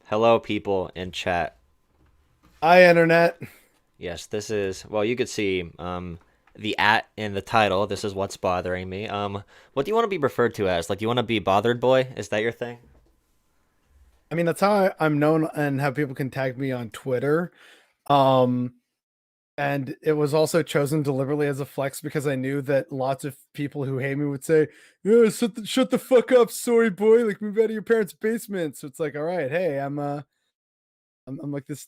Hello, people in chat. Hi, Internet. Yes, this is, well, you could see the at in the title. This is what's bothering me. What do you want to be referred to as? Like, do you want to be bothered boy? Is that your thing? I mean, that's how I'm known and how people can tag me on Twitter. Um, and it was also chosen deliberately as a flex because I knew that lots of people who hate me would say, "Yeah, shut the fuck up, sorry boy. Like, move out of your parents' basement." So it's like, all right, hey, I'm like this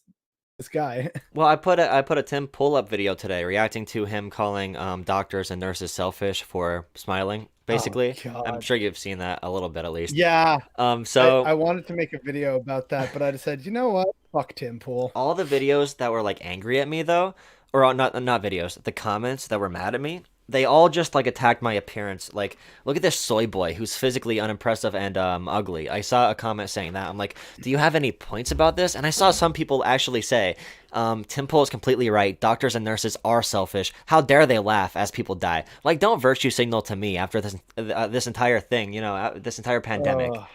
guy. Well, I put a Tim pull-up video today reacting to him calling doctors and nurses selfish for smiling, Oh basically. I'm God. sure you've seen that a little bit at least. Yeah, I So I wanted to make a video about that, but I decided, you know what? Fuck Tim Pool. all the videos that were like angry at me though, or not videos, the comments that were mad at me, they all just like attacked my appearance. Like, look at this soy boy who's physically unimpressive and ugly. I saw a comment saying that. I'm like, do you have any points about this? And I saw some people actually say, Tim Pool is completely right. Doctors and nurses are selfish. How dare they laugh as people die? Like, don't virtue signal to me after this entire thing. This entire pandemic. Uh,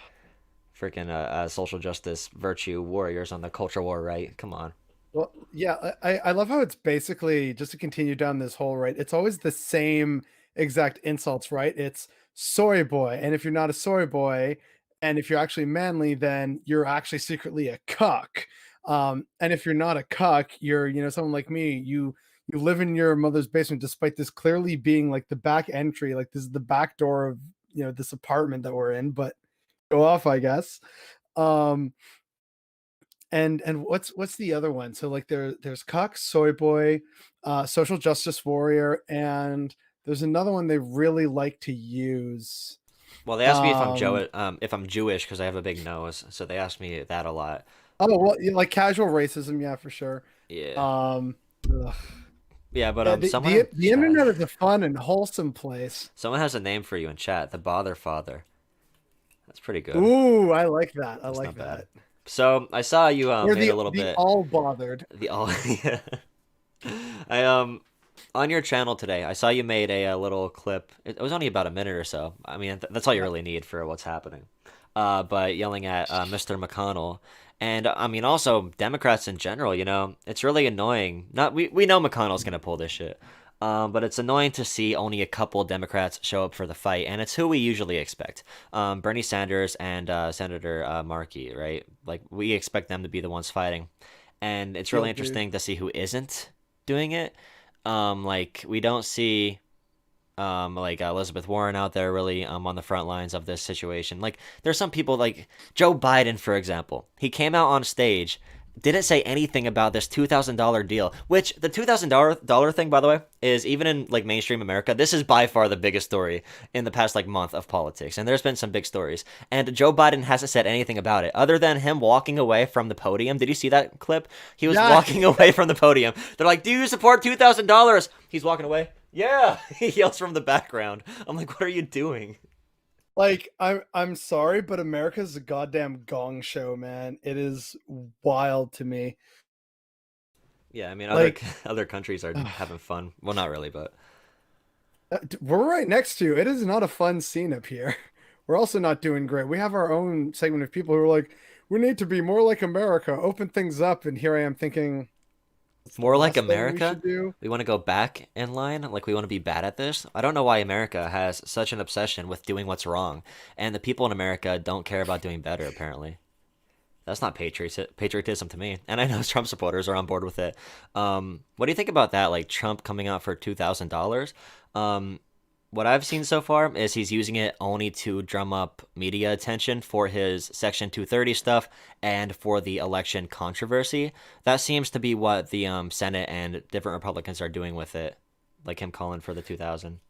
Freaking social justice virtue warriors on the culture war, right? Come on. Well, yeah, I love how it's basically just to continue down this whole right. It's always the same exact insults, right? It's soy boy, and if you're not a soy boy, and if you're actually manly, then you're actually secretly a cuck. And if you're not a cuck, you're someone like me. You live in your mother's basement, despite this clearly being like the back entry, like this is the back door of this apartment that we're in. But go off, I guess. Um, and what's the other one? So like there's Cuck, Soy Boy, Social Justice Warrior, and there's another one they really like to use. Well, they asked me Um, if I'm Jewish because I have a big nose, so they asked me that a lot. oh well, like casual racism, yeah, for sure. Yeah, Um, ugh. yeah, but Yeah, someone in the chat, internet is a fun and wholesome place. someone has a name for you in chat, the Bother Father. That's pretty good. Ooh, I like that. I That's like not bad. that. So I saw you Or made a little the bit all bothered. the all. Yeah. I on your channel today, I saw you made a little clip. It was only about a minute or so. I mean, that's all you Yeah. really need for what's happening. But yelling at Mr. McConnell, and I mean also Democrats in general. It's really annoying. Not we know McConnell's gonna pull this shit. But it's annoying to see only a couple Democrats show up for the fight, and it's who we usually expect. Bernie Sanders and Senator Markey, right? Like we expect them to be the ones fighting, and it's really Shield dude. interesting to see who isn't doing it. Like we don't see like Elizabeth Warren out there really on the front lines of this situation. Like there's some people like Joe Biden, for example. He came out on stage, didn't say anything about this $2,000 deal, which the $2,000 thing, by the way, is even in like mainstream America, this is by far the biggest story in the past like month of politics. And there's been some big stories. And Joe Biden hasn't said anything about it other than him walking away from the podium. Did you see that clip? He was Yeah, walking away from the podium. They're like, "Do you support $2,000?" He's walking away. Yeah, he yells from the background. I'm like, what are you doing? like I'm sorry, but America's a goddamn gong show, man. It is wild to me. Yeah, I mean, other Like other countries are having fun. Well, not really, but we're right next to you. It is not a fun scene up here. We're also not doing great. We have our own segment of people who are like, we need to be more like America, open things up, and here I am thinking it's the more like last thing we America. should do. We want to go back in line, like we want to be bad at this. I don't know why America has such an obsession with doing what's wrong, and the people in America don't care about doing better, apparently. That's not patriotism to me. And I know Trump supporters are on board with it. What do you think about that? Like Trump coming out for $2,000? What I've seen so far is he's using it only to drum up media attention for his Section 230 stuff and for the election controversy. That seems to be what the Senate and different Republicans are doing with it, like him calling for the 2,000.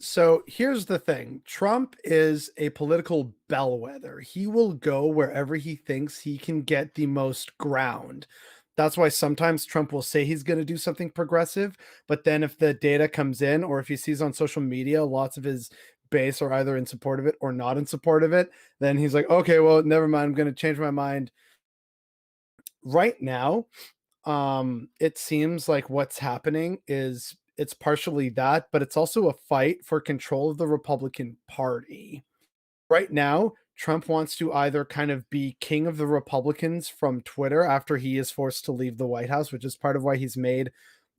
So here's the thing. Trump is a political bellwether. He will go wherever he thinks he can get the most ground. That's why sometimes Trump will say he's going to do something progressive, but then if the data comes in or if he sees on social media lots of his base are either in support of it or not in support of it, then he's like, okay, well, never mind. I'm going to change my mind. Right now, it seems like what's happening is it's partially that, but it's also a fight for control of the Republican Party. Right now, Trump wants to either kind of be king of the Republicans from Twitter after he is forced to leave the White House, which is part of why he's made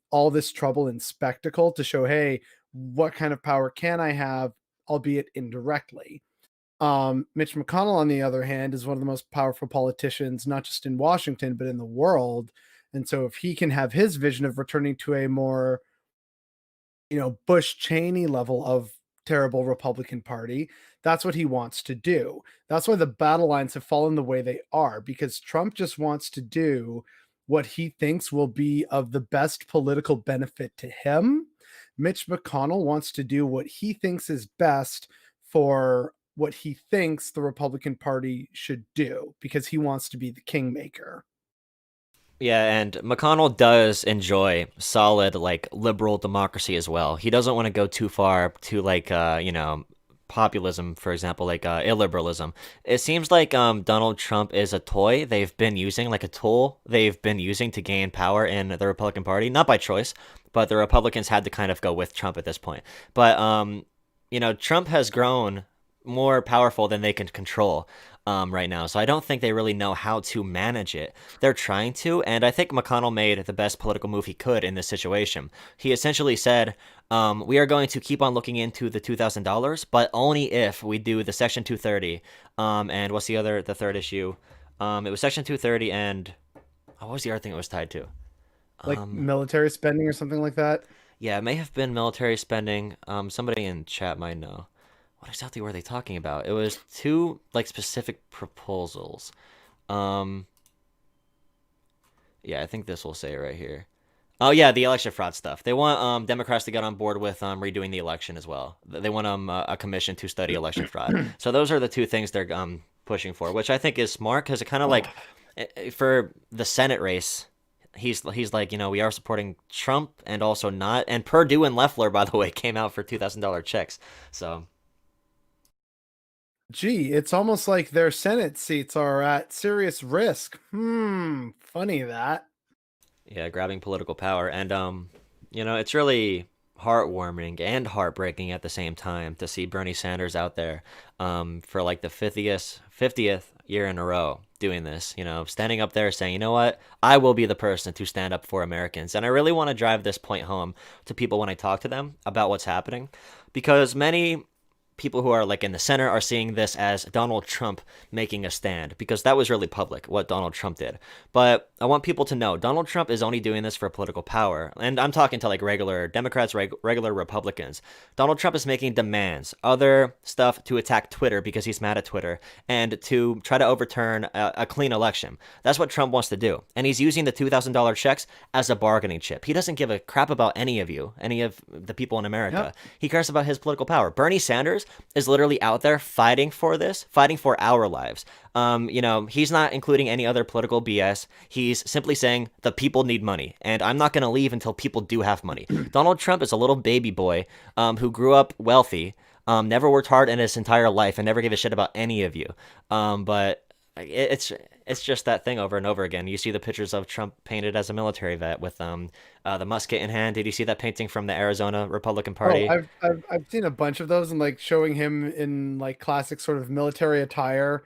all this trouble and spectacle to show, hey, what kind of power can I have, albeit indirectly. Mitch McConnell, on the other hand, is one of the most powerful politicians, not just in Washington, but in the world. And so if he can have his vision of returning to a more, Bush Cheney level of terrible Republican Party, that's what he wants to do. That's why the battle lines have fallen the way they are, because Trump just wants to do what he thinks will be of the best political benefit to him. Mitch McConnell wants to do what he thinks is best for what he thinks the Republican Party should do, because he wants to be the kingmaker. Yeah, and McConnell does enjoy solid, like, liberal democracy as well. He doesn't want to go too far to, like, populism, for example, like illiberalism. It seems like Donald Trump is a toy they've been using, like a tool they've been using to gain power in the Republican Party, not by choice, but the Republicans had to kind of go with Trump at this point. But Trump has grown more powerful than they can control right now. So I don't think they really know how to manage it. They're trying to, and I think McConnell made the best political move he could in this situation. He essentially said, we are going to keep on looking into the $2,000, but only if we do the Section 230. And what's the third issue? It was Section 230 and what was the other thing it was tied to? Like military spending or something like that. Yeah, it may have been military spending. Somebody in chat might know. What exactly were they talking about? It was two like specific proposals. Yeah, I think this will say it right here. Oh yeah, the election fraud stuff. They want Democrats to get on board with redoing the election as well. They want a commission to study election fraud. So those are the two things they're pushing for, which I think is smart because it kind of like for the Senate race. He's like, we are supporting Trump and also not. And Perdue and Loeffler, by the way, came out for $2,000 checks. So. Gee, it's almost like their Senate seats are at serious risk. Funny that. Yeah, grabbing political power. And, it's really heartwarming and heartbreaking at the same time to see Bernie Sanders out there for like the 50th year in a row doing this, standing up there saying, you know what, I will be the person to stand up for Americans. And I really want to drive this point home to people when I talk to them about what's happening, because many people who are like in the center are seeing this as Donald Trump making a stand, because that was really public what Donald Trump did. But I want people to know Donald Trump is only doing this for political power. And I'm talking to like regular Democrats, regular Republicans. Donald Trump is making demands, other stuff to attack Twitter because he's mad at Twitter, and to try to overturn a clean election. That's what Trump wants to do. And he's using the $2,000 checks as a bargaining chip. He doesn't give a crap about any of you, any of the people in America. Yep. He cares about his political power. Bernie Sanders is literally out there fighting for this, fighting for our lives. He's not including any other political BS. He's simply saying the people need money, and I'm not going to leave until people do have money. Donald Trump is a little baby boy who grew up wealthy, never worked hard in his entire life, and never gave a shit about any of you. But it's just that thing over and over again. You see the pictures of Trump painted as a military vet with the musket in hand. Did you see that painting from the Arizona Republican Party? Oh, I've seen a bunch of those, and like showing him in like classic sort of military attire.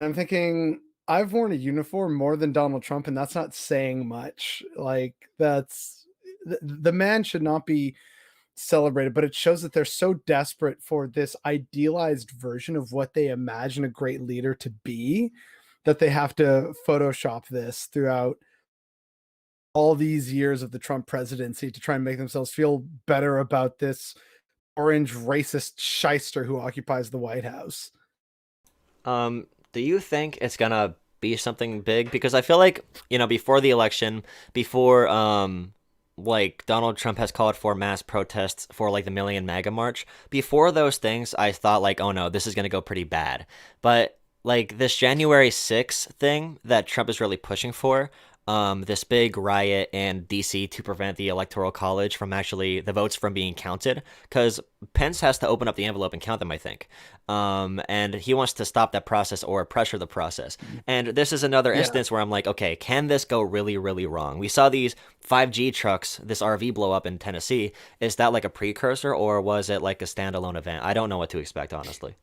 I'm thinking, I've worn a uniform more than Donald Trump, and that's not saying much. Like, that's the man should not be celebrated, but it shows that they're so desperate for this idealized version of what they imagine a great leader to be, that they have to Photoshop this throughout all these years of the Trump presidency to try and make themselves feel better about this orange racist shyster who occupies the White House. Do you think it's gonna be something big? Because I feel like, before the election, before like Donald Trump has called for mass protests for like the Million MAGA March, before those things, I thought like, oh no, this is gonna go pretty bad. But like this January 6th thing that Trump is really pushing for, this big riot in DC to prevent the Electoral College from the votes from being counted, because Pence has to open up the envelope and count them, I think. And he wants to stop that process or pressure the process. And this is another instance where I'm like, okay, can this go really, really wrong? We saw these 5G trucks, this RV blow up in Tennessee. Is that like a precursor, or was it like a standalone event? I don't know what to expect, honestly.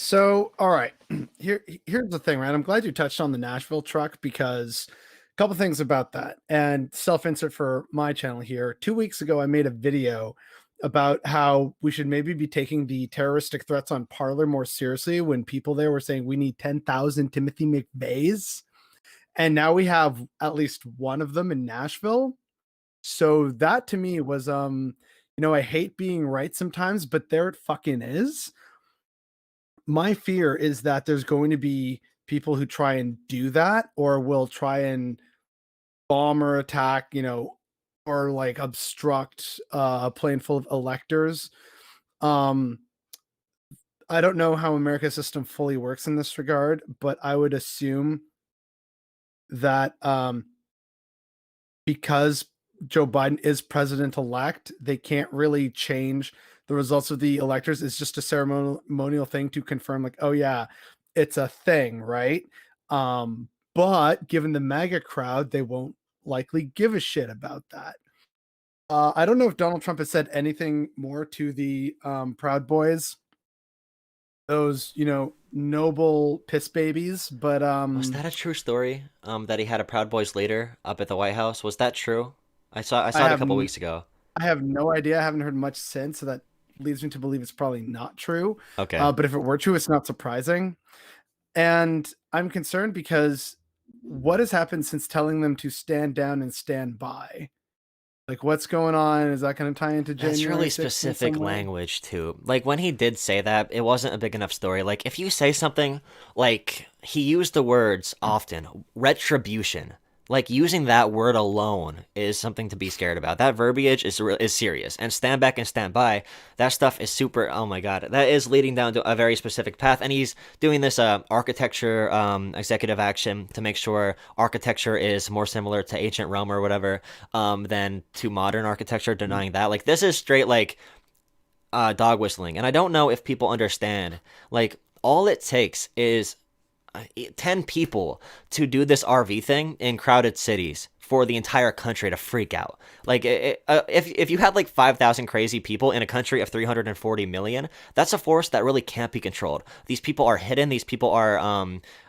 So, all right, here's the thing, right? I'm glad you touched on the Nashville truck because a couple things about that. And self-insert for my channel here. 2 weeks ago, I made a video about how we should maybe be taking the terroristic threats on Parler more seriously when people there were saying we need 10,000 Timothy McVeighs. And now we have at least one of them in Nashville. So that to me was I hate being right sometimes, but there it fucking is. My fear is that there's going to be people who try and do that or will try and bomb or attack, or like obstruct a plane full of electors. Um, I don't know how America's system fully works in this regard, but I would assume that because Joe Biden is president elect, they can't really change the results of the electors. It's just a ceremonial thing to confirm, like, oh yeah, it's a thing, right? But given the MAGA crowd, they won't likely give a shit about that. I don't know if Donald Trump has said anything more to the Proud Boys, those noble piss babies, but Was that a true story? That he had a Proud Boys leader up at the White House. Was that true? I I saw it a have couple weeks ago. I have no idea. I haven't heard much since, so that leads me to believe it's probably not true. Okay. But if it were true, it's not surprising. And I'm concerned because what has happened since telling them to stand down and stand by? Like, what's going on? Is that going to tie into That's January really 6th in some specific way? language too. Like when he did say that, it wasn't a big enough story. Like if you say something like he used the words often, retribution. Like using that word alone is something to be scared about. That verbiage is serious. And stand back and stand by. That stuff is super. Oh my god, that is leading down to a very specific path. And he's doing this architecture executive action to make sure architecture is more similar to ancient Rome or whatever than to modern architecture. Denying that, like this is straight like dog whistling. And I don't know if people understand. Like all it takes is 10 people to do this RV thing in crowded cities for the entire country to freak out. Like, if you had like 5,000 crazy people in a country of 340 million, that's a force that really can't be controlled. These people are hidden. These people are,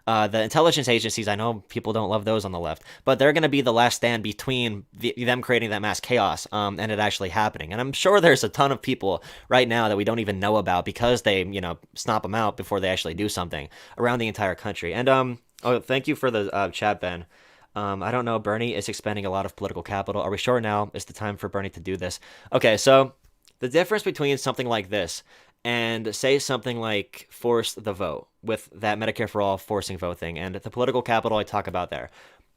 the intelligence agencies. I know people don't love those on the left, but they're going to be the last stand between them creating that mass chaos and it actually happening. And I'm sure there's a ton of people right now that we don't even know about because they, stomp them out before they actually do something around the entire country. And oh, thank you for the chat, Ben. I don't know. Bernie is expending a lot of political capital. Are we sure now is the time for Bernie to do this? Okay, so the difference between something like this and say something like force the vote with that Medicare for all forcing vote thing and the political capital I talk about there.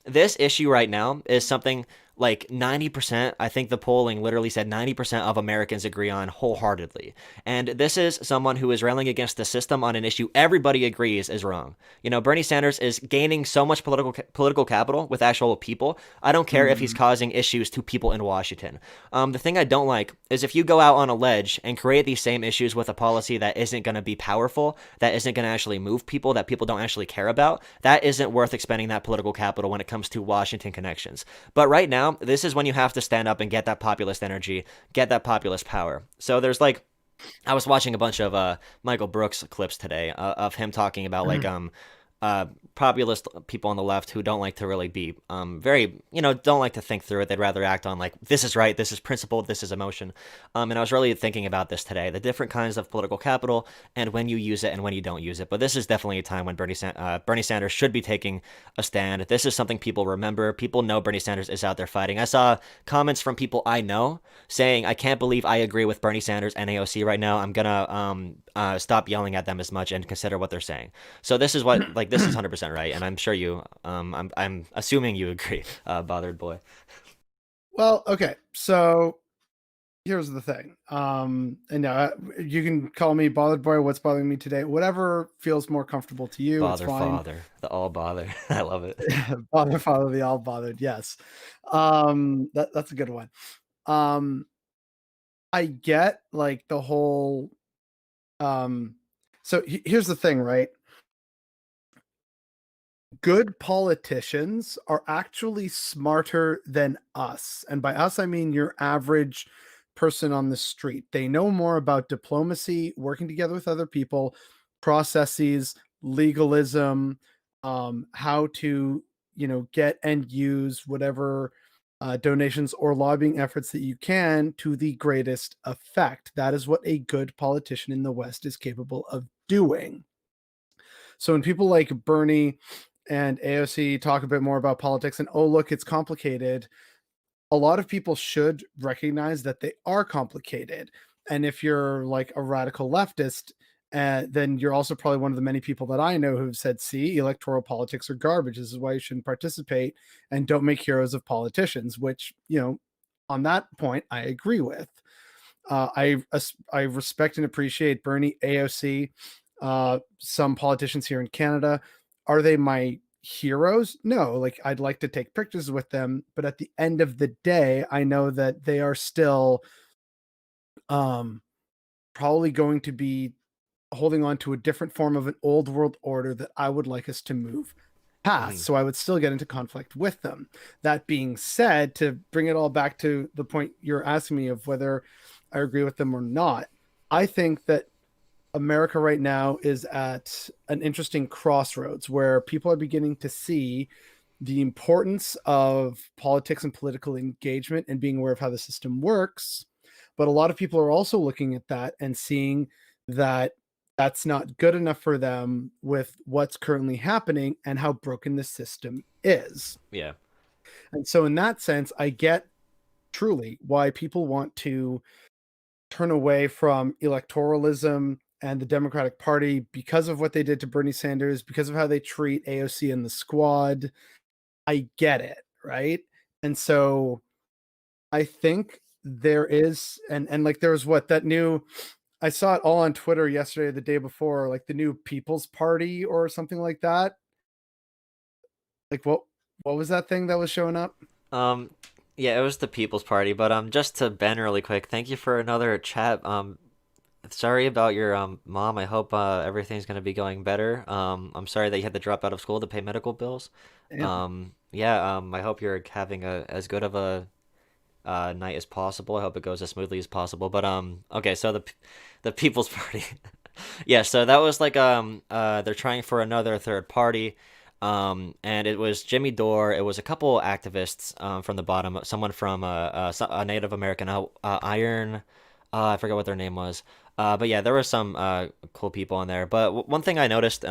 This issue right now is something like 90%. I think the polling literally said 90% of Americans agree on wholeheartedly. And this is someone who is railing against the system on an issue everybody agrees is wrong. Bernie Sanders is gaining so much political capital with actual people. I don't care if he's causing issues to people in Washington. The thing I don't like is if you go out on a ledge and create these same issues with a policy that isn't going to be powerful, that isn't going to actually move people, that people don't actually care about, that isn't worth expending that political capital when it comes to Washington connections. But right now, this is when you have to stand up and get that populist energy, get that populist power. So there's like, I was watching a bunch of Michael Brooks clips today of him talking about like populist people on the left who don't like to really be very, don't like to think through it. They'd rather act on like, this is right, this is principled, this is emotion. And I was really thinking about this today, the different kinds of political capital and when you use it and when you don't use it. But this is definitely a time when Bernie Sanders should be taking a stand. This is something people remember. People know Bernie Sanders is out there fighting. I saw comments from people I know saying, I can't believe I agree with Bernie Sanders and AOC right now. I'm gonna stop yelling at them as much and consider what they're saying. So this is what, like, this is 100% right, and I'm sure you, I'm assuming you agree, bothered boy. Well, okay. So here's the thing. And now you can call me bothered boy. What's bothering me today? Whatever feels more comfortable to you. It's Bother fine. father, the all bother. I love it. Bother, father, the all bothered. Yes. That's a good one. Um, I get like the whole. So here's the thing, right? Good politicians are actually smarter than us. And by us, I mean your average person on the street. They know more about diplomacy, working together with other people, processes, legalism, how to, get and use whatever donations or lobbying efforts that you can to the greatest effect. That is what a good politician in the West is capable of doing. So when people like Bernie and AOC talk a bit more about politics and, oh, look, it's complicated, a lot of people should recognize that they are complicated. And if you're like a radical leftist, then you're also probably one of the many people that I know who've said, see, electoral politics are garbage. This is why you shouldn't participate and don't make heroes of politicians, which, on that point, I agree with. I respect and appreciate Bernie, AOC, some politicians here in Canada. Are they my heroes? No, like I'd like to take pictures with them, but at the end of the day, I know that they are still probably going to be holding on to a different form of an old world order that I would like us to move past. So I would still get into conflict with them. That being said, to bring it all back to the point you're asking me of whether I agree with them or not, I think that America right now is at an interesting crossroads where people are beginning to see the importance of politics and political engagement and being aware of how the system works. But a lot of people are also looking at that and seeing that that's not good enough for them with what's currently happening and how broken the system is. Yeah. And so in that sense, I get truly why people want to turn away from electoralism and the Democratic Party because of what they did to Bernie Sanders, because of how they treat AOC and the squad. I get it, right? And so I think there is, and like there was that new, I saw it all on Twitter yesterday, the day before, like the new People's Party or something like that. Like what was that thing that was showing up? Yeah, it was the People's Party, but just to Ben really quick, thank you for another chat. Sorry about your mom. I hope everything's gonna be going better. I'm sorry that you had to drop out of school to pay medical bills. Yeah. I hope you're having as good of a night as possible. I hope it goes as smoothly as possible. But okay, so the People's Party. Yeah, so that was like they're trying for another third party. And it was Jimmy Dore. It was a couple activists from the bottom. Someone from a Native American Iron. I forgot what their name was. But yeah, there were some cool people in there. But one thing I noticed,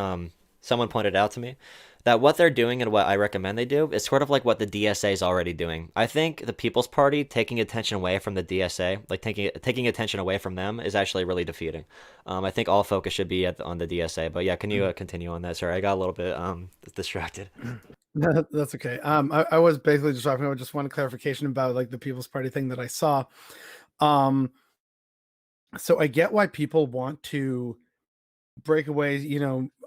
someone pointed out to me, that what they're doing and what I recommend they do is sort of like what the DSA is already doing. I think the People's Party taking attention away from the DSA, like taking attention away from them, is actually really defeating. I think all focus should be on the DSA. But yeah, can you continue on that? Sorry, I got a little bit distracted. That's okay. I was basically just talking about just one clarification about like the People's Party thing that I saw. So I get why people want to break away,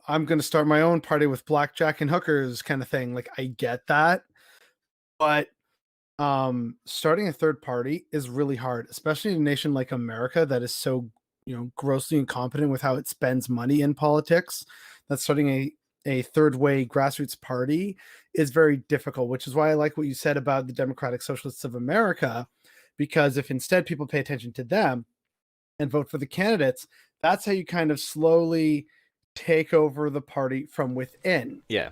I'm going to start my own party with blackjack and hookers kind of thing. Like I get that. But starting a third party is really hard, especially in a nation like America that is so, grossly incompetent with how it spends money in politics. That starting a third way grassroots party is very difficult, which is why I like what you said about the Democratic Socialists of America, because if instead people pay attention to them and vote for the candidates, that's how you kind of slowly take over the party from within. Yeah.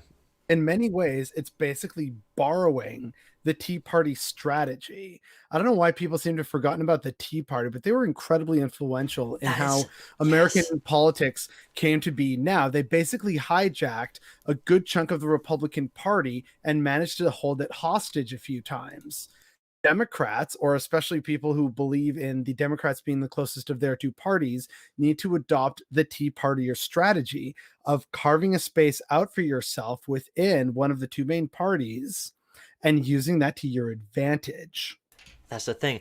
In many ways, it's basically borrowing the Tea Party strategy. I don't know why people seem to have forgotten about the Tea Party, but they were incredibly influential in how American politics came to be now. They basically hijacked a good chunk of the Republican Party and managed to hold it hostage a few times. Democrats, or especially people who believe in the Democrats being the closest of their two parties, need to adopt the Tea Partier strategy of carving a space out for yourself within one of the two main parties and using that to your advantage. That's the thing.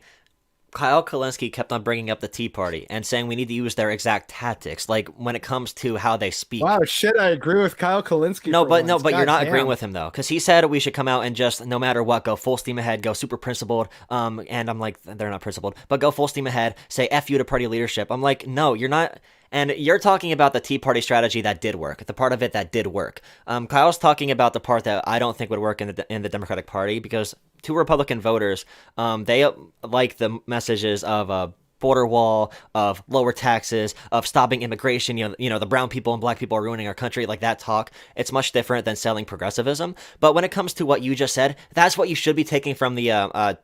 Kyle Kalinske kept on bringing up the Tea Party and saying we need to use their exact tactics, like when it comes to how they speak. Wow, shit, I agree with Kyle Kalinske. No, but you're not agreeing with him though, because he said we should come out and just no matter what, go full steam ahead, go super principled. And I'm like, they're not principled, but go full steam ahead, say F you to party leadership. I'm like, no, you're not. And you're talking about the Tea Party strategy that did work, the part of it that did work. Kyle's talking about the part that I don't think would work in the Democratic Party, because to Republican voters, they like the messages of border wall, of lower taxes, of stopping immigration. The brown people and black people are ruining our country. Like that talk, it's much different than selling progressivism. But when it comes to what you just said, that's what you should be taking from the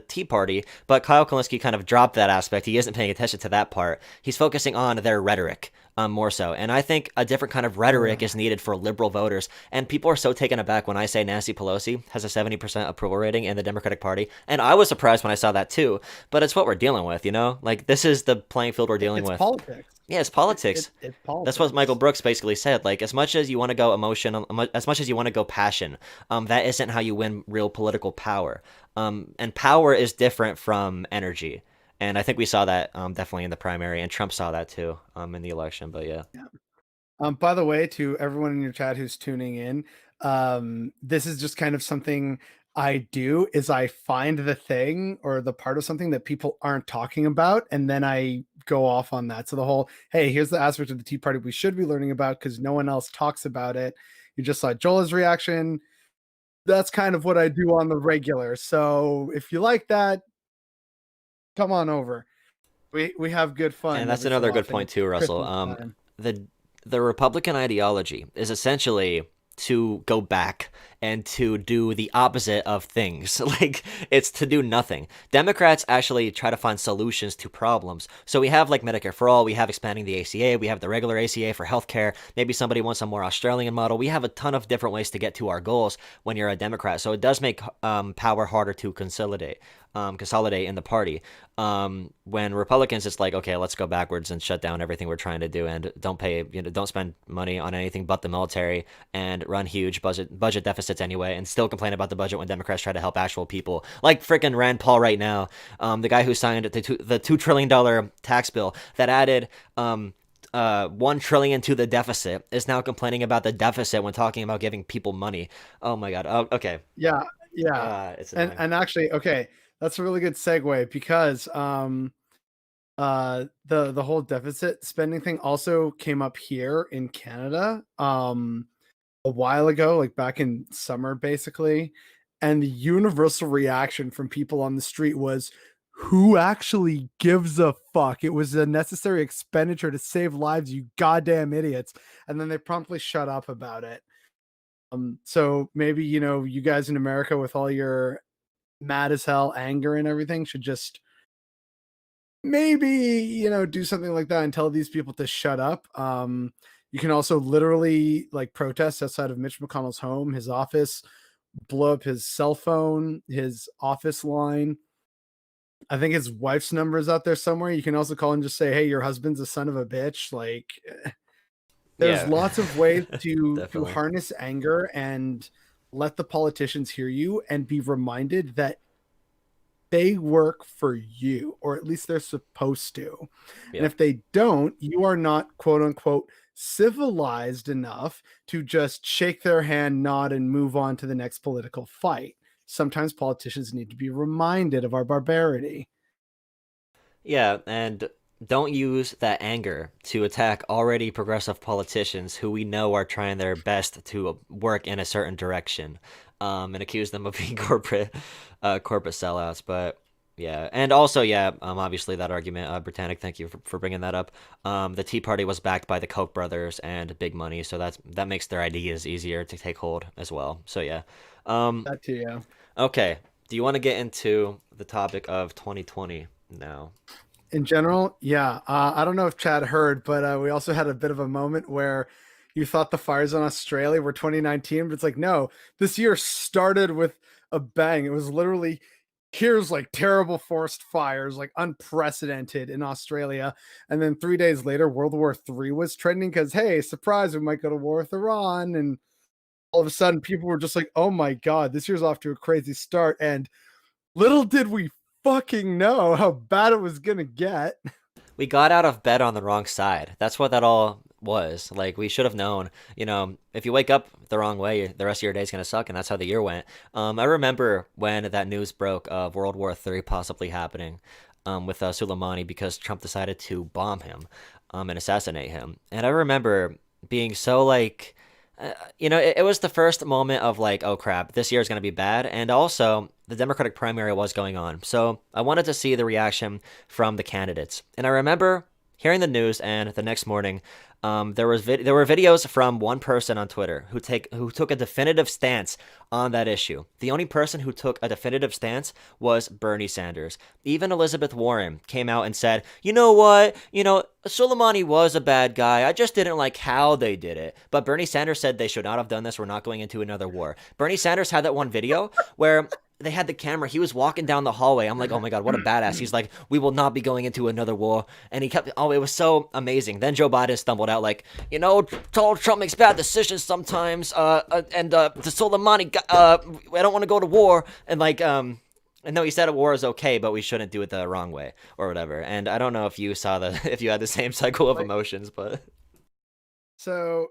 Tea Party, but Kyle Kalinske kind of dropped that aspect. He isn't paying attention to that part. He's focusing on their rhetoric more so. And I think a different kind of rhetoric is needed for liberal voters. And people are so taken aback when I say Nancy Pelosi has a 70% approval rating in the Democratic Party. And I was surprised when I saw that too. But it's what we're dealing with, you know? Like, this is the playing field we're dealing with. It's politics. Yeah, it's politics. It's politics. That's what Michael Brooks basically said. Like, as much as you want to go emotion, as much as you want to go passion, that isn't how you win real political power. And power is different from energy. And I think we saw that definitely in the primary, and Trump saw that too in the election. But yeah. By the way, to everyone in your chat who's tuning in, this is just kind of something I do is I find the thing or the part of something that people aren't talking about, and then I go off on that. So the whole, hey, here's the aspect of the Tea Party we should be learning about because no one else talks about it. You just saw Jolah's reaction. That's kind of what I do on the regular. So if you like that, come on over. We have good fun. And that's another good point too, Russell. The Republican ideology is essentially to go back and to do the opposite of things. Like, it's to do nothing. Democrats actually try to find solutions to problems. So we have like Medicare for All, we have expanding the ACA, we have the regular ACA for healthcare. Maybe somebody wants a more Australian model. We have a ton of different ways to get to our goals when you're a Democrat. So it does make power harder to consolidate in the party. When Republicans, it's like, okay, let's go backwards and shut down everything we're trying to do, and don't spend money on anything but the military, and run huge budget deficits anyway, and still complain about the budget when Democrats try to help actual people, like frickin' Rand Paul right now, the guy who signed the $2 trillion tax bill that added $1 trillion to the deficit, is now complaining about the deficit when talking about giving people money. Oh my god. Oh, okay. Yeah. It's and actually, okay, that's a really good segue because the whole deficit spending thing also came up here in Canada a while ago, like back in summer basically, and the universal reaction from people on the street was, who actually gives a fuck? It was a necessary expenditure to save lives, you goddamn idiots. And then they promptly shut up about it. So maybe, you guys in America with all your mad as hell anger and everything should just maybe, do something like that and tell these people to shut up. You can also literally like protest outside of Mitch McConnell's home, his office, blow up his cell phone, his office line. I think his wife's number is out there somewhere. You can also call and just say, hey, your husband's a son of a bitch. Like, there's lots of ways to harness anger and let the politicians hear you and be reminded that they work for you, or at least they're supposed to. Yeah. And if they don't, you are not, quote unquote, civilized enough to just shake their hand, nod, and move on to the next political fight. Sometimes politicians need to be reminded of our barbarity. Yeah, and don't use that anger to attack already progressive politicians who we know are trying their best to work in a certain direction, and accuse them of being corporate sellouts. But yeah, and also obviously that argument, Britannic, thank you for bringing that up. The Tea Party was backed by the Koch brothers and big money, so that makes their ideas easier to take hold as well. So yeah, that too. Yeah. Okay, do you want to get into the topic of 2020 now? In general, yeah. I don't know if Chad heard, but we also had a bit of a moment where you thought the fires in Australia were 2019, but it's like, no, this year started with a bang. It was literally, here's like terrible forest fires, like unprecedented in Australia. And then 3 days later, World War III was trending because, hey, surprise, we might go to war with Iran. And all of a sudden, people were just like, oh my God, this year's off to a crazy start. And little did we fucking know how bad it was gonna get. We got out of bed on the wrong side. That's what that all was. Like, we should have known, if you wake up the wrong way, the rest of your day's gonna suck, and that's how the year went. I remember when that news broke of World War III possibly happening with Soleimani, because Trump decided to bomb him and assassinate him. And I remember being so like It was the first moment of like, oh crap, this year is going to be bad. And also, the Democratic primary was going on. So I wanted to see the reaction from the candidates. And I remember hearing the news, and the next morning, there were videos from one person on Twitter who took a definitive stance on that issue. The only person who took a definitive stance was Bernie Sanders. Even Elizabeth Warren came out and said, "You know what? Soleimani was a bad guy. I just didn't like how they did it." But Bernie Sanders said they should not have done this. We're not going into another war. Bernie Sanders had that one video where they had the camera. He was walking down the hallway. I'm like, oh my God, what a badass. He's like, we will not be going into another war. And he kept, oh, it was so amazing. Then Joe Biden stumbled out like, Donald Trump makes bad decisions sometimes. And the Soleimani, I don't want to go to war. And like, and no, he said a war is okay, but we shouldn't do it the wrong way or whatever. And I don't know if you saw if you had the same cycle of emotions, but. So,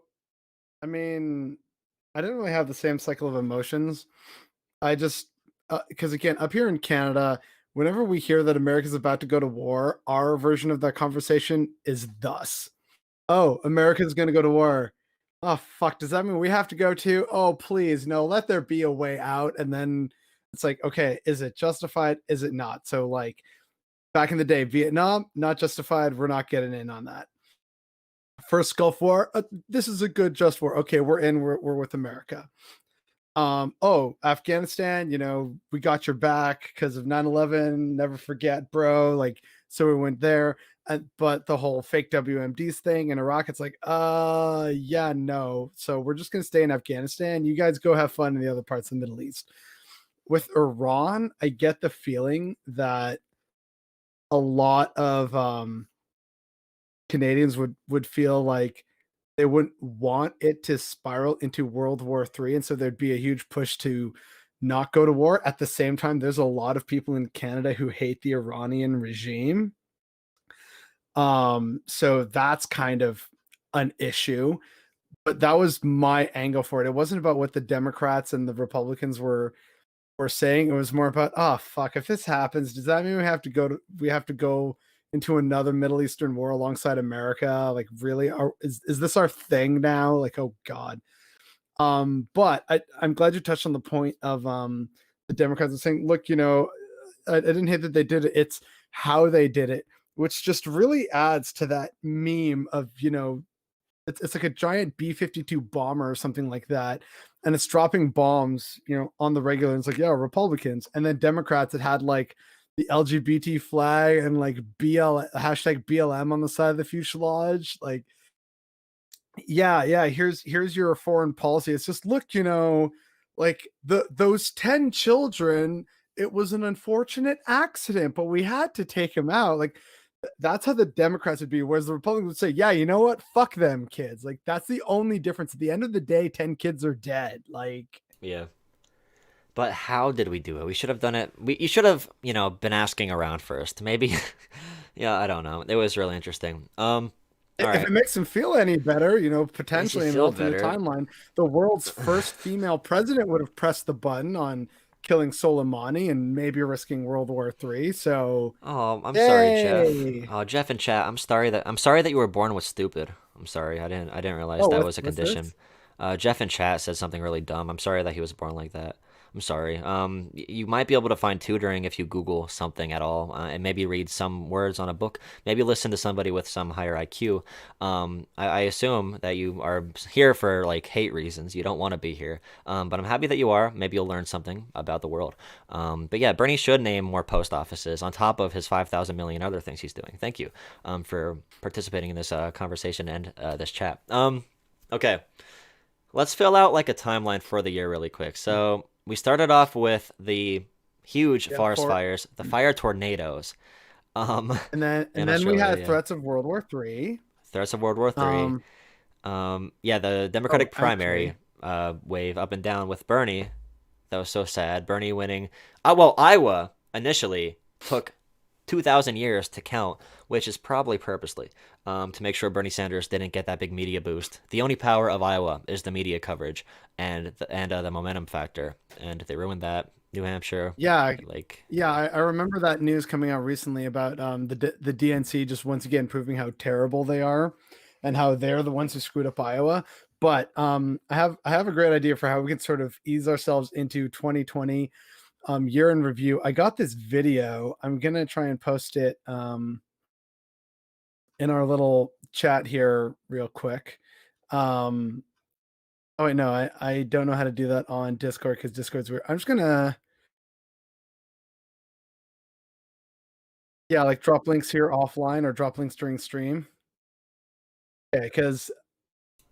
I mean, I didn't really have the same cycle of emotions. I just, because again, up here in Canada, whenever we hear that America's about to go to war, our version of that conversation is thus. Oh, America's going to go to war. Oh, fuck. Does that mean we have to go to? Oh, please. No, let there be a way out. And then it's like, okay, is it justified? Is it not? So, like, back in the day, Vietnam, not justified. We're not getting in on that. First Gulf War, this is a good just war. Okay, we're in. We're with America. Oh, Afghanistan, we got your back because of 9/11. Never forget, bro. Like, so we went there. But the whole fake WMDs thing in Iraq, it's like, yeah, no. So we're just gonna stay in Afghanistan. You guys go have fun in the other parts of the Middle East. With Iran, I get the feeling that a lot of Canadians would feel like they wouldn't want it to spiral into World War III, and so there'd be a huge push to not go to war. At the same time, there's a lot of people in Canada who hate the Iranian regime. So that's kind of an issue. But that was my angle for it. It wasn't about what the Democrats and the Republicans were saying. It was more about, oh fuck, if this happens, does that mean we have to go into another Middle Eastern war alongside America? Like, really? Is this our thing now? Like, oh God. But I'm glad you touched on the point of the Democrats are saying, look, I didn't hate that they did it. It's how they did it, which just really adds to that meme of, it's like a giant B-52 bomber or something like that. And it's dropping bombs, on the regular. And it's like, yeah, Republicans. And then Democrats, it had like the LGBT flag and like hashtag BLM on the side of the fuselage. Like, yeah, here's your foreign policy. It's just, look, like those 10 children, it was an unfortunate accident, but we had to take them out. Like, that's how the Democrats would be, whereas the Republicans would say, yeah, you know what? Fuck them kids. Like, that's the only difference. At the end of the day, 10 kids are dead. Like, Yeah. But how did we do it? We should have done it. You should have, been asking around first. Maybe. Yeah, I don't know. It was really interesting. All if right. it makes them feel any better, Makes you potentially in the feel alternate better. timeline, the world's first female president would have pressed the button on killing Soleimani and maybe risking World War III. So, Oh, I'm sorry, Jeff. yay! Oh, Jeff in chat. I'm sorry that you were born with stupid. I'm sorry. I didn't realize Oh, that was a what's condition. this? Jeff in chat said something really dumb. I'm sorry that he was born like that. I'm sorry. You might be able to find tutoring if you Google something at all, and maybe read some words on a book. Maybe listen to somebody with some higher IQ. I assume that you are here for like hate reasons. You don't want to be here. But I'm happy that you are. Maybe you'll learn something about the world. But yeah, Bernie should name more post offices on top of his 5,000 million other things he's doing. Thank you, for participating in this conversation and this chat. Okay. Let's fill out like a timeline for the year really quick. So we started off with the huge Yeah, forest fires, the fire tornadoes, um, and in then we Australia. had Yeah, threats of World War III. threats of World War Three. Um, Yeah, the oh, Democratic actually, primary wave up and down with Bernie. That was so sad. Bernie winning. Well, Iowa initially took 2,000 years to count, which is probably purposely, to make sure Bernie Sanders didn't get that big media boost. The only power of Iowa is the media coverage and the momentum factor, and they ruined that. New Hampshire, yeah, like, yeah, I remember that news coming out recently about the DNC just once again proving how terrible they are. and how they're the ones who screwed up Iowa. But I have a great idea for how we can sort of ease ourselves into 2020 year in review. I got this video. I'm gonna try and post it in our little chat here real quick. Oh wait, no, I don't know how to do that on Discord because Discord's weird. I'm just gonna like drop links here offline or drop links during stream. Okay, because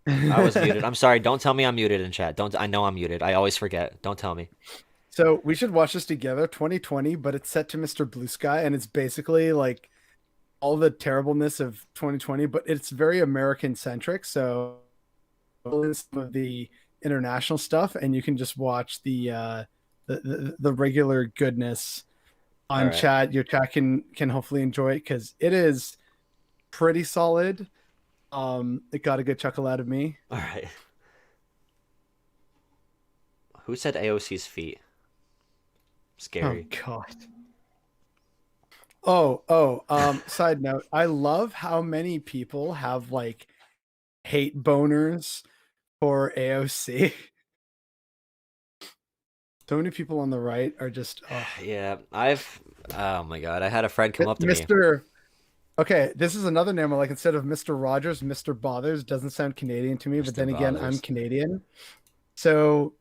I was muted. I'm sorry. Don't tell me I'm muted in chat. Don't. I know I'm muted. I always forget. Don't tell me. so we should watch this together, 2020, but it's set to Mr. Blue Sky, and it's basically like all the terribleness of 2020, but it's very American centric. So some of the international stuff, and you can just watch the regular goodness All on right. chat. Your chat can hopefully enjoy it because it is pretty solid. It got a good chuckle out of me. All right. Who said AOC's feet? Oh Scary. god. Side note, I love how many people have like hate boners for AOC. So many people on the right are just Yeah. I've. Oh my god. I had a friend come up to me. Mr. Okay, this is another name. Like instead of Mr. Rogers, Mr. Bothers doesn't sound Canadian to me, but Mr. then again, I'm Bothers. Canadian. So,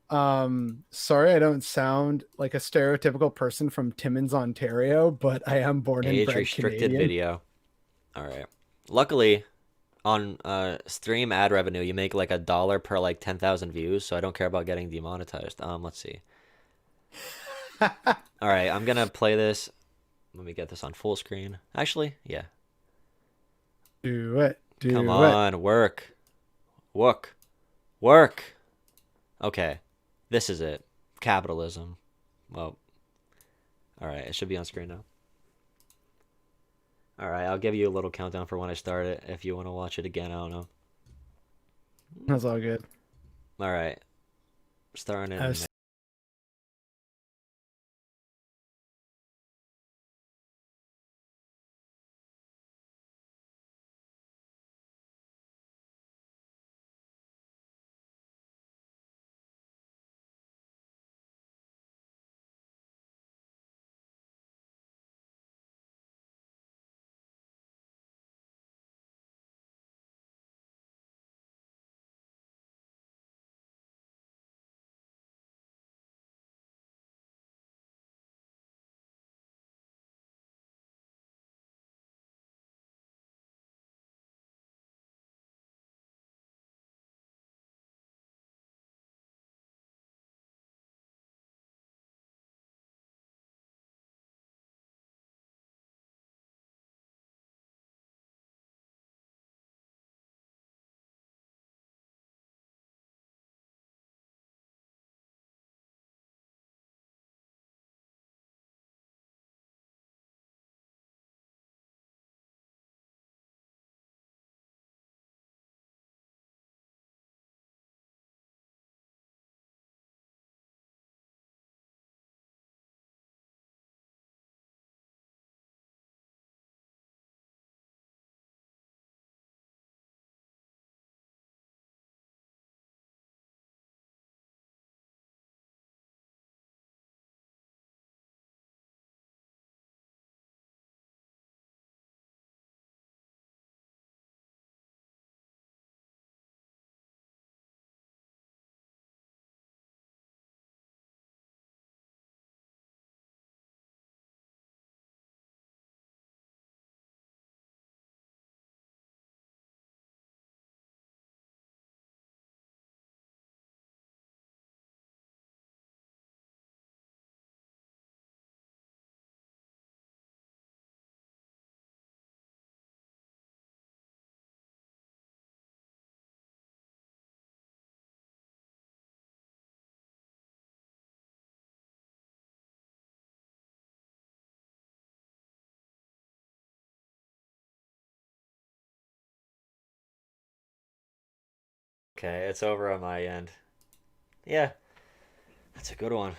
sorry I don't sound like a stereotypical person from Timmins, Ontario, but I am born and Age bred restricted Canadian. video. All right. Luckily, on stream ad revenue, you make like $1 per like 10,000 views, so I don't care about getting demonetized. Let's see. All right, I'm gonna play this. Let me get this on full screen. Actually, yeah. Do it. Come Do it. on, work, work, work. Okay, this is it. Capitalism. Well, all right, it should be on screen now. All right, I'll give you a little countdown for when I start it if you want to watch it again. I don't know. That's all good. All right, starting I in. was Okay, it's over on my end. Yeah, that's a good one.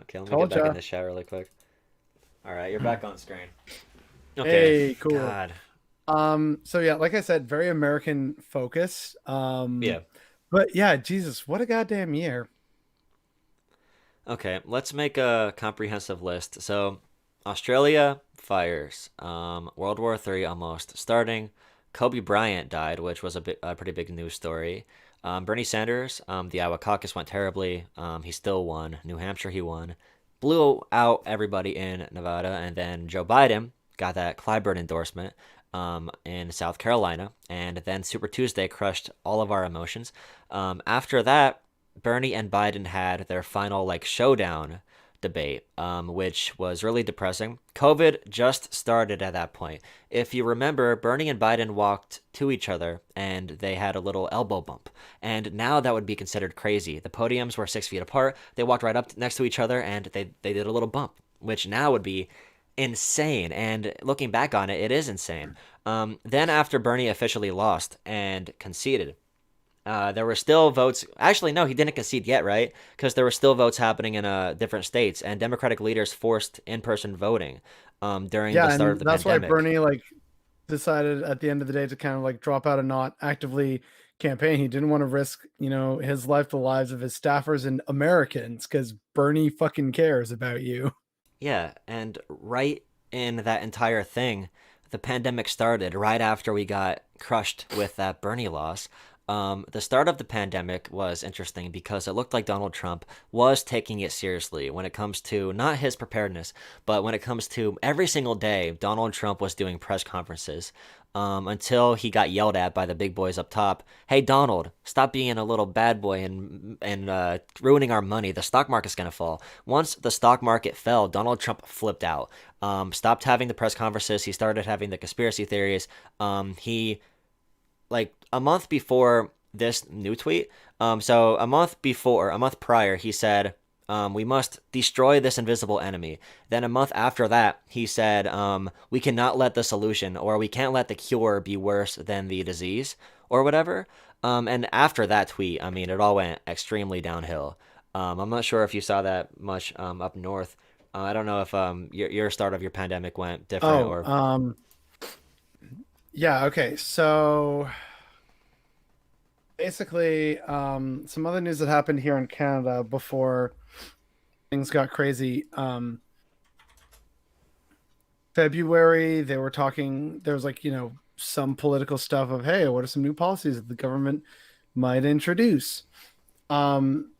Okay, let me get told back in ya. the shower really quick. All right, you're back on screen. Okay, Hey, cool. God. So yeah, like I said, very American focused. Yeah. But yeah, Jesus, what a goddamn year. Okay, let's make a comprehensive list. So, Australia fires. World War III almost starting. Kobe Bryant died, which was a pretty big news story. Bernie Sanders, the Iowa caucus went terribly. He still won. New Hampshire, he won. Blew out everybody in Nevada, and then Joe Biden got that Clyburn endorsement in South Carolina, and then Super Tuesday crushed all of our emotions. After that, Bernie and Biden had their final like showdown debate, which was really depressing. COVID just started at that point. If you remember, Bernie and Biden walked to each other and they had a little elbow bump. And now that would be considered crazy. The podiums were 6 feet apart. They walked right up next to each other and they did a little bump, which now would be insane. And looking back on it, it is insane. Then after Bernie officially lost and conceded, there were still votes. Actually, no, he didn't concede yet, right? Because there were still votes happening in different states, and Democratic leaders forced in-person voting during the Yeah, start of and the that's why pandemic. Bernie like decided at the end of the day to kind of like drop out and not actively campaign. He didn't want to risk, his life, the lives of his staffers and Americans, because Bernie fucking cares about you. Yeah, and right in that entire thing, the pandemic started right after we got crushed with that Bernie loss. The start of the pandemic was interesting because it looked like Donald Trump was taking it seriously when it comes to not his preparedness, but when it comes to every single day, Donald Trump was doing press conferences until he got yelled at by the big boys up top. Hey, Donald, stop being a little bad boy and ruining our money. The stock market's gonna fall. Once the stock market fell, Donald Trump flipped out. Stopped having the press conferences. He started having the conspiracy theories. He like a month before this new tweet. So a month prior, he said, we must destroy this invisible enemy. Then a month after that, he said, we cannot let the solution or we can't let the cure be worse than the disease or whatever. And after that tweet, I mean, it all went extremely downhill. I'm not sure if you saw that much up north. I don't know if your start of your pandemic went different Oh, or yeah, okay. So basically, some other news that happened here in Canada before things got crazy. February, they were talking, there was like, some political stuff of, hey, what are some new policies that the government might introduce? Um,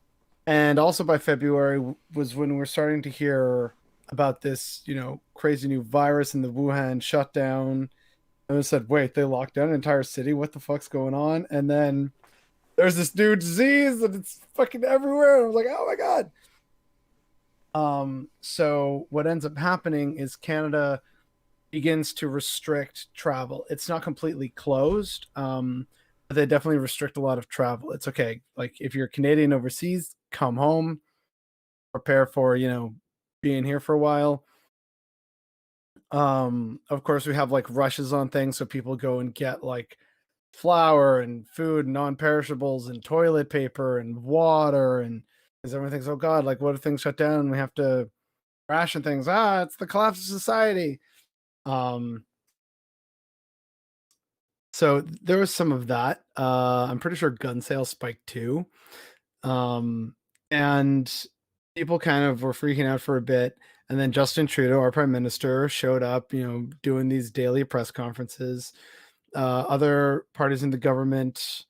and also by February was when we're starting to hear about this, crazy new virus in the Wuhan shutdown. And I said, wait, they locked down an entire city. What the fuck's going on? And then there's this new disease and it's fucking everywhere. And I was like, oh my God. So what ends up happening is Canada begins to restrict travel. It's not completely closed, but they definitely restrict a lot of travel. It's okay. Like if you're Canadian overseas, come home, prepare for, being here for a while. Of course, we have like rushes on things, so people go and get like flour and food and non-perishables and toilet paper and water, and because everyone thinks, oh God, like what if things shut down? We have to ration things. It's the collapse of society. Um, So there was some of that. I'm pretty sure gun sales spiked too. And people kind of were freaking out for a bit. And then Justin Trudeau, our prime minister, showed up, doing these daily press conferences. Other parties in the government,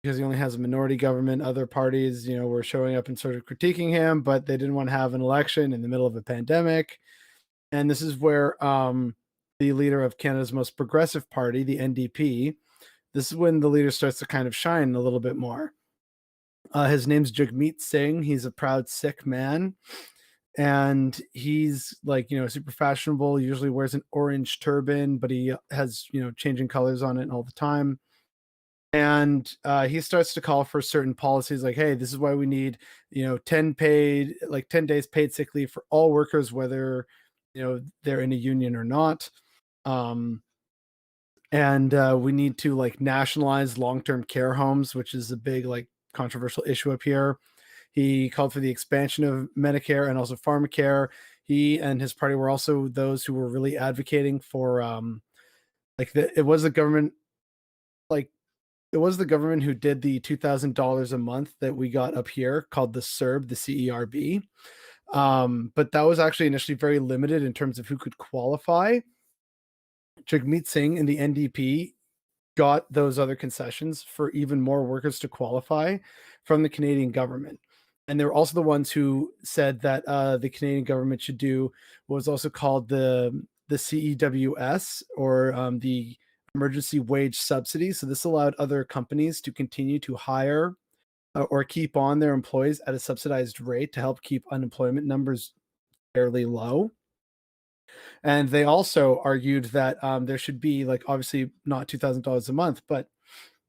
because he only has a minority government, other parties, were showing up and sort of critiquing him, but they didn't want to have an election in the middle of a pandemic. And this is where the leader of Canada's most progressive party, the NDP, this is when the leader starts to kind of shine a little bit more. His name's Jagmeet Singh. He's a proud Sikh man, and he's like super fashionable. He usually wears an orange turban, but he has changing colors on it all the time. And he starts to call for certain policies, like, hey, this is why we need 10 days paid sick leave for all workers, whether they're in a union or not. And we need to like nationalize long-term care homes, which is a big like controversial issue up here. He called for the expansion of Medicare and also pharmacare. He and his party were also those who were really advocating for It was the government, like it was the government who did the $2,000 a month that we got up here called the CERB, the CERB. But that was actually initially very limited in terms of who could qualify. Jagmeet Singh in the NDP got those other concessions for even more workers to qualify from the Canadian government. And they were also the ones who said that the Canadian government should do what was also called the CEWS, or the emergency wage subsidy. So this allowed other companies to continue to hire or keep on their employees at a subsidized rate to help keep unemployment numbers fairly low. And they also argued that there should be, like, obviously not $2,000 a month, but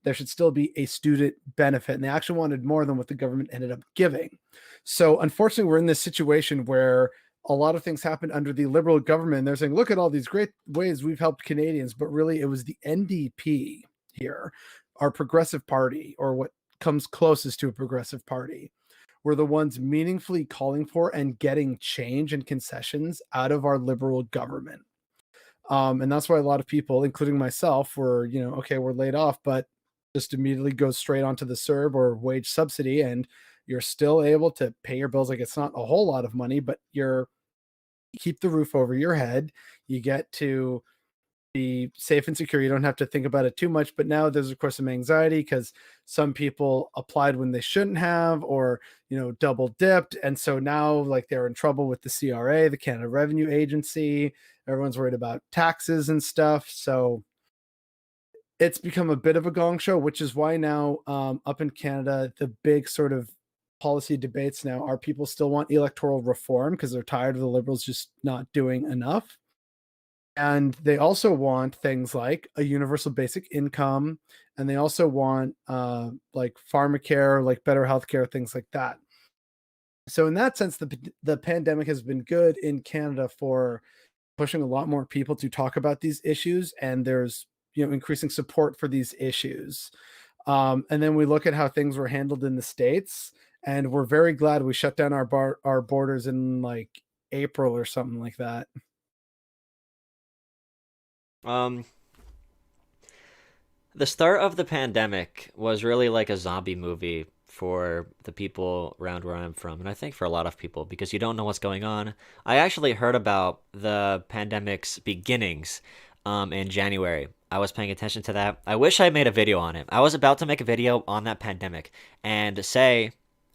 there should still be a student benefit. And they actually wanted more than what the government ended up giving. So unfortunately, we're in this situation where a lot of things happened under the Liberal government. They're saying, look at all these great ways we've helped Canadians. But really, it was the NDP here, our progressive party, or what comes closest to a progressive party, were the ones meaningfully calling for and getting change and concessions out of our Liberal government. And that's why a lot of people, including myself, were, okay, we're laid off, but just immediately go straight onto the CERB or wage subsidy, and you're still able to pay your bills. Like, it's not a whole lot of money, but you keep the roof over your head. You get to be safe and secure. You don't have to think about it too much. But now there's, of course, some anxiety because some people applied when they shouldn't have, or double dipped, and so now, like, they're in trouble with the CRA, the Canada Revenue Agency. Everyone's worried about taxes and stuff. So it's become a bit of a gong show, which is why now, up in Canada, the big sort of policy debates now are, people still want electoral reform because they're tired of the Liberals just not doing enough. And they also want things like a universal basic income, and they also want like pharmacare, like better healthcare, things like that. So in that sense, the pandemic has been good in Canada for pushing a lot more people to talk about these issues, and there's increasing support for these issues. And then we look at how things were handled in the States, and we're very glad we shut down our borders in like April or something like that. Um, the start of the pandemic was really like a zombie movie for the people around where I'm from, and I think for a lot of people, because you don't know what's going on. I actually heard about the pandemic's beginnings in January. I was paying attention to that. I wish I made a video on it. I was about to make a video on that pandemic and say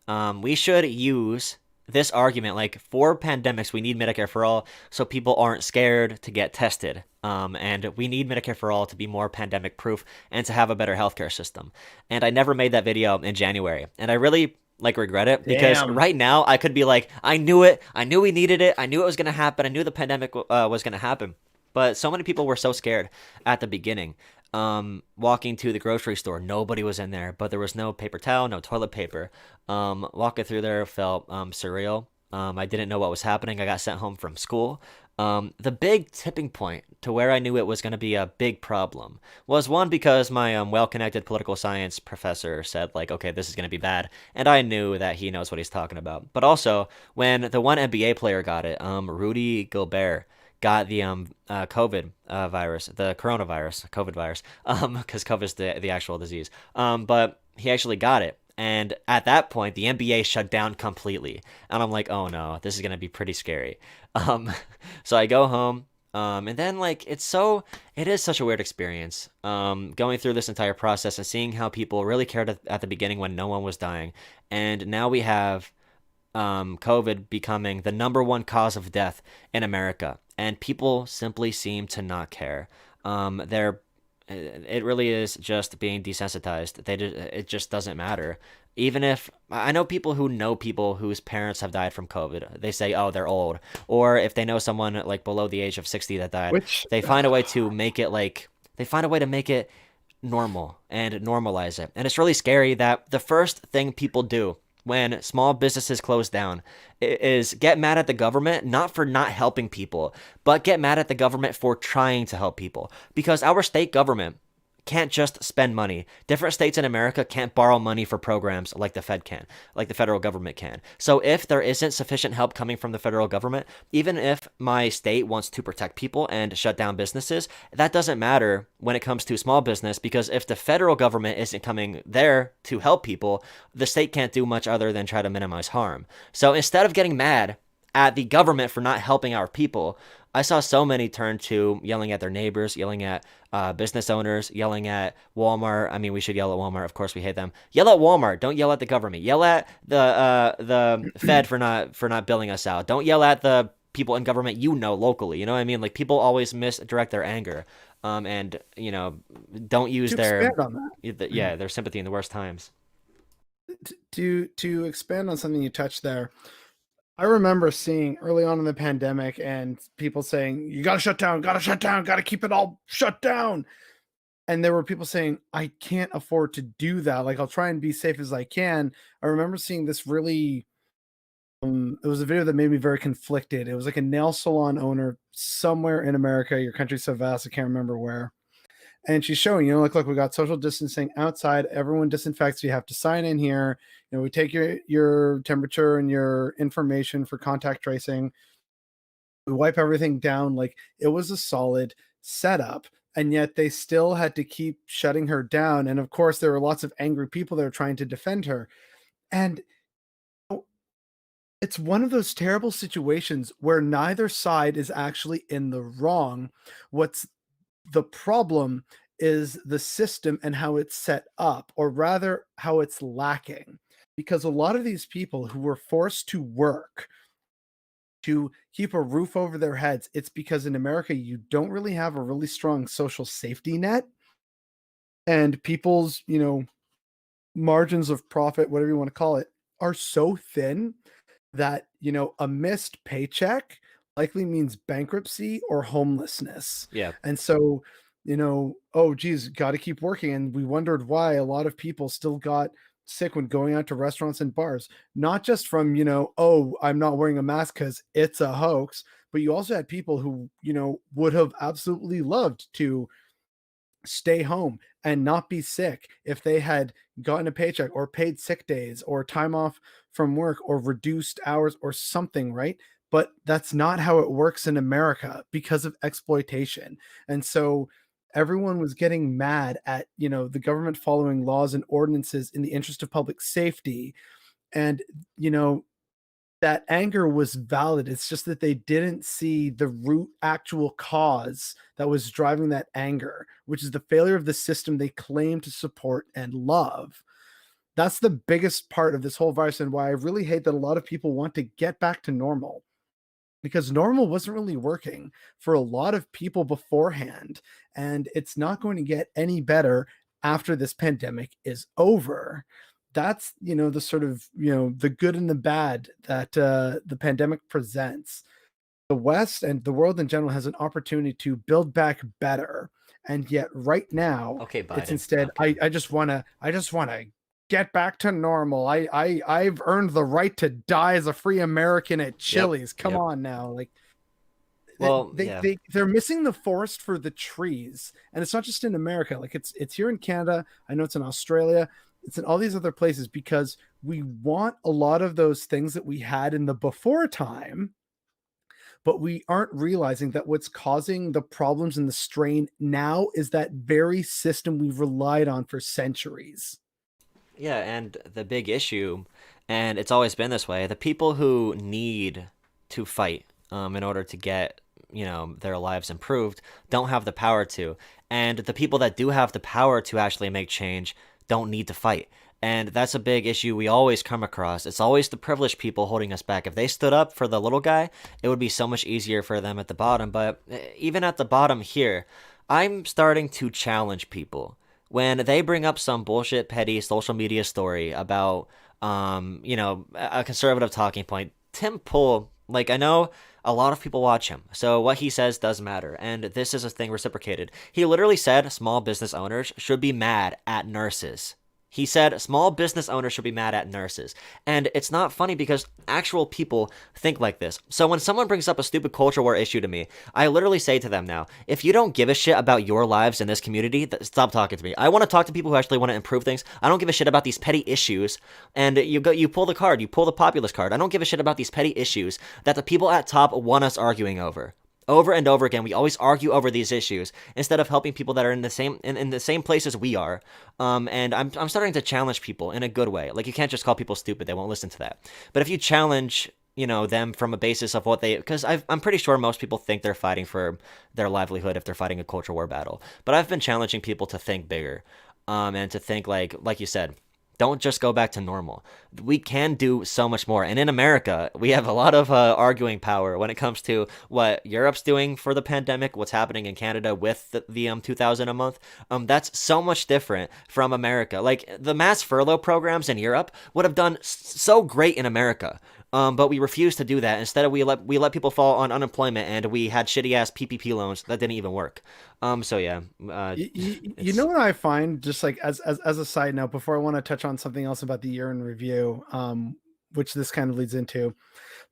we should use this argument, like, for pandemics we need Medicare for all so people aren't scared to get tested, and we need Medicare for all to be more pandemic proof and to have a better healthcare system. And I never made that video in January, and I really regret it, because Damn. right now I could be like, I knew it, I knew we needed it, I knew it was going to happen, I knew the pandemic was going to happen. But so many people were so scared at the beginning. Walking to the grocery store, nobody was in there, but there was no paper towel, no toilet paper. Walking through there felt surreal. I didn't know what was happening. I got sent home from school. The big tipping point to where I knew it was going to be a big problem was, one, because my well-connected political science professor said, like, okay, this is going to be bad, and I knew that he knows what he's talking about. But also, when the one NBA player got it, Rudy Gobert, got the COVID virus, the coronavirus, COVID virus, because COVID is the actual disease. But he actually got it. And at that point, the NBA shut down completely. And I'm like, oh no, this is going to be pretty scary. So I go home. And then, like, it is such a weird experience, going through this entire process and seeing how people really cared at the beginning when no one was dying. And now we have COVID becoming the number one cause of death in America, and people simply seem to not care. It really is just being desensitized. It just doesn't matter. Even if I know people whose parents have died from COVID, they say, oh, they're old, or if they know someone like below the age of 60 that died, Which they find a way to make it normal and normalize it. And it's really scary that the first thing people do when small businesses close down is get mad at the government, not for not helping people, but get mad at the government for trying to help people. Because our state government can't just spend money. Different states in America can't borrow money for programs like the Fed can, like the federal government can. So if there isn't sufficient help coming from the federal government, even if my state wants to protect people and shut down businesses, that doesn't matter when it comes to small business, because if the federal government isn't coming there to help people, the state can't do much other than try to minimize harm. So instead of getting mad at the government for not helping our people, I saw so many turn to yelling at their neighbors, yelling at business owners, yelling at Walmart. I mean, we should yell at Walmart. Of course, we hate them. Yell at Walmart. Don't yell at the government. Yell at the Fed for not billing us out. Don't yell at the people in government locally. You know what I mean? Like, people always misdirect their anger, and don't use To expand on that, their sympathy in the worst times. to expand on something you touched there, I remember seeing early on in the pandemic and people saying, you got to shut down, got to shut down, got to keep it all shut down. And there were people saying, I can't afford to do that. Like, I'll try and be safe as I can. I remember seeing this really, it was a video that made me very conflicted. It was like a nail salon owner somewhere in America. Your country's so vast, I can't remember where. And she's showing, look, we got social distancing outside. Everyone disinfects. You have to sign in here. We take your temperature and your information for contact tracing. We wipe everything down. Like, it was a solid setup. And yet they still had to keep shutting her down. And of course, there were lots of angry people that are trying to defend her. And it's one of those terrible situations where neither side is actually in the wrong. What's the problem is the system and how it's set up, or rather how it's lacking, because a lot of these people who were forced to work to keep a roof over their heads, it's because in America you don't really have a really strong social safety net, and people's margins of profit, whatever you want to call it, are so thin that a missed paycheck likely means bankruptcy or homelessness. Yeah. And so, oh geez, got to keep working. And we wondered why a lot of people still got sick when going out to restaurants and bars, not just from, oh, I'm not wearing a mask because it's a hoax, but you also had people who, would have absolutely loved to stay home and not be sick if they had gotten a paycheck or paid sick days or time off from work or reduced hours or something, right? But that's not how it works in America because of exploitation. And so everyone was getting mad at, the government following laws and ordinances in the interest of public safety. And, that anger was valid. It's just that they didn't see the root actual cause that was driving that anger, which is the failure of the system they claim to support and love. That's the biggest part of this whole virus, and why I really hate that a lot of people want to get back to normal, because normal wasn't really working for a lot of people beforehand, and it's not going to get any better after this pandemic is over. That's the sort of the good and the bad that the pandemic presents. The West and the world in general has an opportunity to build back better, and yet right now Okay, Biden. it's instead, Okay. I just want to get back to normal. I've earned the right to die as a free American at Chili's. Come on now. Like, Well, yeah. they're missing the forest for the trees. And it's not just in America. Like, it's here in Canada. I know it's in Australia. It's in all these other places, because we want a lot of those things that we had in the before time, but we aren't realizing that what's causing the problems and the strain now is that very system we've relied on for centuries. Yeah, and the big issue, and it's always been this way, the people who need to fight in order to get, their lives improved don't have the power to. And the people that do have the power to actually make change don't need to fight. And that's a big issue we always come across. It's always the privileged people holding us back. If they stood up for the little guy, it would be so much easier for them at the bottom. But even at the bottom here, I'm starting to challenge people when they bring up some bullshit, petty social media story about, a conservative talking point. Tim Pool, like, I know a lot of people watch him, so what he says does matter, and this is a thing reciprocated. He literally said small business owners should be mad at nurses. He said small business owners should be mad at nurses. And it's not funny because actual people think like this. So when someone brings up a stupid culture war issue to me, I literally say to them now, if you don't give a shit about your lives in this community, stop talking to me. I want to talk to people who actually want to improve things. I don't give a shit about these petty issues. And you pull the card, you pull the populist card. I don't give a shit about these petty issues that the people at top want us arguing over. Over and over again, we always argue over these issues instead of helping people that are in the same place as we are. And I'm starting to challenge people in a good way. Like, you can't just call people stupid; they won't listen to that. But if you challenge, them from a basis of what they, because I'm pretty sure most people think they're fighting for their livelihood if they're fighting a culture war battle. But I've been challenging people to think bigger, and to think like you said. Don't just go back to normal. We can do so much more. And in America, we have a lot of arguing power when it comes to what Europe's doing for the pandemic, what's happening in Canada with the 2,000 a month. That's so much different from America. Like, the mass furlough programs in Europe would have done so great in America. But we refused to do that. Instead, we let people fall on unemployment, and we had shitty ass PPP loans that didn't even work. So yeah. You know what I find, just like as a side note, before I want to touch on something else about the year in review, which this kind of leads into.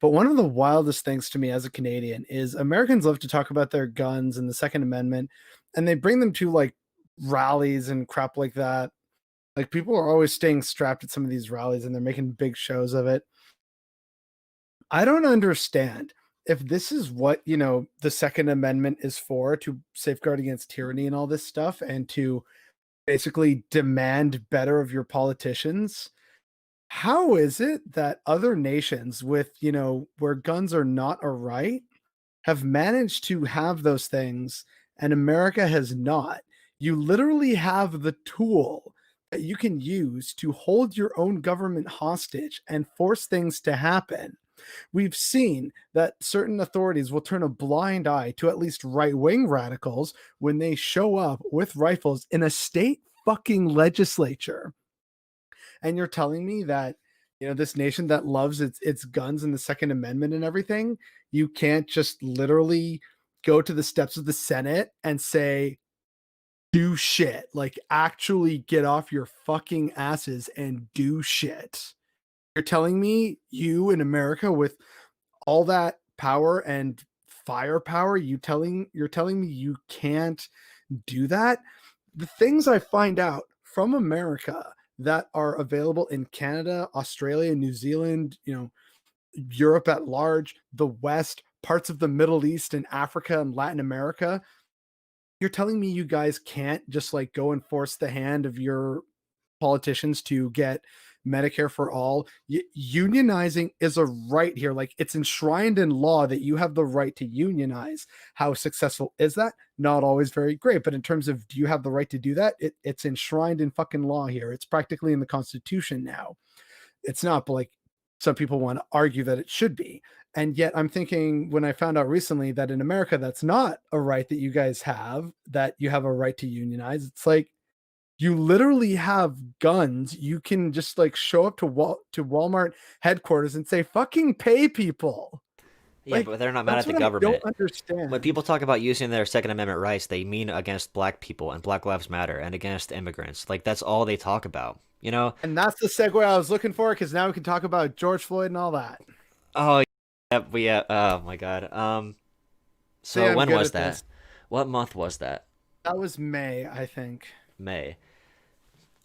But one of the wildest things to me as a Canadian is Americans love to talk about their guns and the Second Amendment, and they bring them to like rallies and crap like that. Like, people are always staying strapped at some of these rallies, and they're making big shows of it. I don't understand if this is what, the Second Amendment is for, to safeguard against tyranny and all this stuff, and to basically demand better of your politicians. How is it that other nations with, where guns are not a right, have managed to have those things and America has not? You literally have the tool that you can use to hold your own government hostage and force things to happen. We've seen that certain authorities will turn a blind eye to at least right-wing radicals when they show up with rifles in a state fucking legislature. And you're telling me that, this nation that loves its guns and the Second Amendment and everything, you can't just literally go to the steps of the Senate and say, do shit. Like, actually get off your fucking asses and do shit. You're telling me you in America with all that power and firepower, you're telling me you can't do that? The things I find out from America that are available in Canada, Australia, New Zealand, Europe at large, the West, parts of the Middle East and Africa and Latin America, you're telling me you guys can't just like go and force the hand of your politicians to get Medicare for all? Unionizing is a right here. Like, it's enshrined in law that you have the right to unionize. How successful is that? Not always very great. But in terms of, do you have the right to do that? It's enshrined in fucking law here. It's practically in the Constitution now. It's not, but like, some people want to argue that it should be. And yet I'm thinking, when I found out recently that in America, that's not a right that you guys have, that you have a right to unionize. It's like, you literally have guns. You can just like show up to Walmart headquarters and say, fucking pay people. Yeah, Like, but they're not mad at that's the what I government. don't understand. When people talk about using their Second Amendment rights, they mean against black people and Black Lives Matter and against immigrants. Like, that's all they talk about, And that's the segue I was looking for, because now we can talk about George Floyd and all that. Oh, yeah, oh my God. See, So I'm when good was at that? this. What month was that? That was May, I think. May.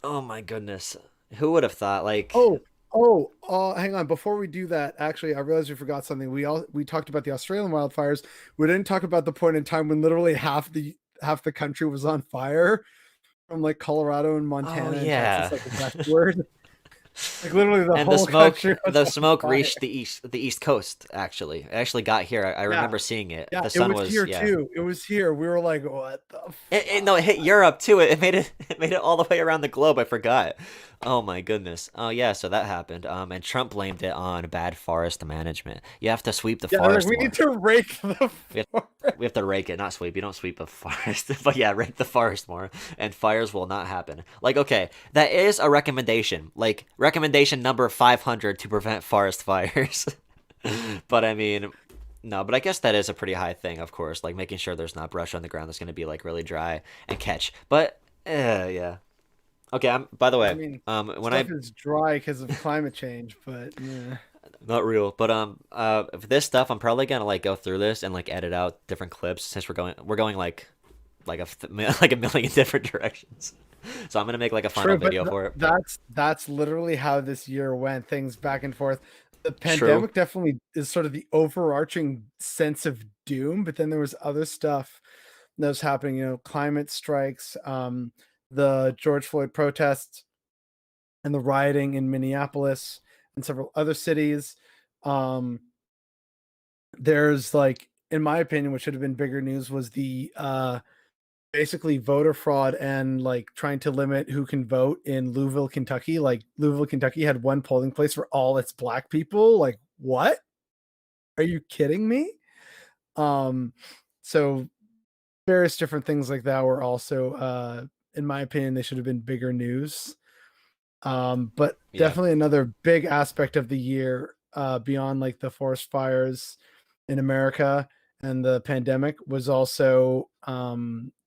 Oh my goodness. Who would have thought, like, Hang on. Before we do that, actually, I realized we forgot something. We talked about the Australian wildfires. We didn't talk about the point in time when literally half the country was on fire, from like Colorado and Montana oh and yeah. Texas, like westward. Like, literally the And whole country was the on smoke fire. reached the east coast, actually. It actually got here. I Yeah, remember seeing it. yeah, The it sun was was, here yeah. too. It was here. We were like, what the No, it hit fuck? Europe too. It made it it made it all the way around the globe. I forgot. Oh my goodness. Oh yeah, so that happened. And Trump blamed it on bad forest management. You have to sweep the Yeah, like, forest we more. need to rake the We have, forest. we have to rake it, not sweep. You don't sweep a forest, but yeah, rake the forest more, and fires will not happen. Like, okay, that is a recommendation. Like, recommendation number 500 to prevent forest fires. But I mean, no, but I guess that is a pretty high thing, of course. Like, making sure there's not brush on the ground that's going to be like really dry and catch. But yeah. Okay, by the I way, mean, when stuff I is dry because of climate change, but not real, but for this stuff, I'm probably gonna like go through this and like edit out different clips since we're going like like a million different directions. So I'm gonna make like a final true. But video for it. that's literally how this year went. Things back and forth. The True. pandemic definitely is sort of the overarching sense of doom, but then there was other stuff that was happening. Climate strikes, the George Floyd protests, and the rioting in Minneapolis and several other cities. Um, there's like, in my opinion, what should have been bigger news was the basically voter fraud and like trying to limit who can vote in Louisville, Kentucky. Like Louisville, Kentucky had one polling place for all its black people. Like, what? Are you kidding me? Um, so various different things like that were also in my opinion, they should have been bigger news. But Yeah. definitely another big aspect of the year, beyond like the forest fires in America and the pandemic, was also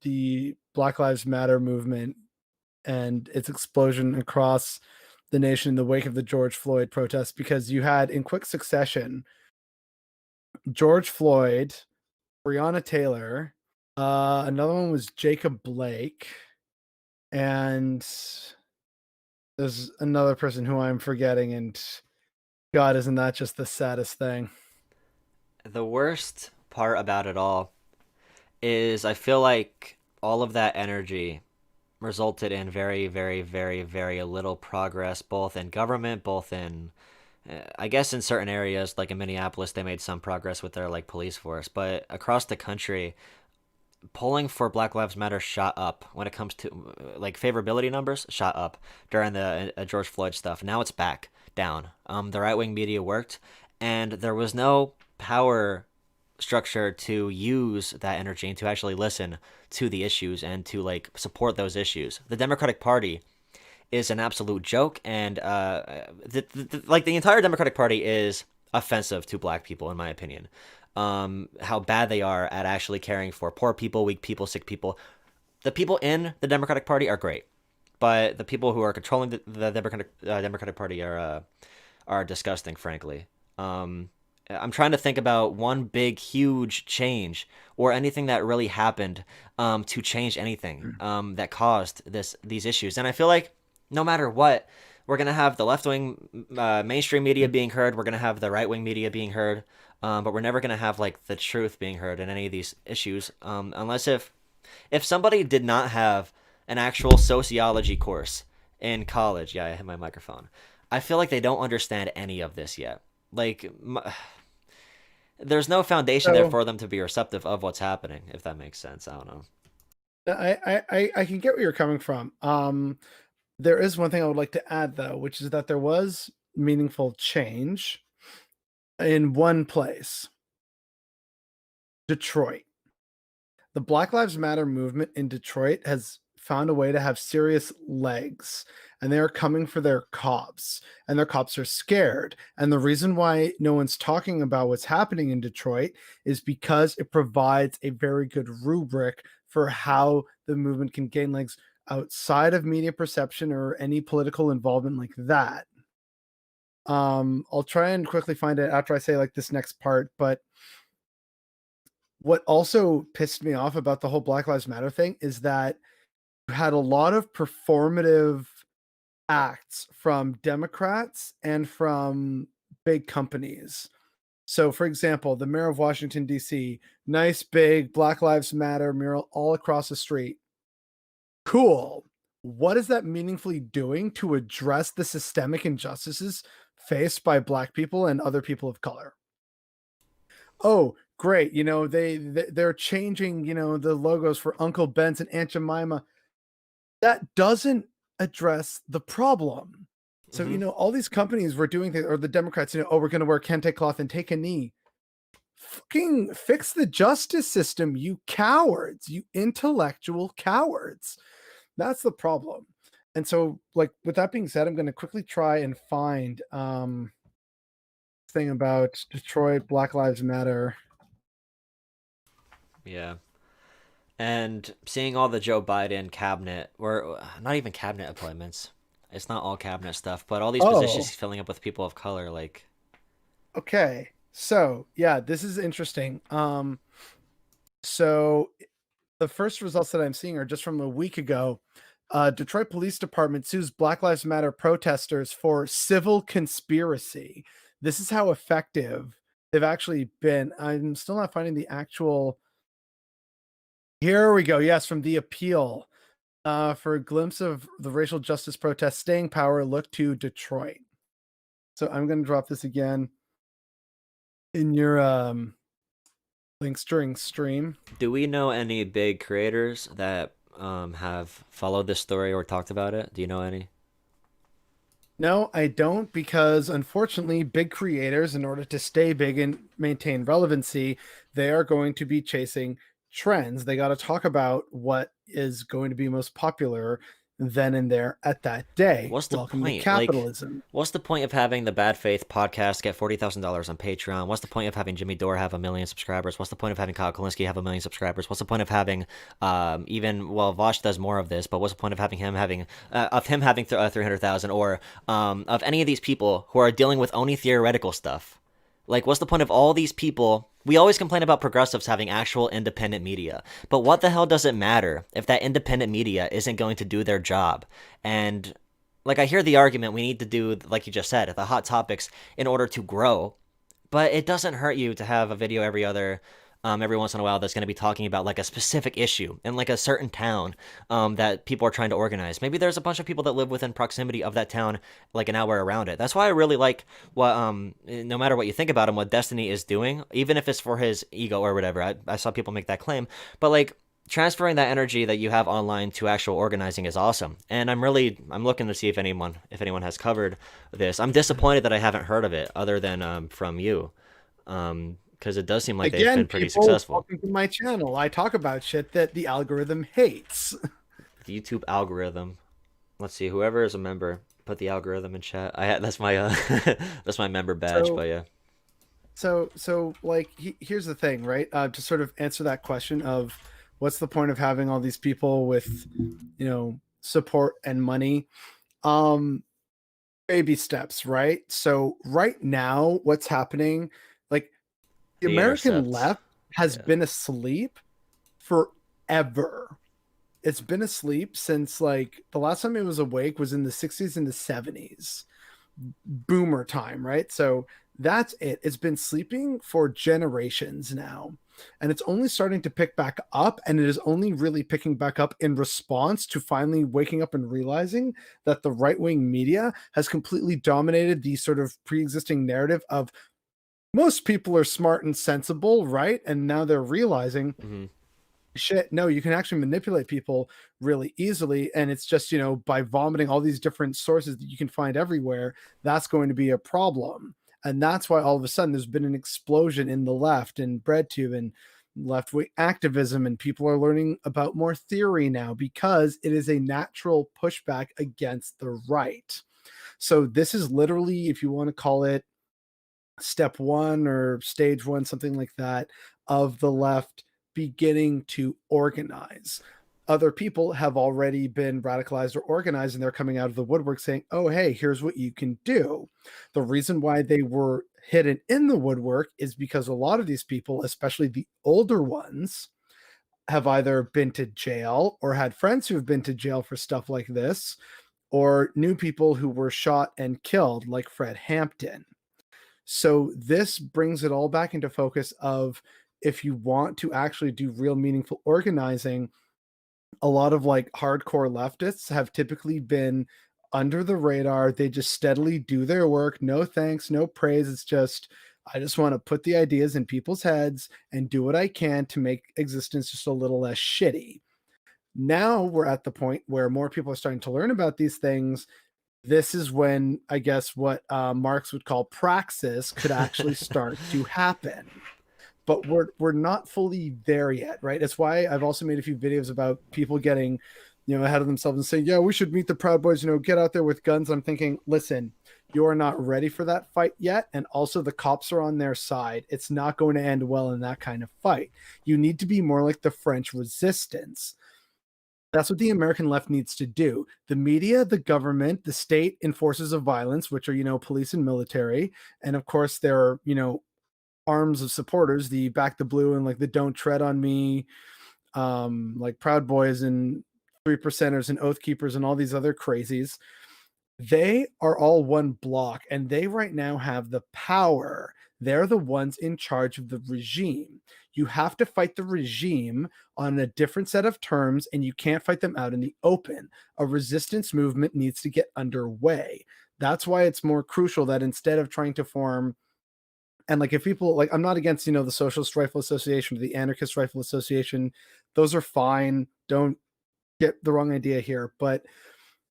the Black Lives Matter movement and its explosion across the nation in the wake of the George Floyd protests. Because you had in quick succession George Floyd, Breonna Taylor, another one was Jacob Blake, and there's another person who I'm forgetting, and God, isn't that just the saddest thing? The worst part about it all is I feel like all of that energy resulted in very, very, very, very little progress, both in government, both in, I guess, in certain areas, like in Minneapolis, they made some progress with their like police force, but across the country, polling for Black Lives Matter shot up when it comes to like favorability numbers shot up during the George Floyd stuff. Now it's back down. The right wing media worked, and there was no power structure to use that energy and to actually listen to the issues and to like support those issues. The Democratic Party is an absolute joke, and like the entire Democratic Party is offensive to black people, in my opinion. How bad they are at actually caring for poor people, weak people, sick people. The people in the Democratic Party are great, but the people who are controlling the Democratic Party are disgusting, frankly. I'm trying to think about one big, huge change or anything that really happened to change anything that caused these issues. And I feel like no matter what, we're gonna have the left wing mainstream media being heard. We're gonna have the right wing media being heard, but we're never gonna have like the truth being heard in any of these issues, unless if somebody did not have an actual sociology course in college. Yeah, I hit my microphone. I feel like they don't understand any of this yet. Like, there's no foundation there So for them to be receptive of what's happening, if that makes sense. I don't know. I can get where you're coming from. There is one thing I would like to add though, which is that there was meaningful change in one place, Detroit. The Black Lives Matter movement in Detroit has found a way to have serious legs, and they are coming for their cops, and their cops are scared. And the reason why no one's talking about what's happening in Detroit is because it provides a very good rubric for how the movement can gain legs outside of media perception or any political involvement like that. I'll try and quickly find it after I say like this next part, but what also pissed me off about the whole Black Lives Matter thing is that you had a lot of performative acts from Democrats and from big companies. So, for example, the mayor of Washington, D.C., nice big Black Lives Matter mural all across the street. Cool. What is that meaningfully doing to address the systemic injustices faced by Black people and other people of color? Oh, great. They're changing, the logos for Uncle Ben's and Aunt Jemima. That doesn't address the problem. So, Hmm. all these companies were doing things, or the Democrats, oh, we're going to wear kente cloth and take a knee. Fucking fix the justice system, you cowards, you intellectual cowards. That's the problem. And so, like, with that being said, I'm going to quickly try and find thing about Detroit Black Lives Matter. Yeah. And seeing all the Joe Biden cabinet, or not even cabinet appointments, it's not all cabinet stuff, but all these positions Oh, he's filling up with people of color, like, okay. So yeah, this is interesting. So the first results that I'm seeing are just from a week ago. Detroit Police Department sues Black Lives Matter protesters for civil conspiracy. This is how effective they've actually been. I'm still not finding the actual. Here we go. Yes, from the appeal. For a glimpse of the racial justice protest staying power, look to Detroit. So I'm going to drop this again in your links during stream. do we know any big creators that have followed this story or talked about it? Do you know any? No, I don't, because unfortunately, big creators, in order to stay big and maintain relevancy, they are going to be chasing trends. They got to talk about what is going to be most popular then and there at that day. What's the Welcome to point? Like, capitalism. what's the point of having the Bad Faith podcast get $40,000 on Patreon? What's the point of having Jimmy Dore have 1 million subscribers? What's the point of having Kyle Kalinske have 1 million subscribers? What's the point of having even well, Vosh does more of this, but what's the point of having him having 300,000 or of any of these people who are dealing with only theoretical stuff? Like, what's the point of all these people? We always complain about progressives having actual independent media, but what the hell does it matter if that independent media isn't going to do their job? And like, I hear the argument we need to do, like you just said, the hot topics in order to grow, but it doesn't hurt you to have a video every once in a while that's going to be talking about like a specific issue in like a certain town that people are trying to organize. Maybe there's a bunch of people that live within proximity of that town, like an hour around it. That's why I really like what, no matter what you think about him, what Destiny is doing, even if it's for his ego or whatever. I saw people make that claim, but like, transferring that energy that you have online to actual organizing is awesome. And I'm looking to see if anyone has covered this. I'm disappointed that I haven't heard of it other than from you. Because it does seem like they've Again, been pretty people, successful. welcome to my channel. I talk about shit that the algorithm hates. The YouTube algorithm. Let's see, whoever is a member, put the algorithm in chat. That's my that's my member badge, So but yeah. so like here's the thing, right? To sort of answer that question of what's the point of having all these people with, support and money? Um, baby steps, right? So right now, what's happening? Like the The American intercepts. left has Yeah. been asleep forever. It's been asleep since like the last time it was awake was in the 60s and the 70s. Boomer time, right? So that's it. It's been sleeping for generations now. And it's only starting to pick back up. And it is only really picking back up in response to finally waking up and realizing that the right wing media has completely dominated the sort of pre existing narrative of most people are smart and sensible, right? And now they're realizing Mm-hmm. shit, no, you can actually manipulate people really easily, and it's just, by vomiting all these different sources that you can find everywhere, that's going to be a problem. And that's why all of a sudden there's been an explosion in the left and breadtube and left wing activism, and people are learning about more theory now because it is a natural pushback against the right. So this is literally, if you want to call it step one or stage one, something like that, of the left beginning to organize. Other people have already been radicalized or organized, and they're coming out of the woodwork saying, oh, hey, here's what you can do. The reason why they were hidden in the woodwork is because a lot of these people, especially the older ones, have either been to jail or had friends who have been to jail for stuff like this, or knew people who were shot and killed, like Fred Hampton. So this brings it all back into focus of, if you want to actually do real meaningful organizing, a lot of like hardcore leftists have typically been under the radar. They just steadily do their work. No thanks, no praise. It's just, I just want to put the ideas in people's heads and do what I can to make existence just a little less shitty. Now we're at the point where more people are starting to learn about these things. This is when, I guess, what Marx would call praxis could actually start to happen. But we're not fully there yet, right? That's why I've also made a few videos about people getting ahead of themselves and saying, yeah, we should meet the Proud Boys, get out there with guns. I'm thinking, listen, you're not ready for that fight yet. And also, the cops are on their side. It's not going to end well in that kind of fight. You need to be more like the French resistance. That's what the American left needs to do. The media, the government, the state and forces of violence, which are, police and military. And of course, there are, arms of supporters, the Back the Blue and like the Don't Tread on Me, like Proud Boys and Three Percenters and Oath Keepers and all these other crazies. They are all one block, and they right now have the power. They're the ones in charge of the regime. You have to fight the regime on a different set of terms, and you can't fight them out in the open. A resistance movement needs to get underway. That's why it's more crucial that instead of trying to form, and like if people like, I'm not against the Socialist Rifle Association or the Anarchist Rifle Association, those are fine, don't get the wrong idea here, but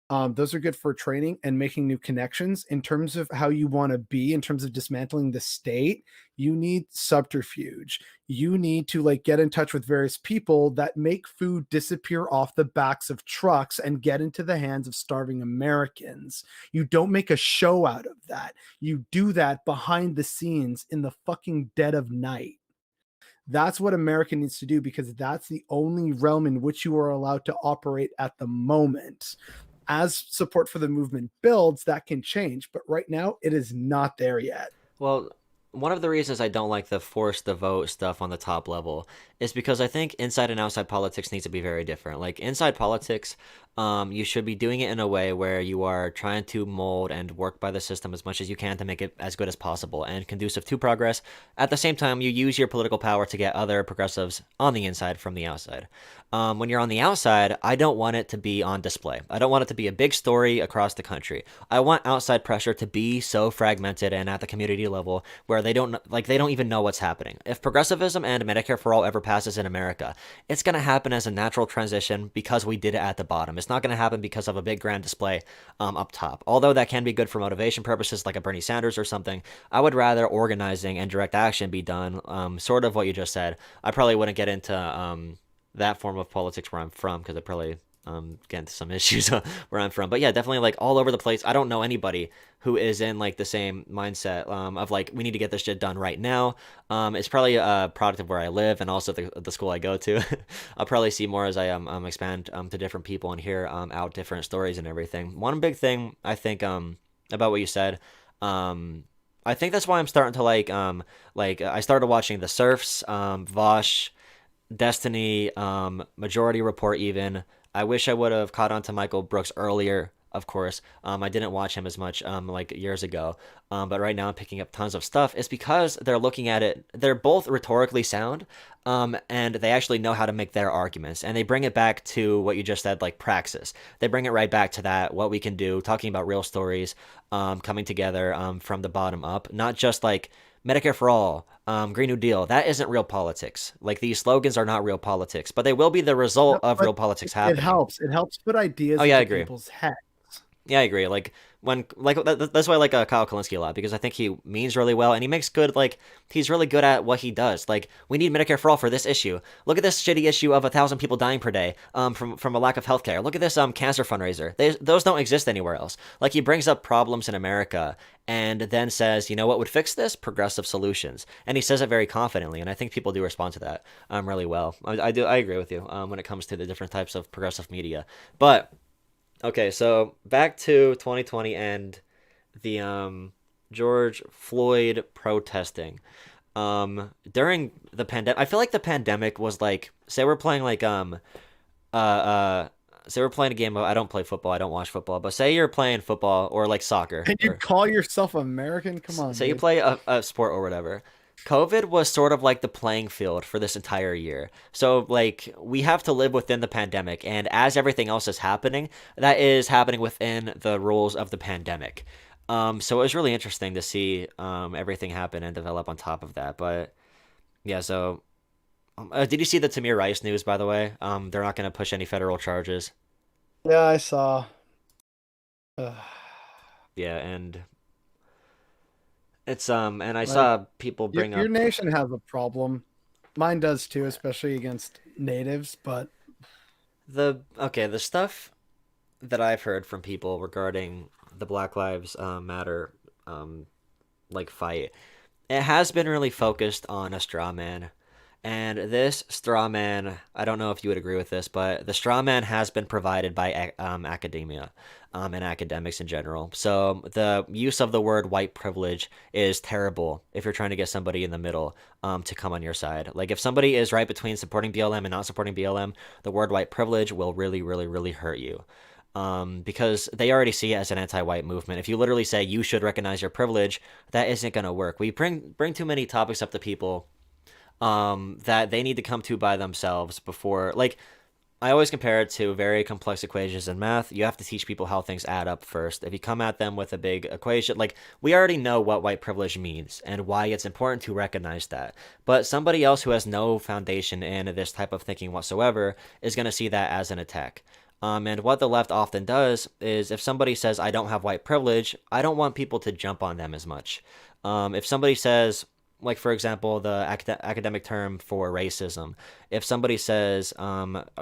those are good for training and making new connections. In terms of how you want to be, in terms of dismantling the state, you need subterfuge. You need to like get in touch with various people that make food disappear off the backs of trucks and get into the hands of starving Americans. You don't make a show out of that. You do that behind the scenes in the fucking dead of night. That's what America needs to do, because that's the only realm in which you are allowed to operate at the moment. As support for the movement builds, that can change. But right now, it is not there yet. Well, one of the reasons I don't like the force the vote stuff on the top level is because I think inside and outside politics needs to be very different. Like inside politics, you should be doing it in a way where you are trying to mold and work by the system as much as you can to make it as good as possible and conducive to progress. At the same time, you use your political power to get other progressives on the inside from the outside. When you're on the outside, I don't want it to be on display. I don't want it to be a big story across the country. I want outside pressure to be so fragmented and at the community level where they don't even know what's happening. If progressivism and Medicare for all ever passes in America, it's going to happen as a natural transition because we did it at the bottom. It's not going to happen because of a big grand display up top. Although that can be good for motivation purposes like a Bernie Sanders or something, I would rather organizing and direct action be done, sort of what you just said. I probably wouldn't get into that form of politics where I'm from because I probably get into some issues where I'm from. But yeah, definitely like all over the place. I don't know anybody who is in like the same mindset of like we need to get this shit done right now. It's probably a product of where I live and also the school I go to. I'll probably see more as I expand to different people and hear out different stories and everything. One big thing I think about what you said. I think that's why I'm starting to like I started watching The Surfs, Vosh, Destiny, Majority Report even. I wish I would have caught on to Michael Brooks earlier, of course. I didn't watch him as much like years ago. But right now I'm picking up tons of stuff. It's because they're looking at it. They're both rhetorically sound, and they actually know how to make their arguments. And they bring it back to what you just said, like praxis. They bring it right back to that, what we can do, talking about real stories, coming together from the bottom up, not just like Medicare for all, Green New Deal. That isn't real politics. Like these slogans are not real politics, but they will be the result No, of but real politics it happening. helps. It helps put Oh ideas yeah, I into agree. people's heads. Yeah, I agree. Like when that's why I like Kyle Kalinske a lot because I think he means really well and he makes good he's really good at what he does. Like we need Medicare for all for this issue. Look at this shitty issue of 1,000 people dying per day from a lack of healthcare. Look at this cancer fundraiser. Those don't exist anywhere else. Like he brings up problems in America and then says, you know what would fix this? Progressive solutions. And he says it very confidently, and I think people do respond to that really well. I agree with you when it comes to the different types of progressive media, but. Okay, so back to 2020 and the George Floyd protesting. During the pandemic, I feel like the pandemic was like, say we're playing like say we're playing a game of I don't play football, I don't watch football, but say you're playing football or like soccer And you or call yourself American? Come on, say you dude. play a sport or whatever. COVID was sort of like the playing field for this entire year. So, like, we have to live within the pandemic, and as everything else is happening, that is happening within the rules of the pandemic. So it was really interesting to see everything happen and develop on top of that. But yeah, so did you see the Tamir Rice news, by the way? They're not going to push any federal charges. Yeah, I saw. Ugh. Yeah, and it's and I Like saw people bring your up. nation has a problem. Mine does too, especially against natives. But The stuff that I've heard from people regarding the Black Lives Matter like fight, it has been really focused on a straw man. And this straw man, I don't know if you would agree with this, but the straw man has been provided by academia and academics in general. So the use of the word white privilege is terrible if you're trying to get somebody in the middle to come on your side. Like if somebody is right between supporting BLM and not supporting BLM, the word white privilege will really, really, really hurt you. Because they already see it as an anti-white movement. If you literally say you should recognize your privilege, that isn't going to work. We bring too many topics up to people that they need to come to by themselves before. Like I always compare it to very complex equations in math. You have to teach people how things add up first. If you come at them with a big equation, like we already know what white privilege means and why it's important to recognize that. But somebody else who has no foundation in this type of thinking whatsoever is going to see that as an attack. And what the left often does is if somebody says, I don't have white privilege, I don't want people to jump on them as much. If somebody says, like for example, the academic term for racism. If somebody says,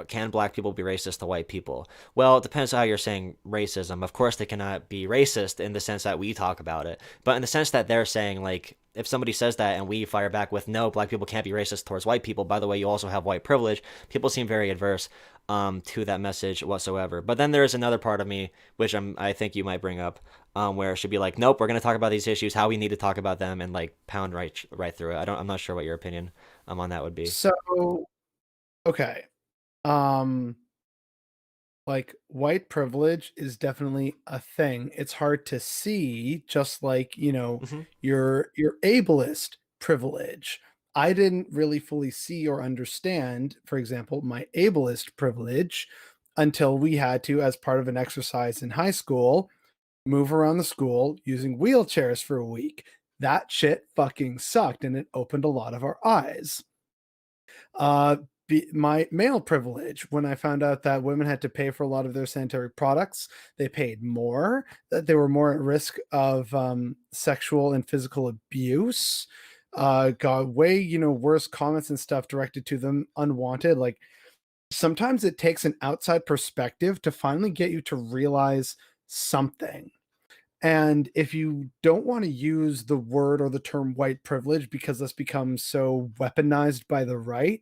"Can black people be racist to white people?" Well, it depends on how you're saying racism. Of course, they cannot be racist in the sense that we talk about it, but in the sense that they're saying, like, if somebody says that and we fire back with, "No, black people can't be racist towards white people. By the way, you also have white privilege." People seem very adverse to that message whatsoever. But then there is another part of me, which I think you might bring up, where it should be like, nope, we're gonna talk about these issues, how we need to talk about them, and like pound right through it. I'm not sure what your opinion on that would be. So, okay. Um, like white privilege is definitely a thing. It's hard to see, just like, Hmm. your ableist privilege. I didn't really fully see or understand, for example, my ableist privilege until we had to, as part of an exercise in high school, move around the school using wheelchairs for a week. That shit fucking sucked and it opened a lot of our eyes. Uh, my male privilege, when I found out that women had to pay for a lot of their sanitary products, they paid more, that they were more at risk of sexual and physical abuse, got way, worse comments and stuff directed to them, unwanted. Like sometimes it takes an outside perspective to finally get you to realize something. And if you don't want to use the word or the term white privilege because this becomes so weaponized by the right,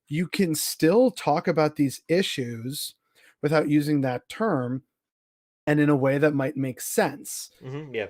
you can still talk about these issues without using that term and in a way that might make sense. Yeah.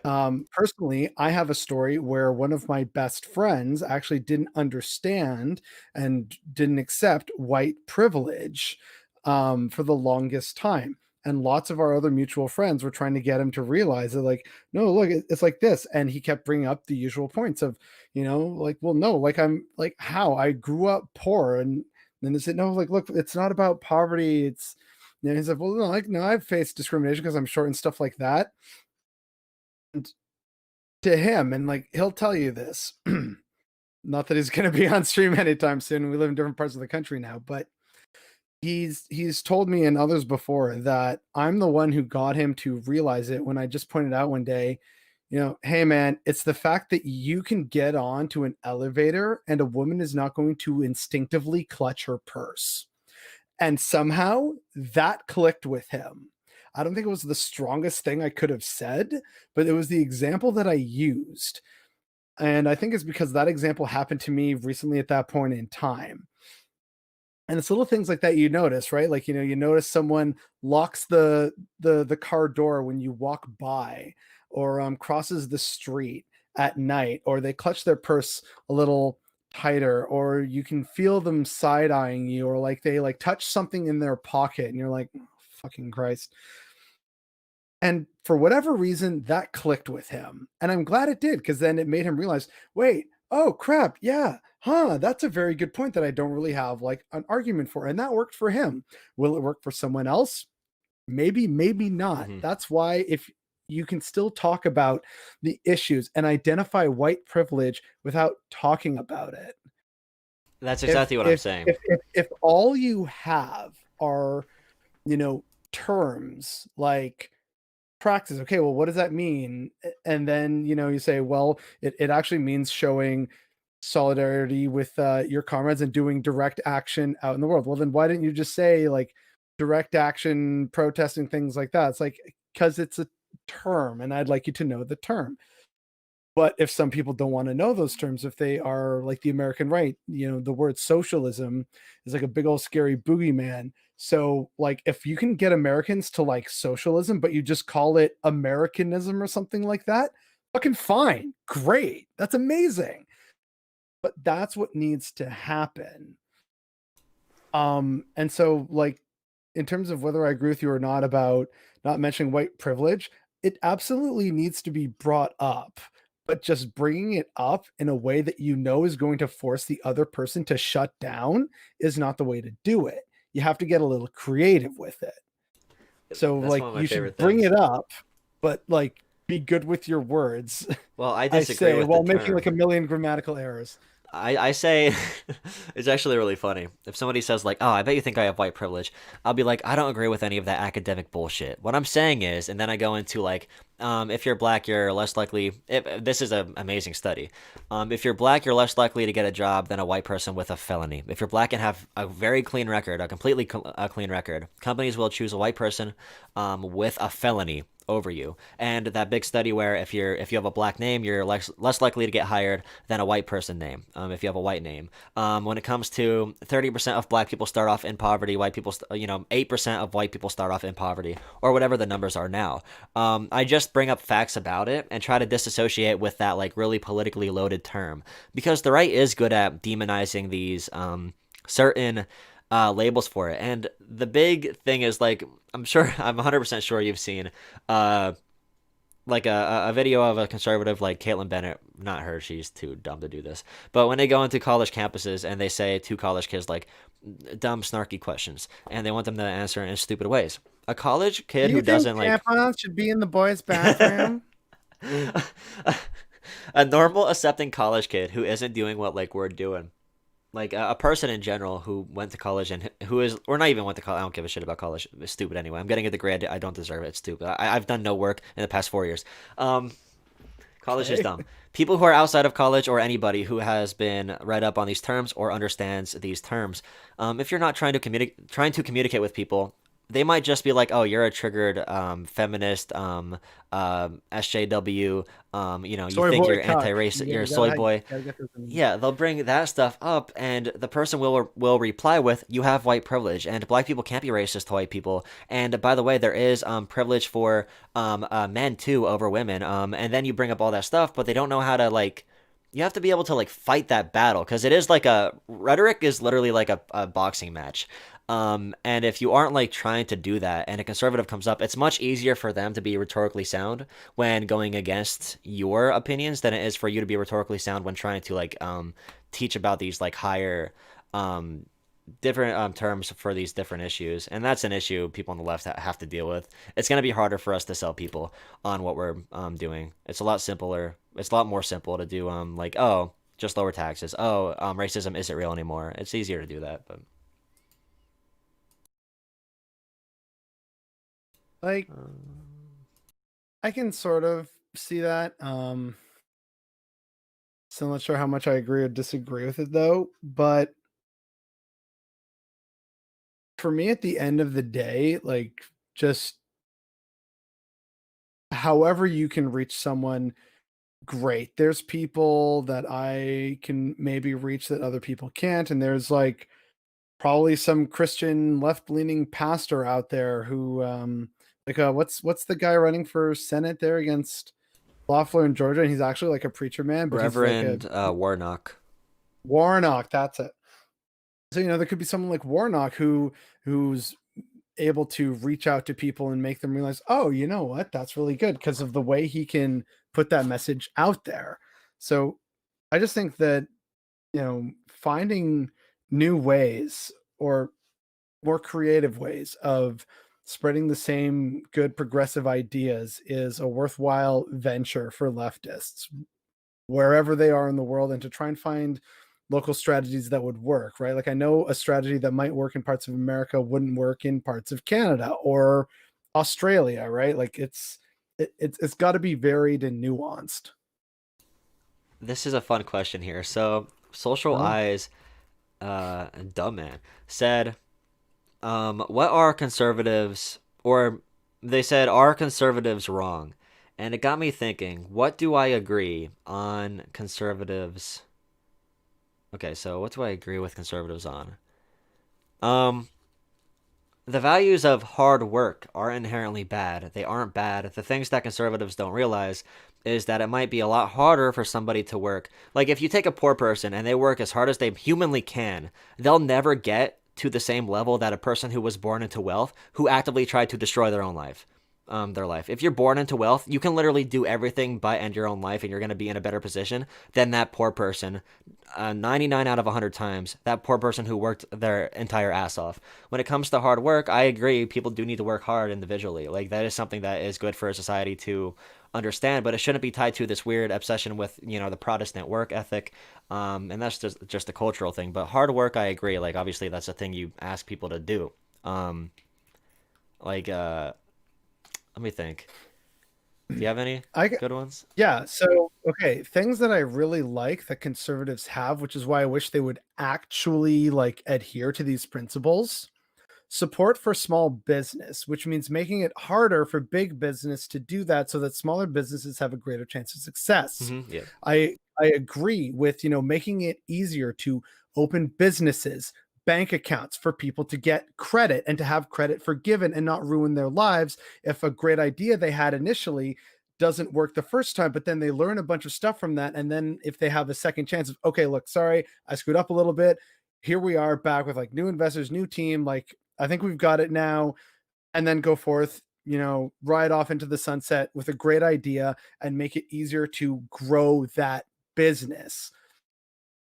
Personally, I have a story where one of my best friends actually didn't understand and didn't accept white privilege for the longest time. And lots of our other mutual friends were trying to get him to realize that, like, no, look, it's like this. And he kept bringing up the usual points of, like, well, no, like, I'm like, how I grew up poor. And then they said, no, like, look, it's not about poverty. It's, he's like, well, no, like, no, I've faced discrimination because I'm short and stuff like that. And to him, and like he'll tell you this, not that he's going to be on stream anytime soon. We live in different parts of the country now, but he's told me and others before that I'm the one who got him to realize it when I just pointed out one day, hey man, it's the fact that you can get on to an elevator and a woman is not going to instinctively clutch her purse. And somehow that clicked with him. I don't think it was the strongest thing I could have said, but it was the example that I used. And I think it's because that example happened to me recently at that point in time. And it's little things like that you notice, right? Like, you notice someone locks the car door when you walk by, or crosses the street at night, or they clutch their purse a little tighter, or you can feel them side eyeing you, or like they like touch something in their pocket and you're like, oh, fucking Christ. And for whatever reason, that clicked with him. And I'm glad it did, because then it made him realize, wait, oh crap, yeah, that's a very good point that I don't really have like an argument for. And that worked for him. Will it work for someone else? Maybe, maybe not. Hmm. That's why if you can still talk about the issues and identify white privilege without talking about it. That's If exactly what I'm if saying. if if, if all you have are, terms like practice, okay, well, what does that mean? And then you say, well, it actually means showing solidarity with your comrades and doing direct action out in the world. Well, then why didn't you just say, like, direct action protesting, things like that. It's like, because it's a term and I'd like you to know the term. But if some people don't want to know those terms, if they are like the American right, the word socialism is like a big old scary boogeyman. So like if you can get Americans to like socialism, but you just call it Americanism or something like that, fucking fine. Great. That's amazing. But that's what needs to happen. And so like in terms of whether I agree with you or not about not mentioning white privilege, it absolutely needs to be brought up, but just bringing it up in a way that is going to force the other person to shut down is not the way to do it. You have to get a little creative with it. So That's like one of my you should favorite bring things. it up, but like be good with your words. Well, I I disagree say with the while making like term. a million grammatical errors. I say it's actually really funny. If somebody says like, "Oh, I bet you think I have white privilege," I'll be like, "I don't agree with any of that academic bullshit." What I'm saying is, and then I go into like, if you're black, you're less likely. This is an amazing study. If you're black, you're less likely to get a job than a white person with a felony. If you're black and have a very clean record, a completely clean record, companies will choose a white person with a felony over you. And that big study where if you have a black name, you're less likely to get hired than a white person name. If you have a white name, when it comes to 30% of black people start off in poverty, white people, 8% of white people start off in poverty, or whatever the numbers are now. I just bring up facts about it and try to disassociate with that like really politically loaded term because the right is good at demonizing these certain labels for it. And the big thing is like I'm 100% sure you've seen uh like a video of a conservative like Caitlyn Bennett, not her, she's too dumb to do this. But when they go into college campuses and they say to college kids like dumb snarky questions and they want them to answer in stupid ways. A college Do kid who you think doesn't like tampons should be in the boys' bathroom? a normal accepting college kid who isn't doing what like we're doing like a person in general who went to college and who is or not even went to college. I don't give a shit about college. It's stupid anyway. I'm getting a degree. I don't deserve it. It's stupid. I've done no work in the past 4 years. College is Okay. dumb. People who are outside of college or anybody who has been read up on these terms or understands these terms, if you're not trying to communicate with people, they might just be like, "Oh, you're a triggered feminist, SJW. You Soy think boy you're cuck. anti-racist. You're a You gotta, soy boy." gotta get those in. Yeah, they'll bring that stuff up, and the person will reply with, "You have white privilege, and black people can't be racist to white people." And by the way, there is privilege for men too over women. And then you bring up all that stuff, but they don't know how to like. You have to be able to like fight that battle because it is like a rhetoric is literally like a boxing match. And if you aren't like trying to do that and a conservative comes up, it's much easier for them to be rhetorically sound when going against your opinions than it is for you to be rhetorically sound when trying to like teach about these like higher um different terms for these different issues. And that's an issue people on the left have to deal with. It's going to be harder for us to sell people on what we're doing. It's a lot simpler. It's a lot more simple to do like, oh, just lower taxes. Oh, racism isn't real anymore. It's easier to do that, but Like, I can sort of see that. Still not sure how much I agree or disagree with it though. But for me, at the end of the day, like, just however you can reach someone, great. There's people that I can maybe reach that other people can't. And there's like probably some Christian left-leaning pastor out there who what's the guy running for Senate there against Loeffler in Georgia, and he's actually like a preacher man, but he's like a Reverend Warnock. Warnock, that's it. So there could be someone like Warnock who's able to reach out to people and make them realize, oh, you know what, that's really good because of the way he can put that message out there. So I just think that finding new ways or more creative ways of spreading the same good progressive ideas is a worthwhile venture for leftists wherever they are in the world, and to try and find local strategies that would work, right? Like I know a strategy that might work in parts of America wouldn't work in parts of Canada or Australia, right? Like it's got to be varied and nuanced. This is a fun question here. So, Social Oh, Eyes, dumb man, said What are conservatives, or they said, are conservatives wrong? And it got me thinking, what do I agree on conservatives? Okay, so what do I agree with conservatives on? Um, the values of hard work are inherently bad. They aren't bad. The things that conservatives don't realize is that it might be a lot harder for somebody to work. Like if you take a poor person and they work as hard as they humanly can, they'll never get to the same level that a person who was born into wealth who actively tried to destroy their own life. Their life. If you're born into wealth, you can literally do everything but end your own life, and you're going to be in a better position than that poor person. 99 out of 100 times, that poor person who worked their entire ass off. When it comes to hard work, I agree. People do need to work hard individually. Like that is something that is good for a society to understand, but it shouldn't be tied to this weird obsession with the Protestant work ethic, and that's just a cultural thing. But hard work, I agree. Like obviously, that's a thing you ask people to do. Um, like let me think. Do you have any I good ones? Yeah, so okay, things that I really like that conservatives have, which is why I wish they would actually like adhere to these principles. Support for small business, which means making it harder for big business to do that so that smaller businesses have a greater chance of success. Yeah. I agree with, making it easier to open businesses, bank accounts for people to get credit and to have credit forgiven and not ruin their lives if a great idea they had initially doesn't work the first time, but then they learn a bunch of stuff from that. And then if they have a second chance of, okay, look, sorry, I screwed up a little bit. Here we are back with like new investors, new team. Like, I think we've got it now. And then go forth, ride off into the sunset with a great idea and make it easier to grow that business.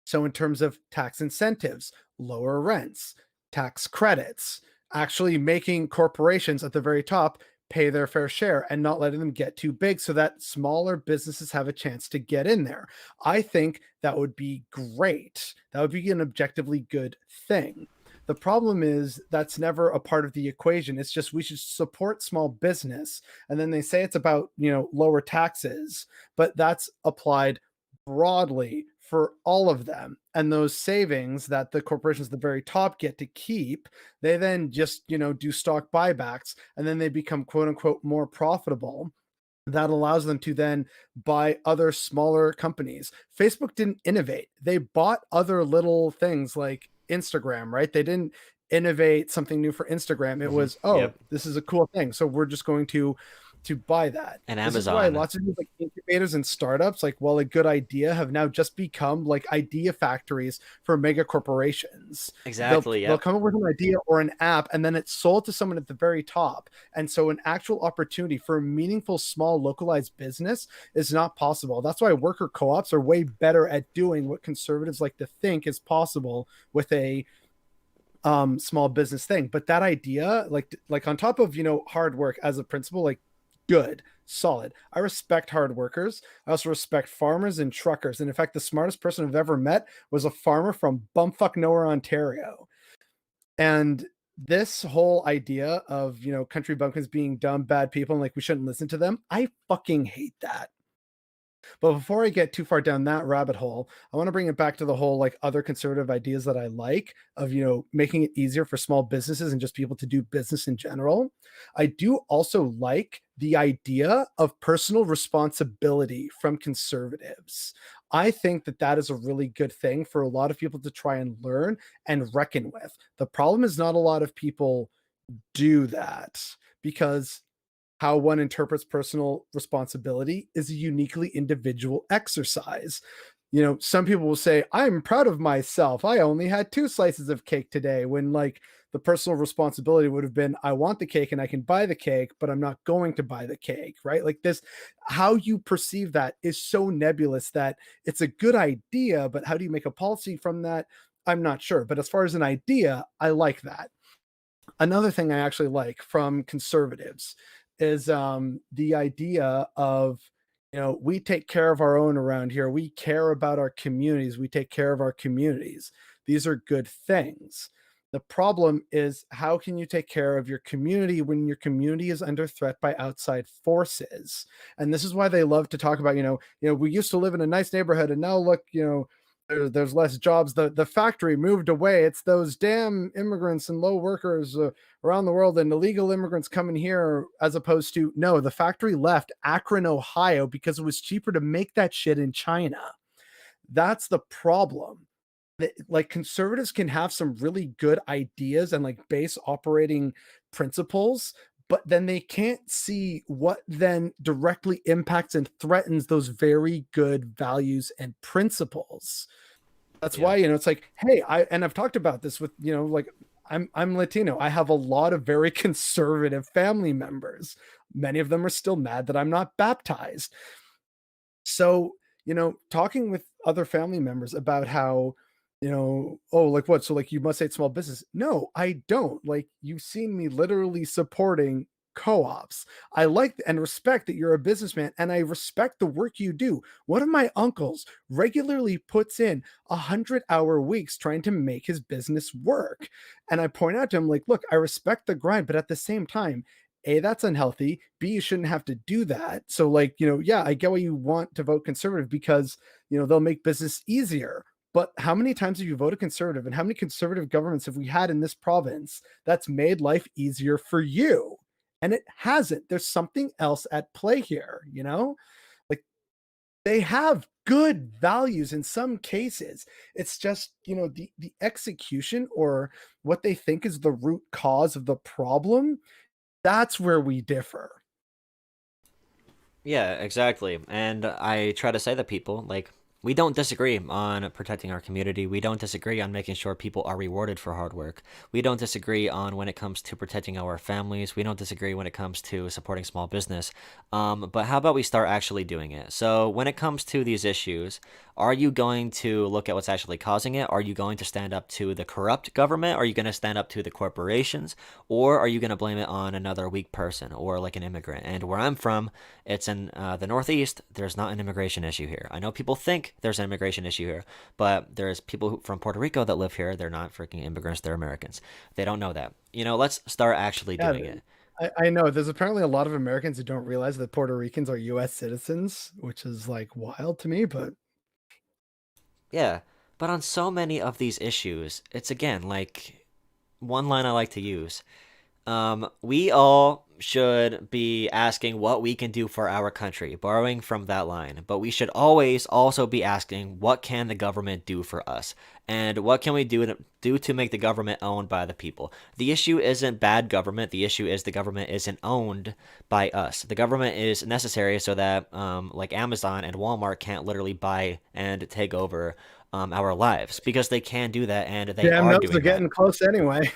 So, in terms of tax incentives, lower rents, tax credits, actually making corporations at the very top pay their fair share and not letting them get too big so that smaller businesses have a chance to get in there. I think that would be great. That would be an objectively good thing. The problem is that's never a part of the equation. It's just we should support small business. And then they say it's about, lower taxes, but that's applied broadly for all of them. And those savings that the corporations at the very top get to keep, they then just, do stock buybacks and then they become quote unquote more profitable. That allows them to then buy other smaller companies. Facebook didn't innovate. They bought other little things like Instagram, right? They didn't innovate something new for Instagram. It was, oh, Yep. this is a cool thing. So we're just going to buy that. And This is why Amazon. lots of these like incubators and startups, like while a good idea, have now just become like idea factories for mega corporations. They'll Exactly. they'll Yep. come up with an idea or an app, and then it's sold to someone at the very top. And so, an actual opportunity for a meaningful, small, localized business is not possible. That's why worker co-ops are way better at doing what conservatives like to think is possible with a small business thing. But that idea, like on top of hard work as a principle, like good, solid. I respect hard workers. I also respect farmers and truckers. And in fact, the smartest person I've ever met was a farmer from bumfuck nowhere, Ontario. And this whole idea of country bumpkins being dumb, bad people, and like we shouldn't listen to them, I fucking hate that. But before I get too far down that rabbit hole, I want to bring it back to the whole like other conservative ideas that I like of, making it easier for small businesses and just people to do business in general. I do also like the idea of personal responsibility from conservatives. I think that that is a really good thing for a lot of people to try and learn and reckon with. The problem is not a lot of people do that because how one interprets personal responsibility is a uniquely individual exercise. Some people will say, I'm proud of myself. I only had 2 slices of cake today, when like the personal responsibility would have been, I want the cake and I can buy the cake, but I'm not going to buy the cake, right? Like this, how you perceive that is so nebulous that it's a good idea, but how do you make a policy from that? I'm not sure. But as far as an idea, I like that. Another thing I actually like from conservatives is the idea of, we take care of our own around here. We care about our communities. We take care of our communities. These are good things. The problem is, how can you take care of your community when your community is under threat by outside forces? And this is why they love to talk about, we used to live in a nice neighborhood and now look, there's less jobs. The factory moved away. It's those damn immigrants and low workers around the world and illegal immigrants coming here, as opposed to no, the factory left Akron, Ohio because it was cheaper to make that shit in China. That's the problem. Like conservatives can have some really good ideas and like base operating principles, but then they can't see what then directly impacts and threatens those very good values and principles. That's Yeah. why, it's like, hey, I've talked about this with, like I'm Latino. I have a lot of very conservative family members. Many of them are still mad that I'm not baptized. So, talking with other family members about how, oh, like what? So, like, you must hate small business. No, I don't. Like, you've seen me literally supporting co ops. I like and respect that you're a businessman, and I respect the work you do. One of my uncles regularly puts in 100-hour weeks trying to make his business work. And I point out to him, like, look, I respect the grind, but at the same time, a, that's unhealthy. B, you shouldn't have to do that. So, like, yeah, I get why you want to vote conservative because, they'll make business easier. But how many times have you voted conservative, and how many conservative governments have we had in this province that's made life easier for you? And it hasn't. There's something else at play here, Like, they have good values in some cases. It's just, the execution or what they think is the root cause of the problem, that's where we differ. Yeah, exactly. And I try to say to people, like, we don't disagree on protecting our community. We don't disagree on making sure people are rewarded for hard work. We don't disagree on when it comes to protecting our families. We don't disagree when it comes to supporting small business. But how about we start actually doing it? So when it comes to these issues, are you going to look at what's actually causing it? Are you going to stand up to the corrupt government? Are you going to stand up to the corporations? Or are you going to blame it on another weak person or like an immigrant? And where I'm from, it's in the Northeast. There's not an immigration issue here. I know people think there's an immigration issue here, but there's people from Puerto Rico that live here. They're not freaking immigrants. They're Americans. They don't know that. Let's start actually Yeah, doing it. I know there's apparently a lot of Americans who don't realize that Puerto Ricans are US citizens, which is like wild to me, but Yeah, but on so many of these issues, it's again like one line I like to use. We all should be asking what we can do for our country, borrowing from that line. But we should always also be asking what can the government do for us, and what can we do to make the government owned by the people. The issue isn't bad government. The issue is the government isn't owned by us. The government is necessary so that like Amazon and Walmart can't literally buy and take over our lives because they can do that and they damn are knows they're doing that. getting close anyway.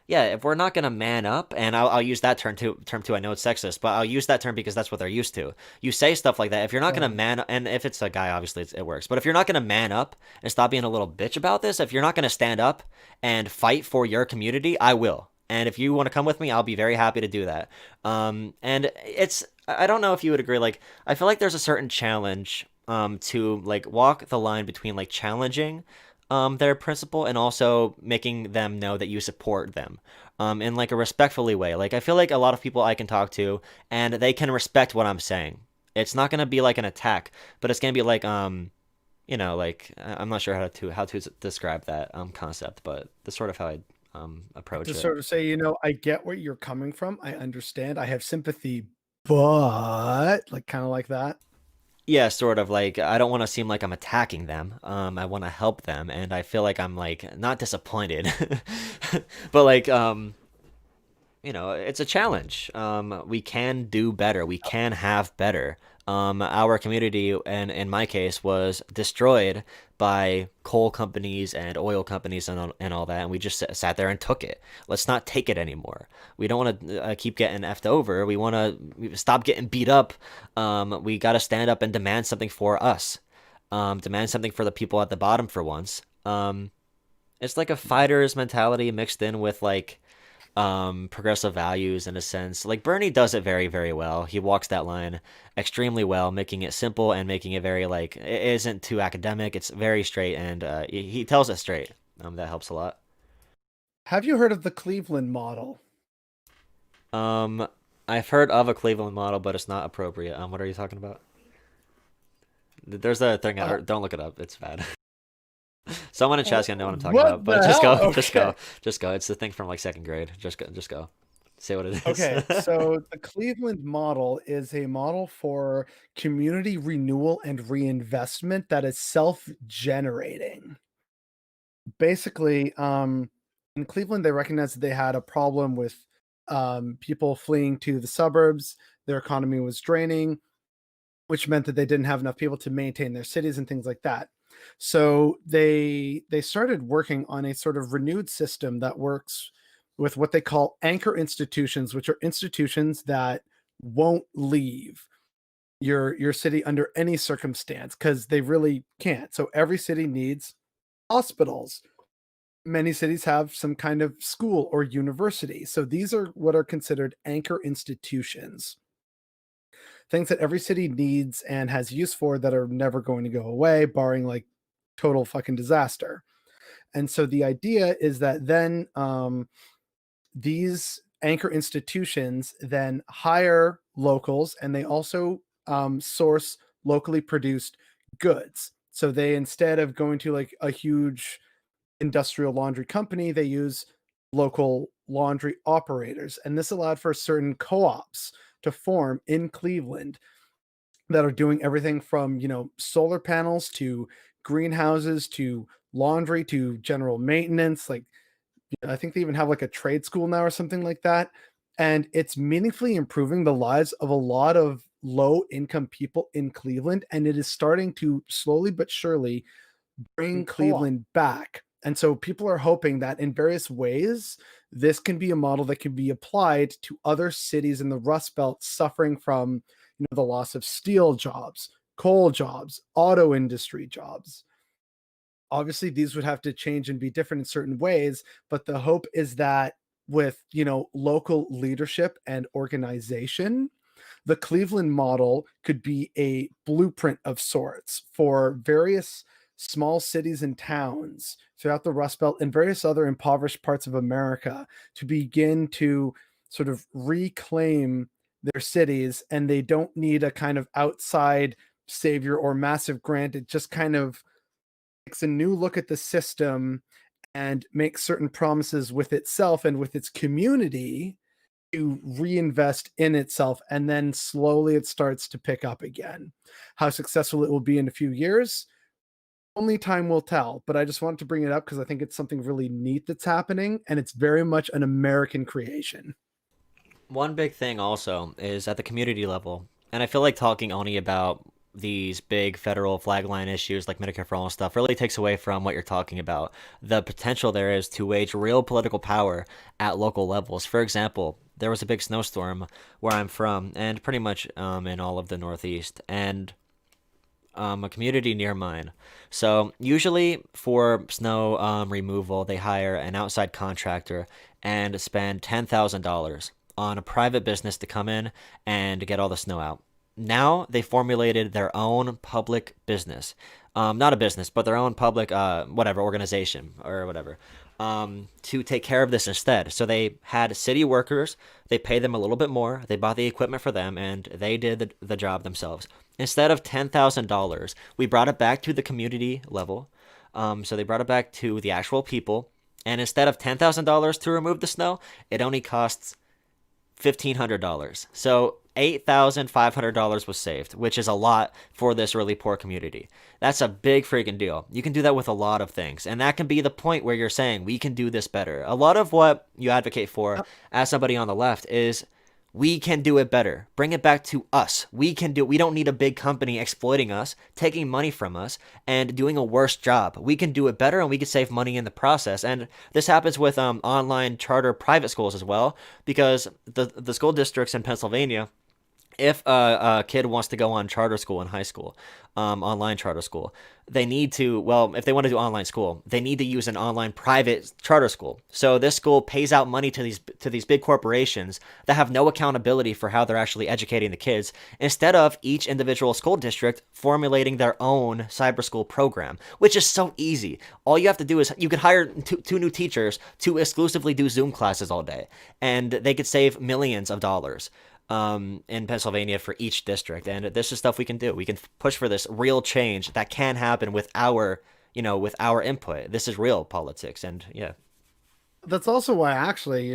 Yeah, if we're not gonna man up, and I'll use that term too. I know it's sexist, but I'll use that term because that's what they're used to. You say stuff like that. If you're not gonna Um, man, and if it's a guy, obviously it works. But if you're not gonna man up and stop being a little bitch about this, if you're not gonna stand up and fight for your community, I will. And if you want to come with me, I'll be very happy to do that. And I don't know if you would agree. Like, I feel like there's a certain challenge to like walk the line between like challenging their principle and also making them know that you support them in like a respectfully way. Like I feel like a lot of people I can talk to and they can respect what I'm saying. It's not gonna be like an attack, but it's gonna be like like I'm not sure how to describe that concept, but that's sort of how I approach to it. sort of say, I get where you're coming from. I understand. I have sympathy, but like kind of like that. Yeah, sort of like I don't want to seem like I'm attacking them. I want to help them, and I feel like I'm like not disappointed, but like it's a challenge. We can do better. We can have better. Our community, and in my case, was destroyed by coal companies and oil companies and all that, and we just sat there and took it. Let's not take it anymore. We don't want to keep getting effed over. We want to stop getting beat up. We got to stand up and demand something for us. Demand something for the people at the bottom for once. It's like a fighter's mentality mixed in with like progressive values in a sense. Like Bernie does it very, very well. He walks that line extremely well, making it simple and making it very like it isn't too academic. It's very straight and he tells it straight. That helps a lot. Have you heard of the Cleveland model? Um, I've heard of a Cleveland model, but it's not appropriate. What are you talking about? There's a thing. Uh, Don't look it up. It's bad. Someone in chat's gonna know what I'm talking What about, but the just hell? go, just Okay. go, just go. It's the thing from like second grade. Just go, just go. Say what it is. Okay, so the Cleveland model is a model for community renewal and reinvestment that is self-generating. Basically, in Cleveland, they recognized that they had a problem with people fleeing to the suburbs. Their economy was draining, which meant that they didn't have enough people to maintain their cities and things like that. So they started working on a sort of renewed system that works with what they call anchor institutions, which are institutions that won't leave your city under any circumstance because they really can't. So every city needs hospitals. Many cities have some kind of school or university. So these are what are considered anchor institutions, things that every city needs and has use for that are never going to go away, barring like total fucking disaster. And so the idea is that then these anchor institutions then hire locals and they also source locally produced goods. So they, instead of going to like a huge industrial laundry company, they use local laundry operators. And this allowed for certain co-ops to form in Cleveland that are doing everything from, solar panels to greenhouses to laundry to general maintenance. Like, I think they even have like a trade school now or something like that. And it's meaningfully improving the lives of a lot of low income people in Cleveland. And it is starting to slowly but surely bring Cleveland back. And so people are hoping that in various ways, this can be a model that can be applied to other cities in the Rust Belt suffering from, the loss of steel jobs, coal jobs, auto industry jobs. Obviously, these would have to change and be different in certain ways, but the hope is that with, local leadership and organization, the Cleveland model could be a blueprint of sorts for various small cities and towns throughout the Rust Belt and various other impoverished parts of America to begin to sort of reclaim their cities. And they don't need a kind of outside savior or massive grant. It just kind of takes a new look at the system and makes certain promises with itself and with its community to reinvest in itself, and then slowly it starts to pick up again. How successful it will be in a few years, only time will tell. But I just wanted to bring it up because I think it's something really neat that's happening, and it's very much an American creation. One big thing also is at the community level, and I feel like talking only about these big federal flag line issues like Medicare for all and stuff really takes away from what you're talking about. The potential there is to wage real political power at local levels. For example, there was a big snowstorm where I'm from, and pretty much in all of the Northeast, and a community near mine. So usually for snow removal, they hire an outside contractor and spend $10,000 on a private business to come in and get all the snow out. Now they formulated their own public business, not a business, but their own public whatever organization or whatever, to take care of this instead. So they had city workers, they paid them a little bit more, they bought the equipment for them, and they did the job themselves. Instead of $10,000, we brought it back to the community level. So they brought it back to the actual people, and instead of $10,000 to remove the snow, it only costs $1,500. So $8,500 was saved, which is a lot for this really poor community. That's a big freaking deal. You can do that with a lot of things, and that can be the point where you're saying we can do this better. A lot of what you advocate for as somebody on the left is we can do it better. Bring it back to us. We can do it. We don't need a big company exploiting us, taking money from us, and doing a worse job. We can do it better, and we can save money in the process. And this happens with online charter private schools as well, because the school districts in Pennsylvania, if a kid wants to go on charter school in high school, online charter school, they need to, well, if they want to do online school, they need to use an online private charter school. So this school pays out money to these big corporations that have no accountability for how they're actually educating the kids, instead of each individual school district formulating their own cyber school program, which is so easy. All you have to do is you could hire two new teachers to exclusively do Zoom classes all day, and they could save millions of dollars in Pennsylvania for each district. And this is stuff we can do. We can push for this real change that can happen with our with our input. This is real politics, and yeah. That's also why actually,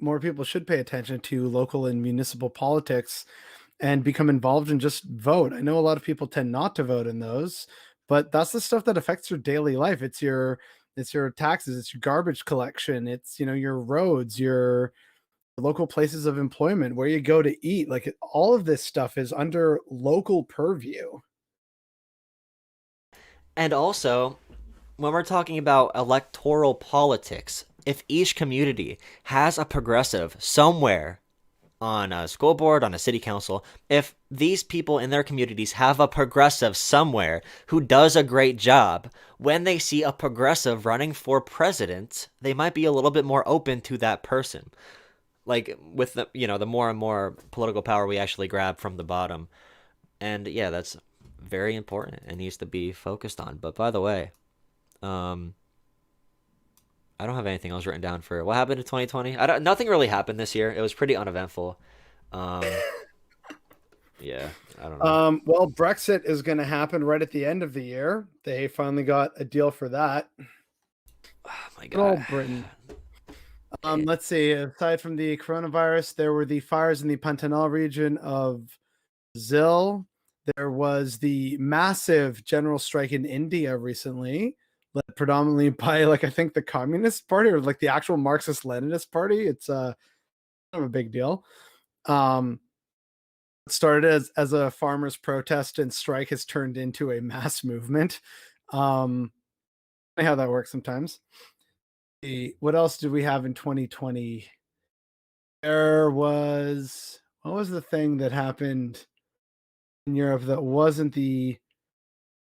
more people should pay attention to local and municipal politics and become involved and just vote. I know a lot of people tend not to vote in those, but that's the stuff that affects your daily life. It's your taxes, it's your garbage collection, it's your roads, your local places of employment, where you go to eat. Like all of this stuff is under local purview. And also, when we're talking about electoral politics, if each community has a progressive somewhere on a school board, on a city council, if these people in their communities have a progressive somewhere who does a great job, when they see a progressive running for president, they might be a little bit more open to that person. Like with the more and more political power we actually grab from the bottom. And yeah, that's very important and needs to be focused on. But by the way, um, I don't have anything else written down for what happened in 2020. Nothing really happened this year. It was pretty uneventful. Um, yeah, I don't know. Well, Brexit is going to happen right at the end of the year. They finally got a deal for that. Oh my Good old God. Britain. It, Let's see. Aside from the coronavirus, there were the fires in the Pantanal region of Brazil. There was the massive general strike in India recently, led predominantly by I think the Communist Party, or like the actual Marxist Leninist Party. It's kind of a big deal. Um, it started as a farmers' protest, and strike has turned into a mass movement. Um, how that works sometimes. What else did we have in 2020? There was, what was the thing that happened in Europe that wasn't the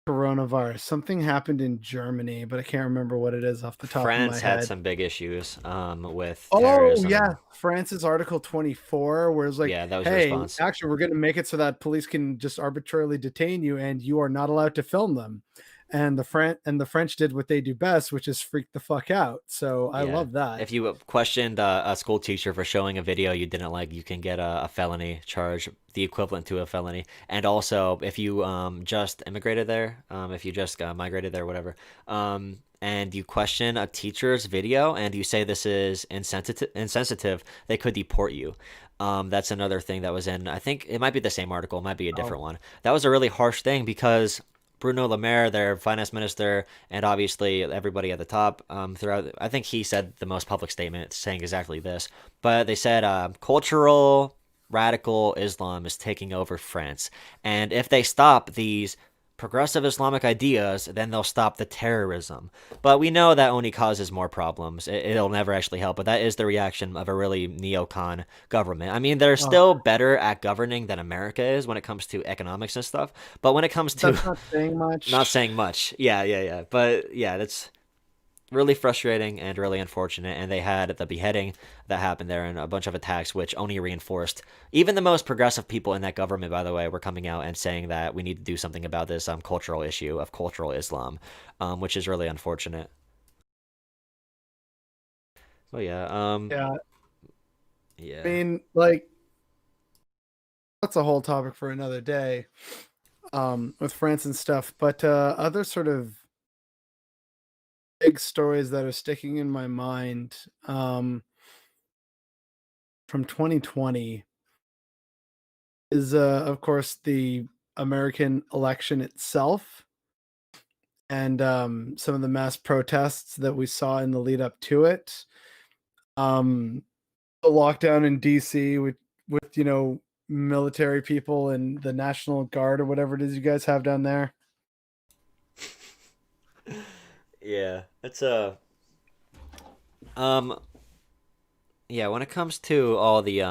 coronavirus? Something happened in Germany, but I can't remember what it is off the top of my France had head. some big issues with Oh terrorism yeah, and France's Article 24, where it's like, yeah, that was a hey, response. actually, we're going to make it so that police can just arbitrarily detain you, and you are not allowed to film them. And the French did what they do best, which is freak the fuck out. So I Yeah. love that. If you questioned a school teacher for showing a video you didn't like, you can get a felony charge, the equivalent to a felony. And also, if you just immigrated there, if you just migrated there, whatever, and you question a teacher's video and you say this is insensitive, they could deport you. That's another thing that was in, I think it might be the same article, it might be a Oh, different one. That was a really harsh thing because Bruno Le Maire, their finance minister, and obviously everybody at the top throughout. I think he said the most public statement saying exactly this. But they said cultural radical Islam is taking over France, and if they stop these progressive Islamic ideas, then they'll stop the terrorism. But we know that only causes more problems. It'll never actually help. But that is the reaction of a really neocon government. I mean, they're oh, still better at governing than America is when it comes to economics and stuff. But when it comes to that's not saying not much. saying much. Yeah, yeah, yeah. But yeah, that's really frustrating and really unfortunate. And they had the beheading that happened there and a bunch of attacks, which only reinforced. Even the most progressive people in that government, by the way, were coming out and saying that we need to do something about this cultural issue of cultural Islam, which is really unfortunate. But yeah, Yeah, I yeah. mean, that's a whole topic for another day. With France and stuff, but other sort of big stories that are sticking in my mind from 2020 is, of course, the American election itself, and some of the mass protests that we saw in the lead up to it. Um, the lockdown in DC with military people and the National Guard or whatever it is you guys have down there. Yeah, it's a um yeah, when it comes to all the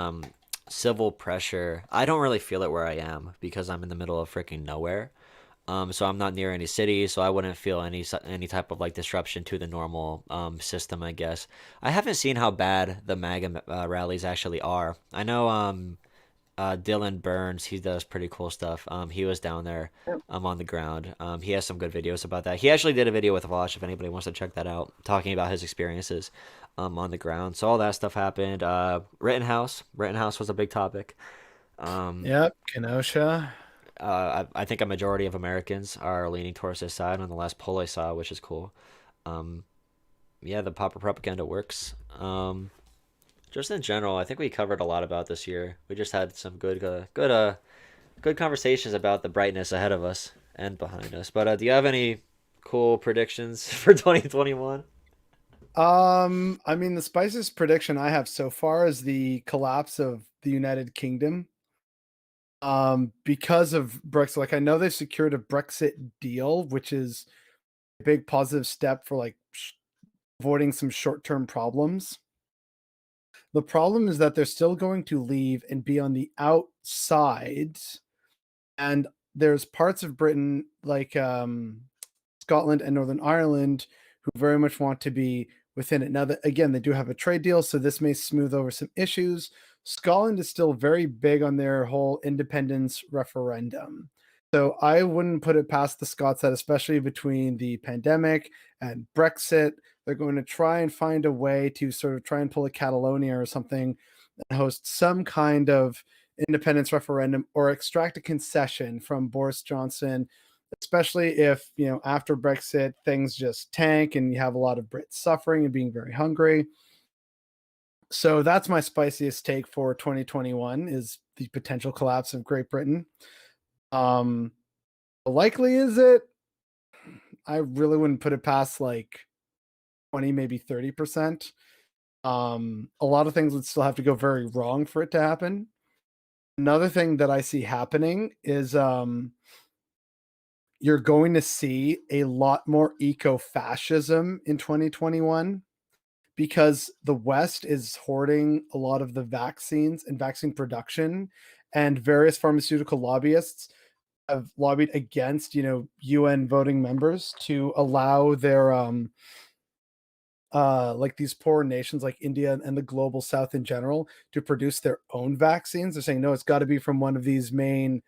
civil pressure, I don't really feel it where I am because I'm in the middle of freaking nowhere. So I'm not near any cities, so I wouldn't feel any type of like disruption to the normal system, I guess. I haven't seen how bad the MAGA rallies actually are. I know Dylan Burns, he does pretty cool stuff. He was down there on the ground. He has some good videos about that. He actually did a video with Watch if anybody wants to check that out, talking about his experiences on the ground. So all that stuff happened. Rittenhouse was a big topic. Um, Yep, Kenosha. I think a majority of Americans are leaning towards this side on the last poll I saw, which is cool. Um, yeah, the proper propaganda works. Just in general, I think we covered a lot about this year. We just had some good conversations about the brightness ahead of us and behind us. But do you have any cool predictions for 2021? I mean, the spiciest prediction I have so far is the collapse of the United Kingdom. Because of Brexit, like I know they secured a Brexit deal, which is a big positive step for like avoiding some short-term problems. The problem is that they're still going to leave and be on the outside, and there's parts of Britain like Scotland and Northern Ireland who very much want to be within it. Now that again, they do have a trade deal, so this may smooth over some issues. Scotland is still very big on their whole independence referendum. So I wouldn't put it past the Scots that, especially between the pandemic and Brexit, they're going to try and find a way to sort of try and pull a Catalonia or something and host some kind of independence referendum or extract a concession from Boris Johnson, especially if, after Brexit, things just tank and you have a lot of Brits suffering and being very hungry. So that's my spiciest take for 2021 is the potential collapse of Great Britain. Likely is it? I really wouldn't put it past like 20, maybe 30%. A lot of things would still have to go very wrong for it to happen. Another thing that I see happening is you're going to see a lot more eco-fascism in 2021 because the West is hoarding a lot of the vaccines and vaccine production, and various pharmaceutical lobbyists have lobbied against, UN voting members to allow their like these poor nations like India and the global South in general to produce their own vaccines. They're saying no, it's got to be from one of these main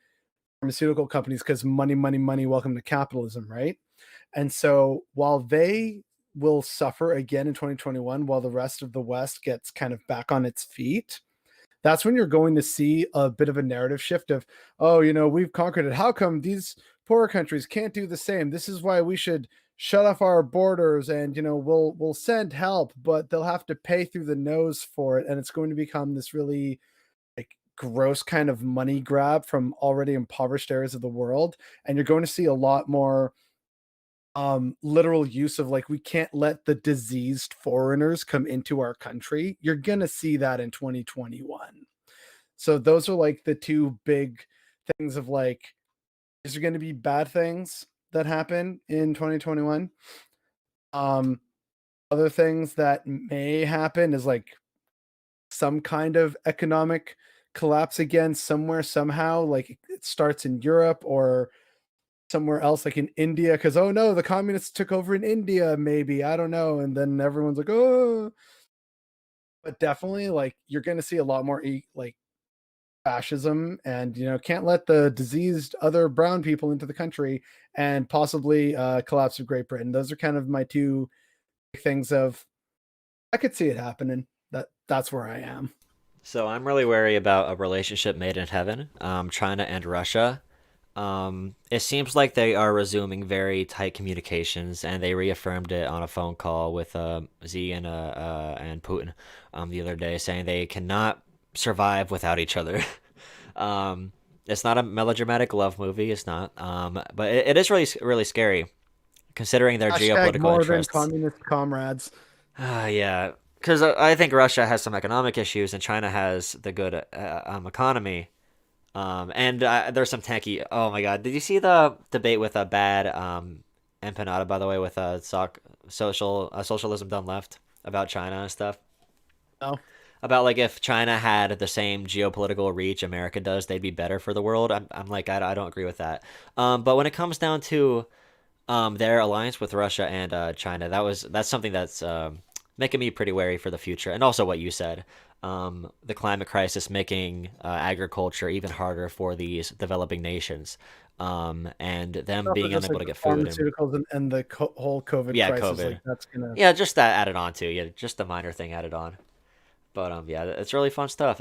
pharmaceutical companies because money, money, money, welcome to capitalism, right? And so while they will suffer again in 2021 while the rest of the West gets kind of back on its feet, that's when you're going to see a bit of a narrative shift of, oh, we've conquered it. How come these poorer countries can't do the same? This is why we should shut off our borders and, we'll send help, but they'll have to pay through the nose for it. And it's going to become this really like gross kind of money grab from already impoverished areas of the world. And you're going to see a lot more literal use of like, we can't let the diseased foreigners come into our country. You're gonna see that in 2021. So those are like the two big things of like, is there going to be bad things that happen in 2021? Other things that may happen is like some kind of economic collapse again somewhere somehow, like it starts in Europe or somewhere else like in India, because oh no, the communists took over in India, maybe, I don't know, and then everyone's like, oh. But definitely like you're going to see a lot more like fascism, and can't let the diseased other brown people into the country, and possibly collapse of Great Britain. Those are kind of my two things of, I could see it happening. That's where I am. So I'm really wary about a relationship made in heaven, China and Russia. It seems like they are resuming very tight communications, and they reaffirmed it on a phone call with Xi and Putin the other day, saying they cannot survive without each other. It's not a melodramatic love movie, it's not. But it is really scary considering their Hashtag geopolitical more than interests. communist comrades. Yeah, because I think Russia has some economic issues and China has the good economy. And there's some tanky. Oh my God, did you see the debate with a bad empanada, by the way, with socialism done left about China and stuff? No. About like if China had the same geopolitical reach America does, they'd be better for the world. I'm like I don't agree with that. But when it comes down to their alliance with Russia and China, that's something that's making me pretty wary for the future. And also what you said, the climate crisis making agriculture even harder for these developing nations, and them Also being just unable like to the get food and pharmaceuticals and the whole COVID yeah, crisis, like COVID. that's gonna. Yeah, just that added on to, yeah, just a minor thing added on. But yeah, it's really fun stuff.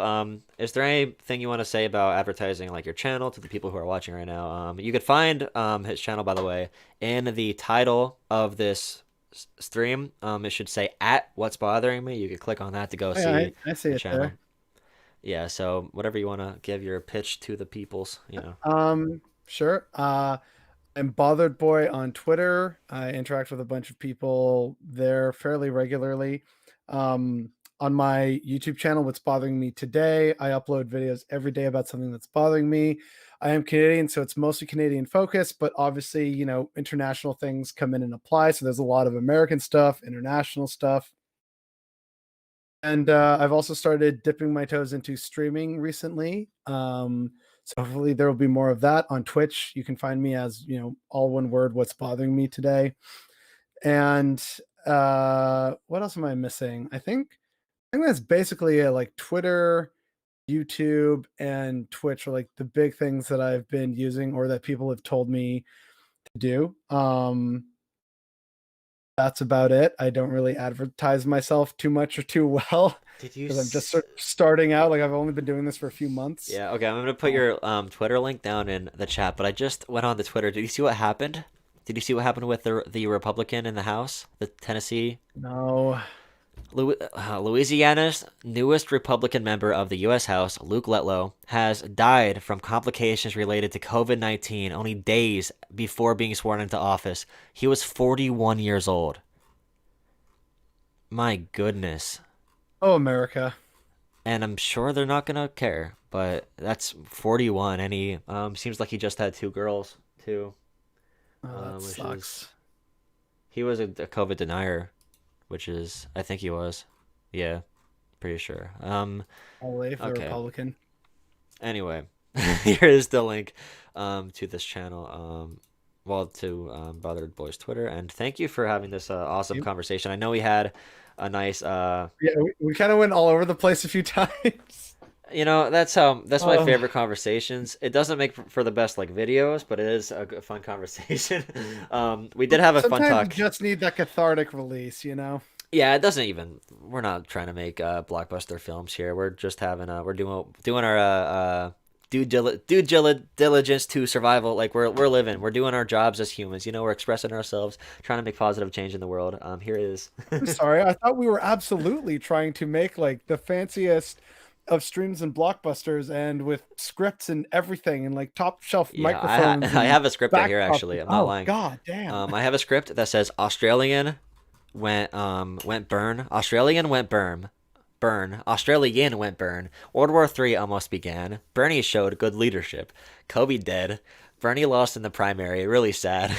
Is there anything you want to say about advertising like your channel to the people who are watching right now? You could find his channel, by the way, in the title of this stream. It should say at what's bothering me. You could click on that to go Oh, yeah, see I see the it channel. there. Yeah, so whatever you want to give your pitch to the peoples. Sure. I'm Bothered Boy on Twitter. I interact with a bunch of people there fairly regularly. Um, on my YouTube channel, What's Bothering Me Today, I upload videos every day about something that's bothering me. I am Canadian, so it's mostly Canadian focused, but obviously, international things come in and apply. So there's a lot of American stuff, international stuff. And I've also started dipping my toes into streaming recently. So hopefully there will be more of that on Twitch. You can find me as, all one word, What's Bothering Me Today. And what else am I missing? I think that's basically it. Like Twitter, YouTube, and Twitch are like the big things that I've been using or that people have told me to do. That's about it. I don't really advertise myself too much or too well Did you? because I'm just sort of starting out. Like I've only been doing this for a few months. Yeah, okay. I'm gonna put Um, your Twitter link down in the chat. But I just went on to Twitter. Did you see what happened? Did you see what happened with the Republican in the House, the Tennessee no. Louisiana's newest Republican member of the U.S. House, Luke Letlow, has died from complications related to COVID-19 only days before being sworn into office. He was 41 years old. My goodness. Oh, America. And I'm sure they're not gonna care, but that's 41, and he seems like he just had two girls too, Oh, that which is sucks. he was a COVID denier, which is I think he was, yeah, pretty sure. Only if they're Okay. Republican. Anyway, here is the link to this channel, well, to Bothered Boys Twitter, and thank you for having this awesome You- conversation. I know we had a nice Yeah, we kind of went all over the place a few times. that's my Uh, favorite conversations. It doesn't make for the best like videos, but it is a fun conversation. We did have a fun Sometimes you talk. just need that cathartic release. Yeah, it doesn't even. We're not trying to make blockbuster films here. We're just having we're doing our diligence to survival. Like we're living. We're doing our jobs as humans. We're expressing ourselves, trying to make positive change in the world. Here it is. I'm sorry. I thought we were absolutely trying to make like the fanciest of streams and blockbusters and with scripts and everything and like top shelf Yeah, microphones I and have a script right here backdrops. actually. I'm not Oh lying. God damn. I have a script that says went burn. Australian went burn. Australian went burn. World War III almost began. Bernie showed good leadership. COVID dead. Bernie lost in the primary. Really sad.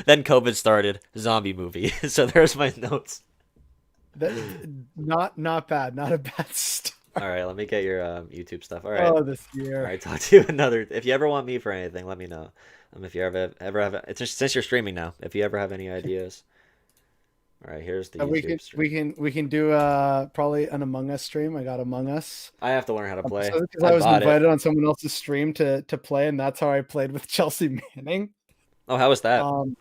Then COVID started. Zombie movie. So there's my notes. That not bad. Not a bad start. All right, let me get your YouTube stuff. All right. Oh, this All year. right, talk to you another. If you ever want me for anything, let me know. If you ever have, it's just, since you're streaming now. If you ever have any ideas. All right, here's the We YouTube can stream. we can do probably an Among Us stream. I got Among Us. I have to learn how to play. So because I I was bought it. invited on someone else's stream to play, and that's how I played with Chelsea Manning. Oh, how was that? Um,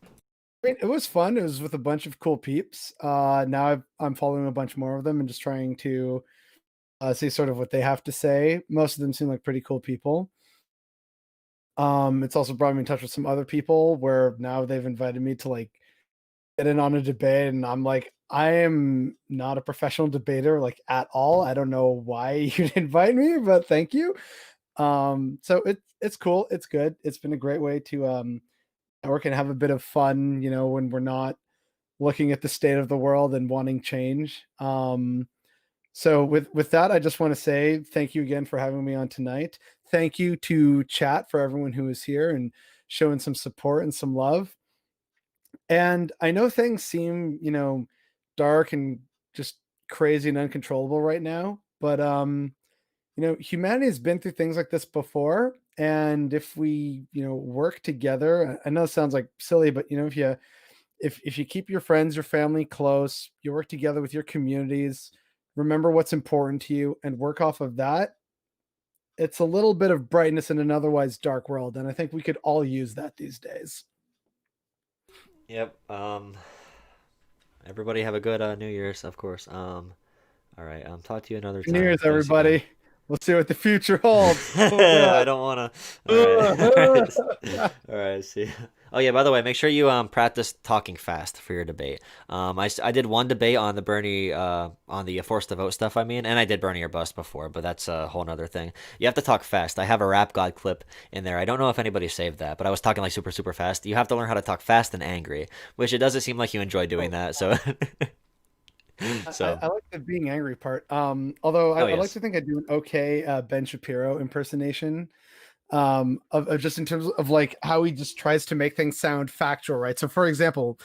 I mean, it was fun. It was with a bunch of cool peeps. Now I'm following a bunch more of them and just trying to see sort of what they have to say. Most of them seem like pretty cool people. It's also brought me in touch with some other people where now they've invited me to like get in on a debate, and I'm like, I am not a professional debater like at all. I don't know why you'd invite me, but thank you. So it's cool. It's good. It's been a great way to network and have a bit of fun, when we're not looking at the state of the world and wanting change. So with that, I just want to say thank you again for having me on tonight. Thank you to chat for everyone who is here and showing some support and some love. And I know things seem, dark and just crazy and uncontrollable right now, but humanity has been through things like this before. And if we, work together, I know it sounds like silly, but if you keep your friends, your family close, you work together with your communities, remember what's important to you and work off of that, it's a little bit of brightness in an otherwise dark world. And I think we could all use that these days. Yep. Everybody have a good New Year's, of course. All right. Talk to you another time. Cheers, Thanks again. everybody. We'll see what the future holds. Oh I don't wanna. All right. All god. right. All right. See ya. Oh yeah. By the way, make sure you practice talking fast for your debate. I did one debate on the Bernie on the forced to vote stuff. I mean, and I did Bernie or bust before, but that's a whole nother thing. You have to talk fast. I have a rap god clip in there. I don't know if anybody saved that, but I was talking like super fast. You have to learn how to talk fast and angry, which it doesn't seem like you enjoy doing that. So so I like the being angry part. Although oh I like yes. to think I do an okay Ben Shapiro impersonation. Of just in terms of like how he just tries to make things sound factual, right? So, for example,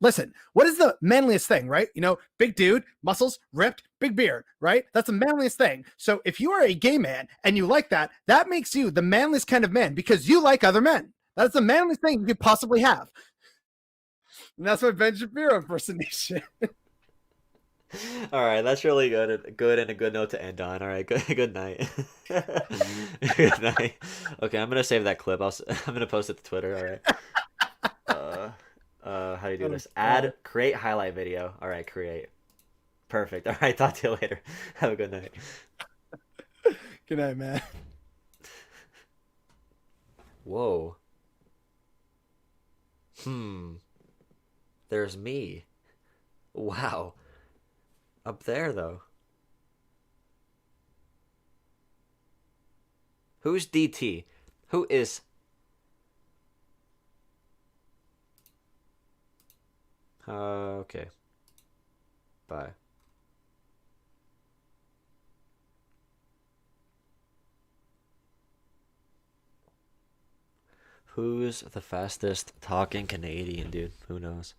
listen, what is the manliest thing, right? You know, big dude, muscles, ripped, big beard, right? That's the manliest thing. So, if you are a gay man and you like that, that makes you the manliest kind of man because you like other men. That's the manliest thing you could possibly have. And that's my Ben Shapiro impersonation. All right, that's really good and a good note to end on. All right, good night. Good night. Okay, I'm gonna save that clip. I'm gonna post it to Twitter. All right. How do you do Oh, this? God. Add, create highlight video. All right, create. Perfect. All right, talk to you later. Have a good night. Good night, man. Whoa. Hmm. There's me. Wow. Up there though. Who's DT? Who is? Okay. Bye. Who's the fastest talking Canadian, dude? Who knows?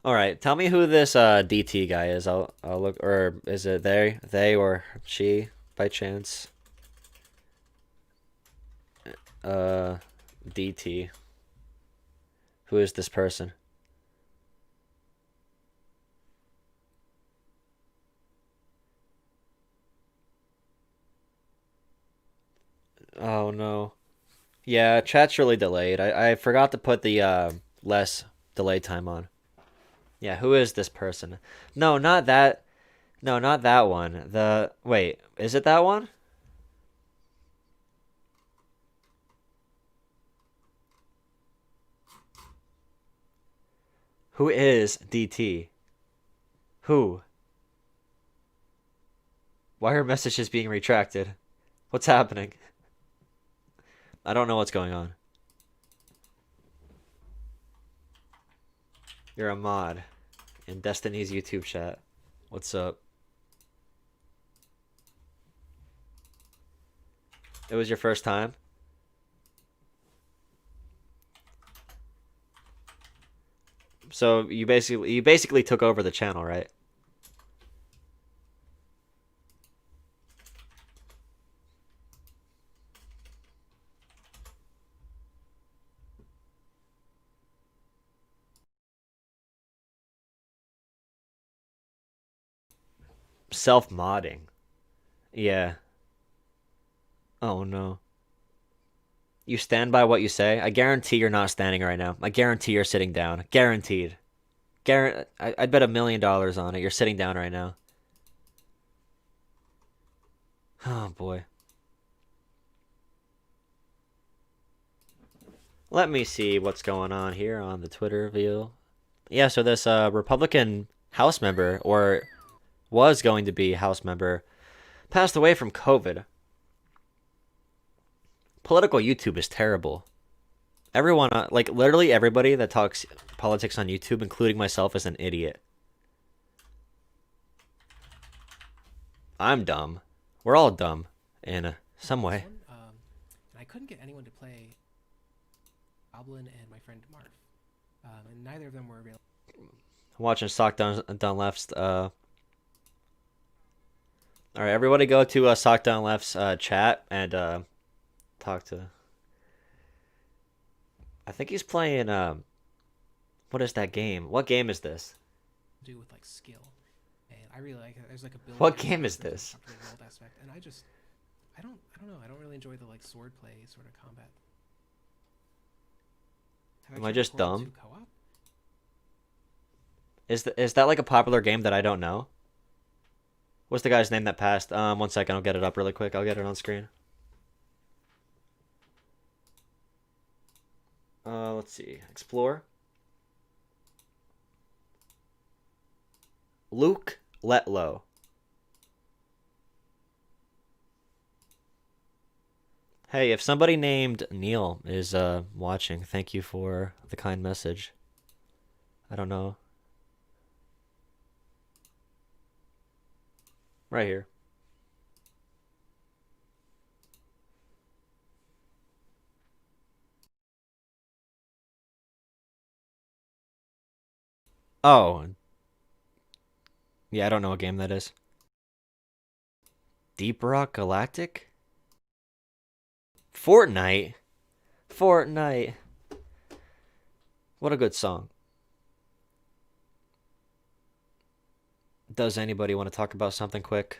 All right, tell me who this DT guy is. I'll look, or is it they or she by chance? Uh, DT. Who is this person? Oh no. Yeah, chat's really delayed. I forgot to put the less delay time on. Yeah, who is this person? No, not that. No, not that one. The wait, is it that one? Who is DT? Who? Why are messages being retracted? What's happening? I don't know what's going on. You're a mod in Destiny's YouTube chat. What's up? It was your first time? So you basically took over the channel, right? Self-modding. Yeah. Oh no. You stand by what you say? I guarantee you're not standing right now. I guarantee you're sitting down. Guaranteed. I'd bet $1 million on it. You're sitting down right now. Oh boy. Let me see what's going on here on the Twitter view. Yeah, so this Republican House member, or was going to be House member, passed away from COVID. Political YouTube is terrible. Everyone, like literally everybody that talks politics on YouTube, including myself, is an idiot. I'm dumb. We're all dumb in some way. And I couldn't get anyone to play Goblin and my friend Marv, and neither of them were available. I'm watching Sock Down Left's. All right, everybody go to Sock Down Left's chat and talk to. I think he's playing. What is that game? What game is this? Do with like skill, and I really like it. There's like a build. What game is this? Aspect, and I don't know. I don't really enjoy the like swordplay sort of combat. Am I just dumb? Co-op? Is that like a popular game that I don't know? What's the guy's name that passed? 1 second, I'll get it up really quick. I'll get it on screen. Let's see. Explore. Luke Letlow. Hey, if somebody named Neil is watching, thank you for the kind message. I don't know. Right here. Oh. Yeah, I don't know what game that is. Deep Rock Galactic? Fortnite? Fortnite. What a good song. Does anybody want to talk about something quick?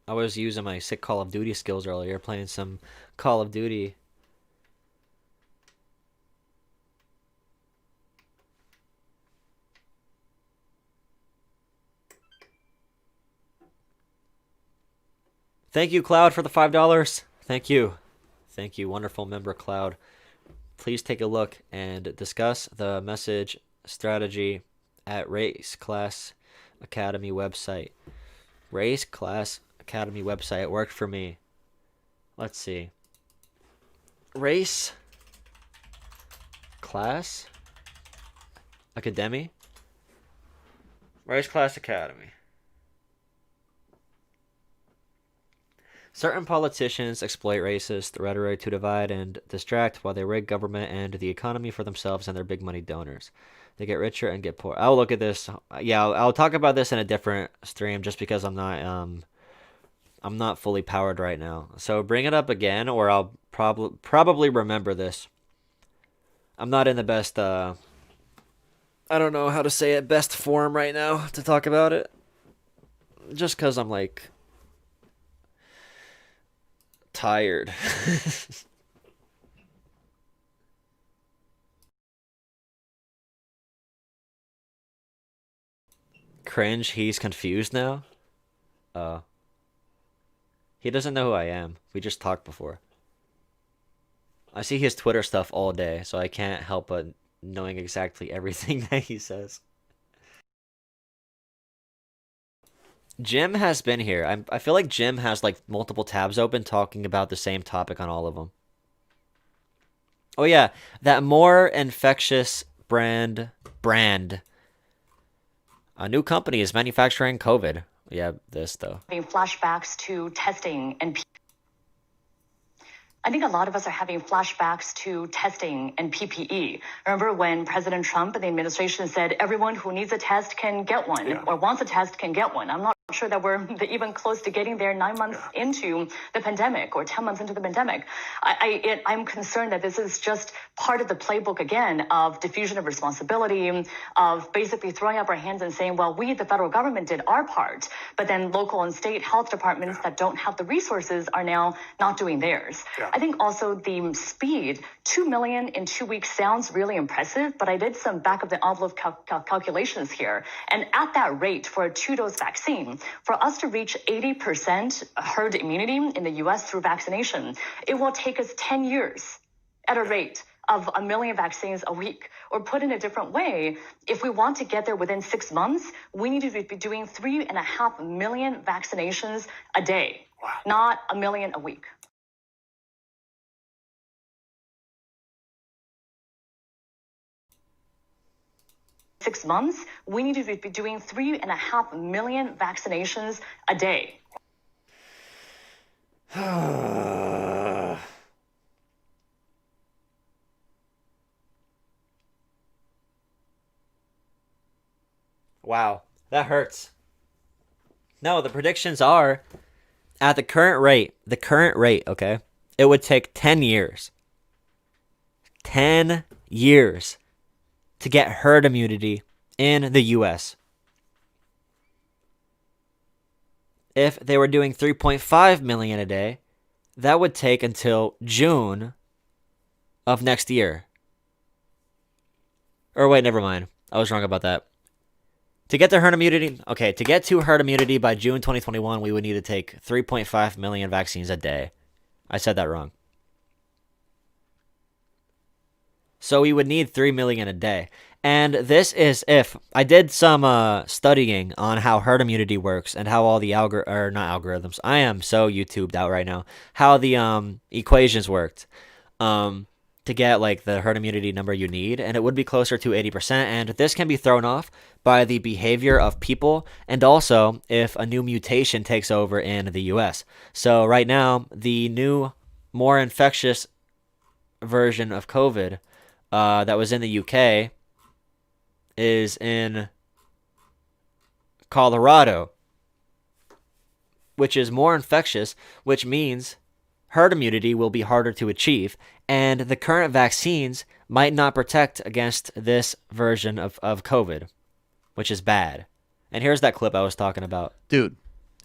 I was using my sick Call of Duty skills earlier, playing some Call of Duty. Thank you, Cloud, for the $5. Thank you. Thank you, wonderful member Cloud. Please take a look and discuss the message strategy at Race Class Academy website. Race Class Academy website. It worked for me. Let's see. Race Class Academy. Race Class Academy. Certain politicians exploit racist rhetoric to divide and distract while they rig government and the economy for themselves and their big money donors. They get richer and get poor. I'll look at this. Yeah, I'll talk about this in a different stream just because I'm not fully powered right now. So bring it up again or I'll probably remember this. I'm not in the best I don't know how to say it, best form right now to talk about it. Just cuz I'm like tired. Cringe, he's confused now? He doesn't know who I am. We just talked before. I see his Twitter stuff all day, so I can't help but knowing exactly everything that he says. Jim has been here. I feel like Jim has like multiple tabs open talking about the same topic on all of them. Oh yeah, that more infectious brand. A new company is manufacturing COVID. Yeah, this though. Flashbacks to testing and I think a lot of us are having flashbacks to testing and PPE. Remember when President Trump and the administration said everyone who needs a test can get one or wants a test can get one? I'm not sure that we're even close to getting there 9 months into the pandemic or 10 months into the pandemic. I'm concerned that this is just part of the playbook again of diffusion of responsibility, of basically throwing up our hands and saying, well, we, the federal government, did our part, but then local and state health departments that don't have the resources are now not doing theirs. I think also the speed, 2 million in 2 weeks sounds really impressive, but I did some back of the envelope calculations here. And at that rate for a 2-dose vaccine, for us to reach 80% herd immunity in the US through vaccination, it will take us 10 years at a rate of 1 million vaccines a week. Or put in a different way, if we want to get there within 6 months, we need to be doing 3.5 million vaccinations a day, not 1 million a week. Six months, we need to be doing 3.5 million vaccinations a day. Wow, that hurts. No, the predictions are at the current rate, okay? It would take 10 years. 10 years to get herd immunity in the US. If they were doing 3.5 million a day, that would take until June of next year. Or wait, never mind. I was wrong about that. To get to herd immunity, okay, to get to herd immunity by June 2021, we would need to take 3.5 million vaccines a day. I said that wrong. So we would need 3 million a day. And this is if I did some studying on how herd immunity works and how all the not algorithms. I am so YouTubed out right now. How the equations worked. To get like the herd immunity number you need, and it would be closer to 80%. And this can be thrown off by the behavior of people, and also if a new mutation takes over in the US. So right now, the new, more infectious version of COVID that was in the UK is in Colorado, which is more infectious, which means herd immunity will be harder to achieve, and the current vaccines might not protect against this version of COVID, which is bad. And here's that clip I was talking about. Dude,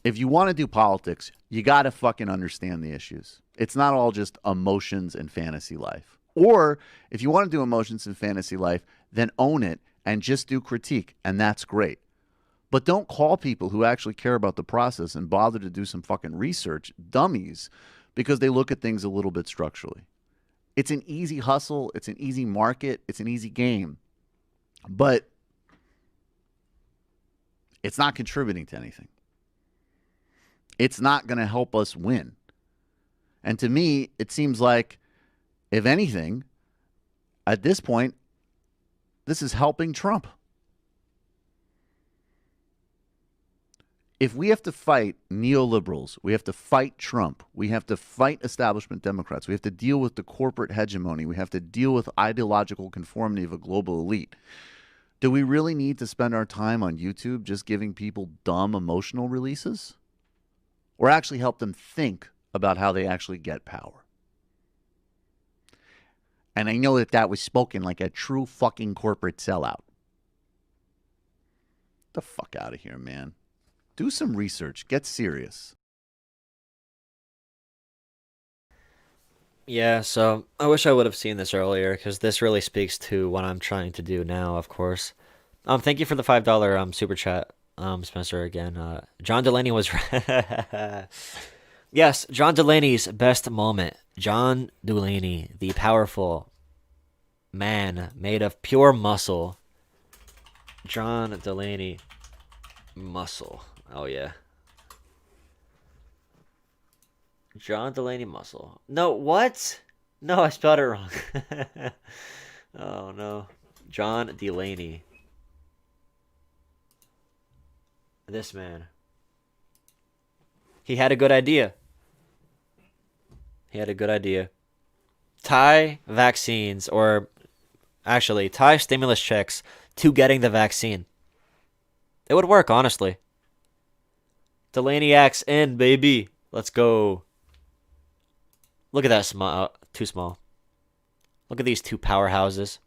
if you want to do politics, you got to fucking understand the issues. It's not all just emotions and fantasy life. Or if you want to do emotions and fantasy life, then own it and just do critique, and that's great. But don't call people who actually care about the process and bother to do some fucking research dummies because they look at things a little bit structurally. It's an easy hustle. It's an easy market. It's an easy game. But it's not contributing to anything. It's not going to help us win. And to me, it seems like, if anything, at this point, this is helping Trump. If we have to fight neoliberals, we have to fight Trump, we have to fight establishment Democrats, we have to deal with the corporate hegemony, we have to deal with ideological conformity of a global elite, do we really need to spend our time on YouTube just giving people dumb emotional releases? Or actually help them think about how they actually get power? And I know that that was spoken like a true fucking corporate sellout. The fuck out of here, man. Do some research. Get serious. Yeah, so I wish I would have seen this earlier, because this really speaks to what I'm trying to do now, of course. Thank you for the $5 super chat, Spencer, again. John Delaney was yes, John Delaney's best moment. John Delaney, the powerful man made of pure muscle. John Delaney, muscle. Oh, yeah. John Delaney muscle. No, what? No, I spelled it wrong. Oh, no. John Delaney. This man. He had a good idea. He had a good idea. Tie vaccines, or actually, tie stimulus checks to getting the vaccine. It would work, honestly. Delaney-acs in, baby. Let's go. Look at that small, too small. Look at these two powerhouses.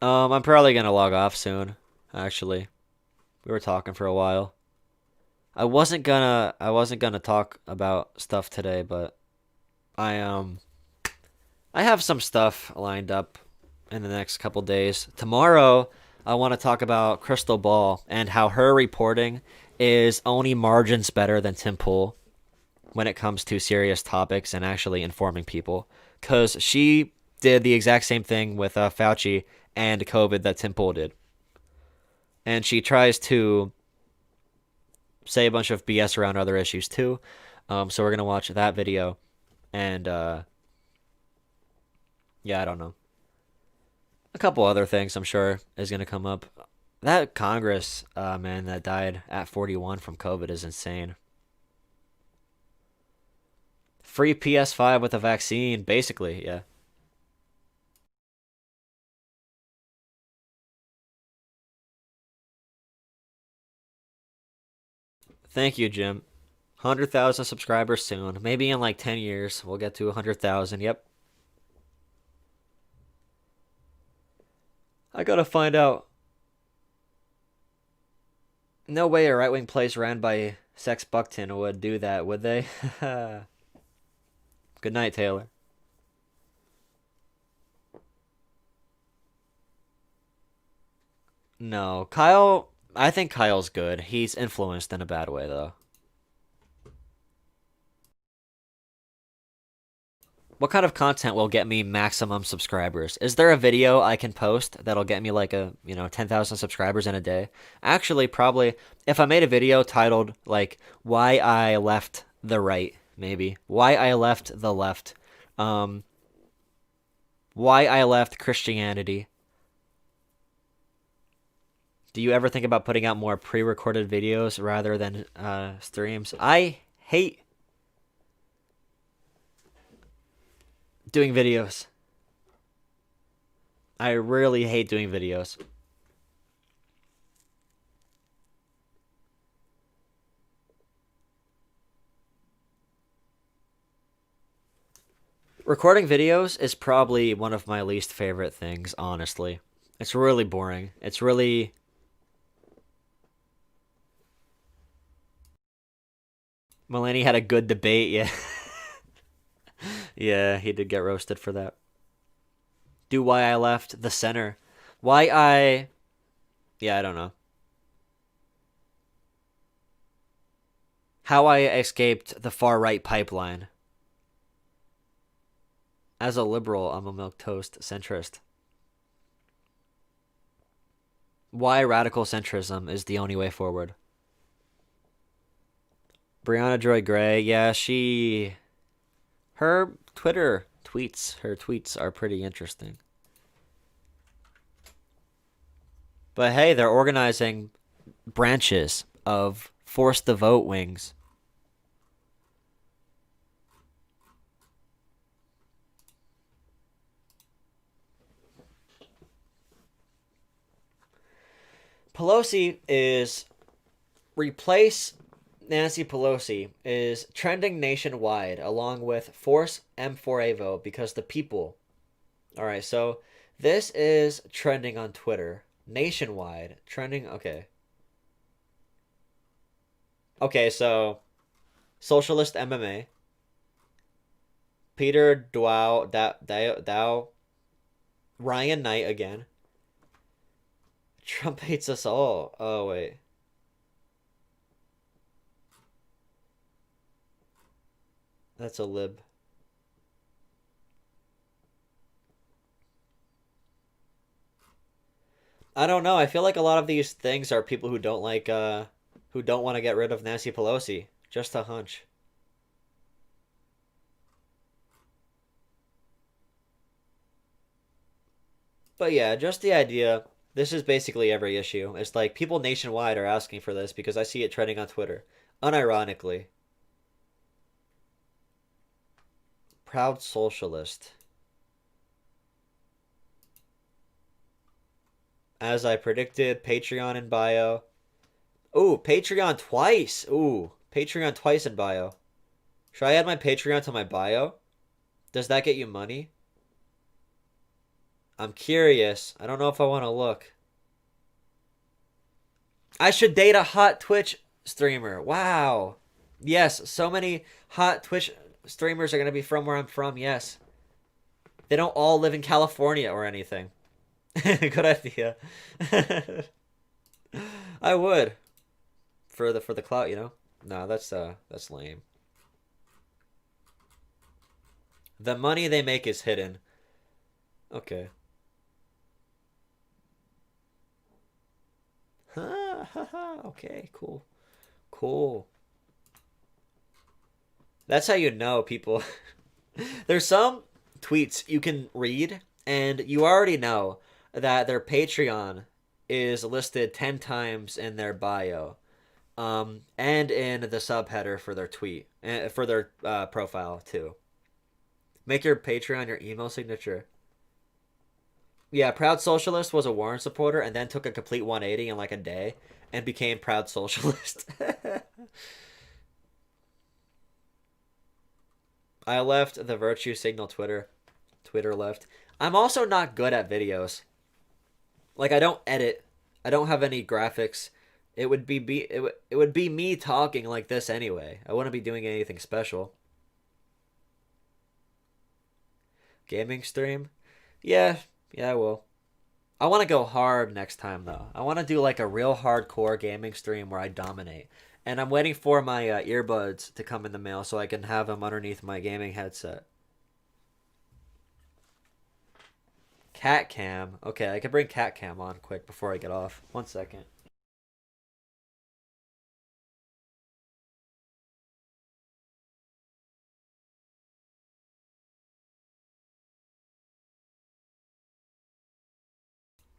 I'm probably gonna log off soon, actually. We were talking for a while. I wasn't gonna talk about stuff today, but I have some stuff lined up in the next couple days. Tomorrow, I want to talk about Crystal Ball and how her reporting is only margins better than Tim Pool when it comes to serious topics and actually informing people. Because she did the exact same thing with Fauci and COVID that Tim Pool did. And she tries to say a bunch of BS around other issues too. So we're going to watch that video. And, yeah, I don't know. A couple other things I'm sure is going to come up. That Congress man that died at 41 from COVID is insane. Free PS5 with a vaccine, basically, yeah. Thank you, Jim. 100,000 subscribers soon. Maybe in like 10 years we'll get to 100,000. Yep. I gotta find out. No way a right-wing place ran by Sex Buckton would do that, would they? Good night, Taylor. No, Kyle. I think Kyle's good. He's influenced in a bad way, though. What kind of content will get me maximum subscribers? Is there a video I can post that'll get me like 10,000 subscribers in a day? Actually, probably if I made a video titled like why I left the right, maybe why I left the left, um, why I left Christianity. Do you ever think about putting out more pre-recorded videos rather than streams? I hate doing videos. I really hate doing videos. Recording videos is probably one of my least favorite things, honestly. It's really boring. It's really... Mulaney had a good debate, yeah. Yeah, he did get roasted for that. Do why I left the center. Why I... Yeah, I don't know. How I escaped the far-right pipeline. As a liberal, I'm a milquetoast centrist. Why radical centrism is the only way forward. Brianna Joy Gray, yeah, her tweets are pretty interesting. But hey, they're organizing branches of Force the Vote wings. Pelosi is replace Nancy Pelosi is trending nationwide along with Force M4A vote because the people. All right, so this is trending on Twitter nationwide. Trending, okay. Okay, so Socialist MMA, Peter Dow, Ryan Knight again. Trump hates us all. Oh, wait. That's a lib. I don't know. I feel like a lot of these things are people who don't who don't want to get rid of Nancy Pelosi. Just a hunch. But yeah, just the idea. This is basically every issue. It's like people nationwide are asking for this because I see it trending on Twitter. Unironically. Proud socialist. As I predicted, Patreon in bio. Ooh, Patreon twice. Ooh, Patreon twice in bio. Should I add my Patreon to my bio? Does that get you money? I'm curious. I don't know if I want to look. I should date a hot Twitch streamer. Wow. Yes, so many hot Twitch streamers are going to be from where I'm from, yes. They don't all live in California or anything. Good idea. I would. For the clout, you know? No, that's lame. The money they make is hidden. Okay. Okay, cool. Cool. That's how you know people. There's some tweets you can read, and you already know that their Patreon is listed 10 times in their bio, and in the subheader for their tweet, for their profile too. Make your Patreon your email signature. Yeah, Proud Socialist was a Warren supporter and then took a complete 180 in like a day and became Proud Socialist. I left the virtue signal Twitter. Twitter left. I'm also not good at videos. Like, I don't edit. I don't have any graphics. It would be me talking like this anyway. I wouldn't be doing anything special. Gaming stream? Yeah, I will. I want to go hard next time, though. I want to do like a real hardcore gaming stream where I dominate. And I'm waiting for my earbuds to come in the mail so I can have them underneath my gaming headset. Cat cam. Okay, I can bring cat cam on quick before I get off. 1 second.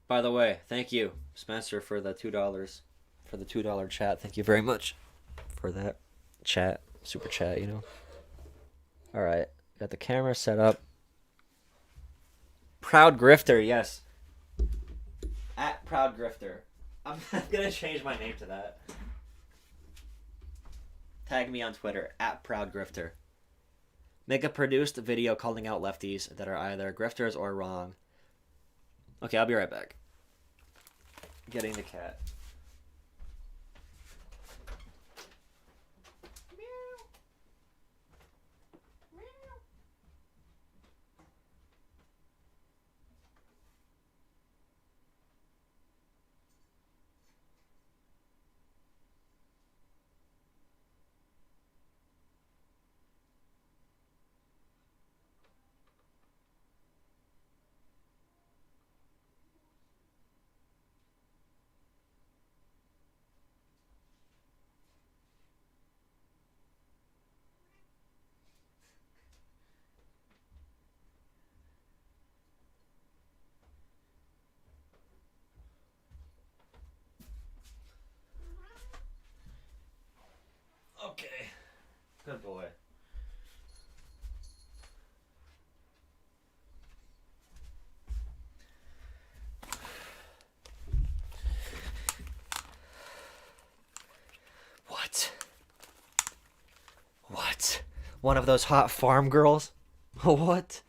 By the way, thank you, Spencer, for the $2 for the $2 chat. Thank you very much for that chat, super chat. You know. All right, got the camera set up. Proud Grifter, yes. At Proud Grifter. I'm gonna change my name to that. Tag me on Twitter at Proud Grifter. Make a produced video calling out lefties that are either grifters or wrong. Okay, I'll be right back. Getting the cat. Okay. Good boy. What? What? One of those hot farm girls? What?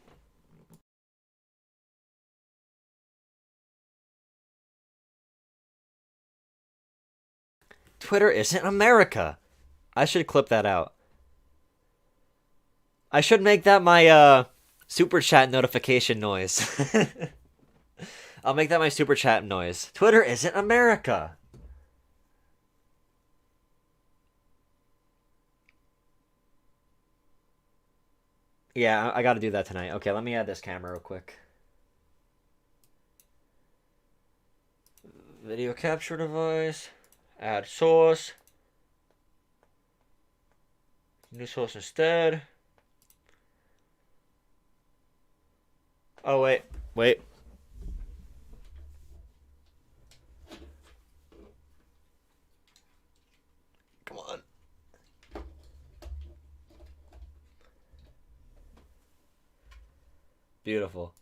Twitter isn't America. I should clip that out. I should make that my super chat notification noise. I'll make that my super chat noise. Twitter isn't America. Yeah, I gotta do that tonight. Okay, let me add this camera real quick. Video capture device. Add source. New source instead. Oh, wait. Wait. Come on. Beautiful.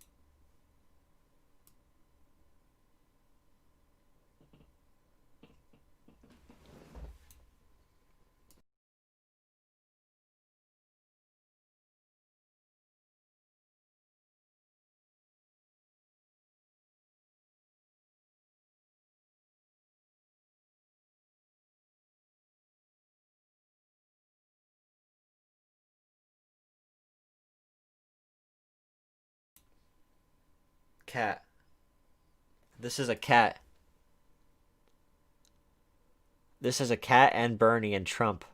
Cat. This is a cat. This is a cat and Bernie and Trump.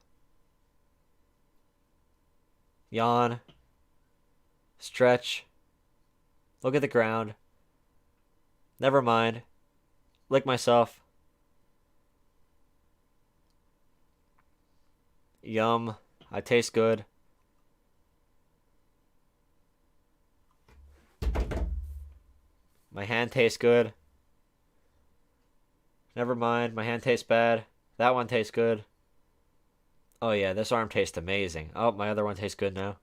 Yawn. Stretch. Look at the ground. Never mind. Lick myself. Yum. I taste good. My hand tastes good. Never mind. My hand tastes bad. That one tastes good. Oh yeah, this arm tastes amazing. Oh, my other one tastes good now.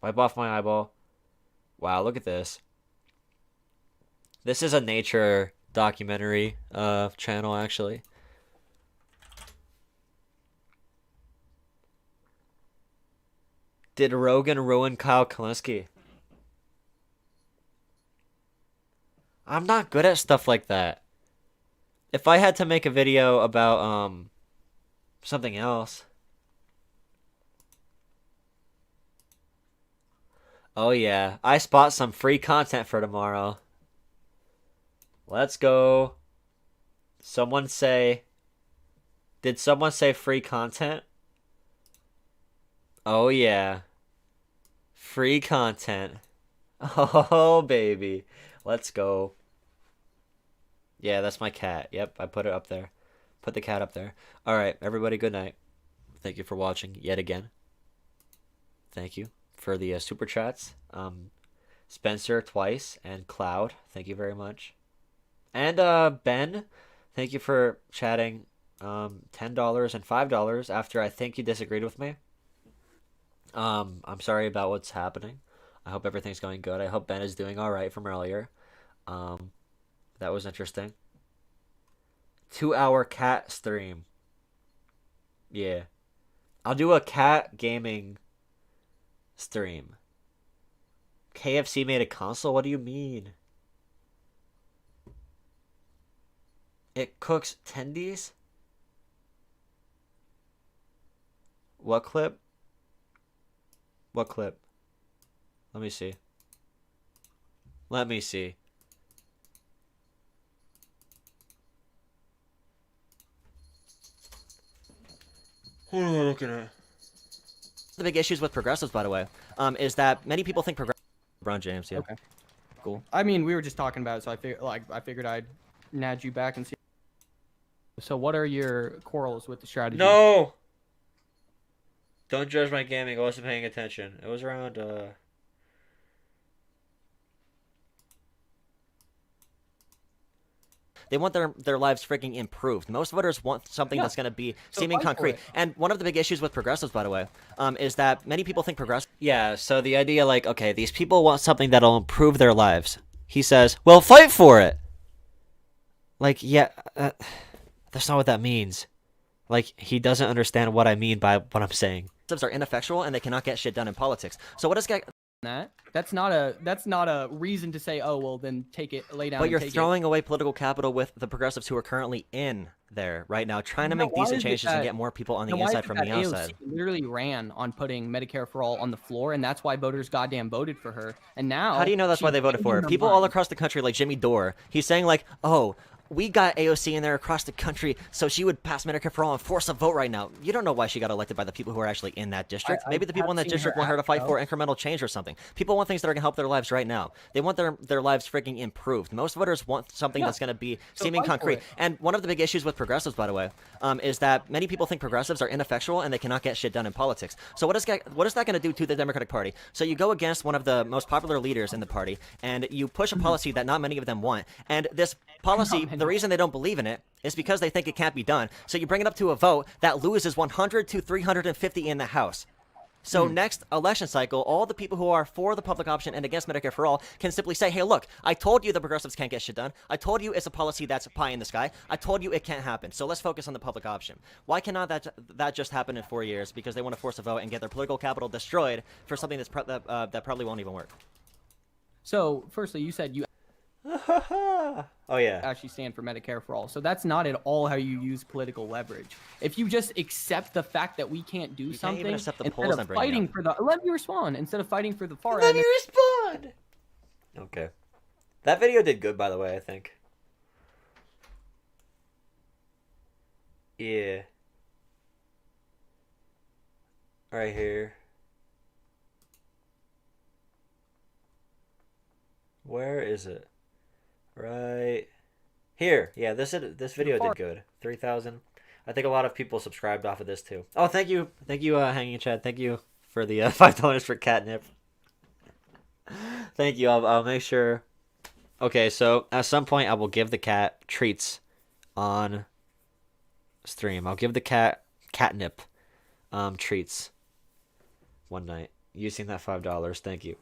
Wipe off my eyeball. Wow, look at this. This is a nature documentary channel, actually. Did Rogan ruin Kyle Kalinske? I'm not good at stuff like that. If I had to make a video about something else. Oh yeah, I spot some free content for tomorrow. Let's go. Someone say... Did someone say free content? Oh, yeah. Free content. Oh, baby. Let's go. Yeah, that's my cat. Yep, I put it up there. Put the cat up there. All right, everybody, good night. Thank you for watching yet again. Thank you for the super chats. Spencer twice and Cloud, thank you very much. And Ben, thank you for chatting $10 and $5 after I think you disagreed with me. I'm sorry about what's happening. I hope everything's going good. I hope Ben is doing all right from earlier. That was interesting. 2-hour cat stream. Yeah. I'll do a cat gaming stream. KFC made a console? What do you mean? It cooks tendies? What clip? What clip? Let me see. Let me see. What am I looking at? The big issues with progressives, by the way, is that many people think LeBron James, yeah. Okay. Cool. I mean, we were just talking about it, so I figured I'd nudge you back and see. So, what are your quarrels with the strategy? No! Don't judge my gaming. I wasn't paying attention. It was around, They want their lives freaking improved. Most voters want something that's going to be seeming concrete. And one of the big issues with progressives, by the way, is that many people think progressive. Yeah, so the idea, like, okay, these people want something that'll improve their lives. He says, well, fight for it! Like, yeah, that's not what that means. Like, he doesn't understand what I mean by what I'm saying. Progressives are ineffectual and they cannot get shit done in politics. So what does that's not a reason to say, oh well, then take it, lay down. But you're and take throwing away political capital with the progressives who are currently in there right now, trying to make decent changes and get more people on the inside from the outside. AOC literally ran on putting Medicare for all on the floor, and that's why voters goddamn voted for her. And now, how do you know that's why they voted for her? People all across the country, like Jimmy Dore, he's saying like, oh, we got AOC in there across the country, so she would pass Medicare for all and force a vote right now. You don't know why she got elected by the people who are actually in that district. Maybe the people in that district want her to fight for incremental change or something. People want things that are going to help their lives right now. They want their lives freaking improved. Most voters want something that's going to be seeming concrete. And one of the big issues with progressives, by the way, is that many people think progressives are ineffectual and they cannot get shit done in politics. So what is that going to do to the Democratic Party? So you go against one of the most popular leaders in the party, and you push a policy that not many of them want. And this policy, the reason they don't believe in it is because they think it can't be done. So you bring it up to a vote that loses 100 to 350 in the House. So next election cycle, all the people who are for the public option and against Medicare for all can simply say, hey, look, I told you the progressives can't get shit done. I told you it's a policy that's pie in the sky. I told you it can't happen. So let's focus on the public option. Why cannot that just happen in 4 years? Because they want to force a vote and get their political capital destroyed for something that probably won't even work. So, firstly, you said you Oh yeah. actually stand for Medicare for all. So that's not at all how you use political leverage. If you just accept the fact that we can't do something, even accept the instead polls I'm of bringing fighting up. for the, let me respond. Instead of fighting for the far Let end, me respond. Okay. That video did good, by the way, I think. Yeah. Right here. Where is it? Right here. Yeah, this video did good. 3,000. I think a lot of people subscribed off of this too. Oh, thank you, HangingChad. Thank you for the $5 for catnip. Thank you. I'll make sure. Okay, so at some point I will give the cat treats on stream. I'll give the cat catnip treats one night using that $5. Thank you.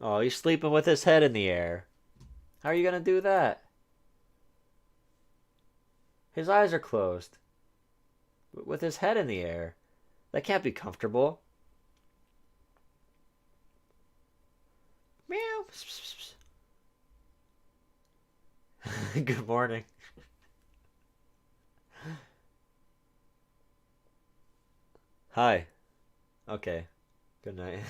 Oh, he's sleeping with his head in the air. How are you gonna do that? His eyes are closed. With his head in the air. That can't be comfortable. Meow. Good morning. Hi. Okay. Good night.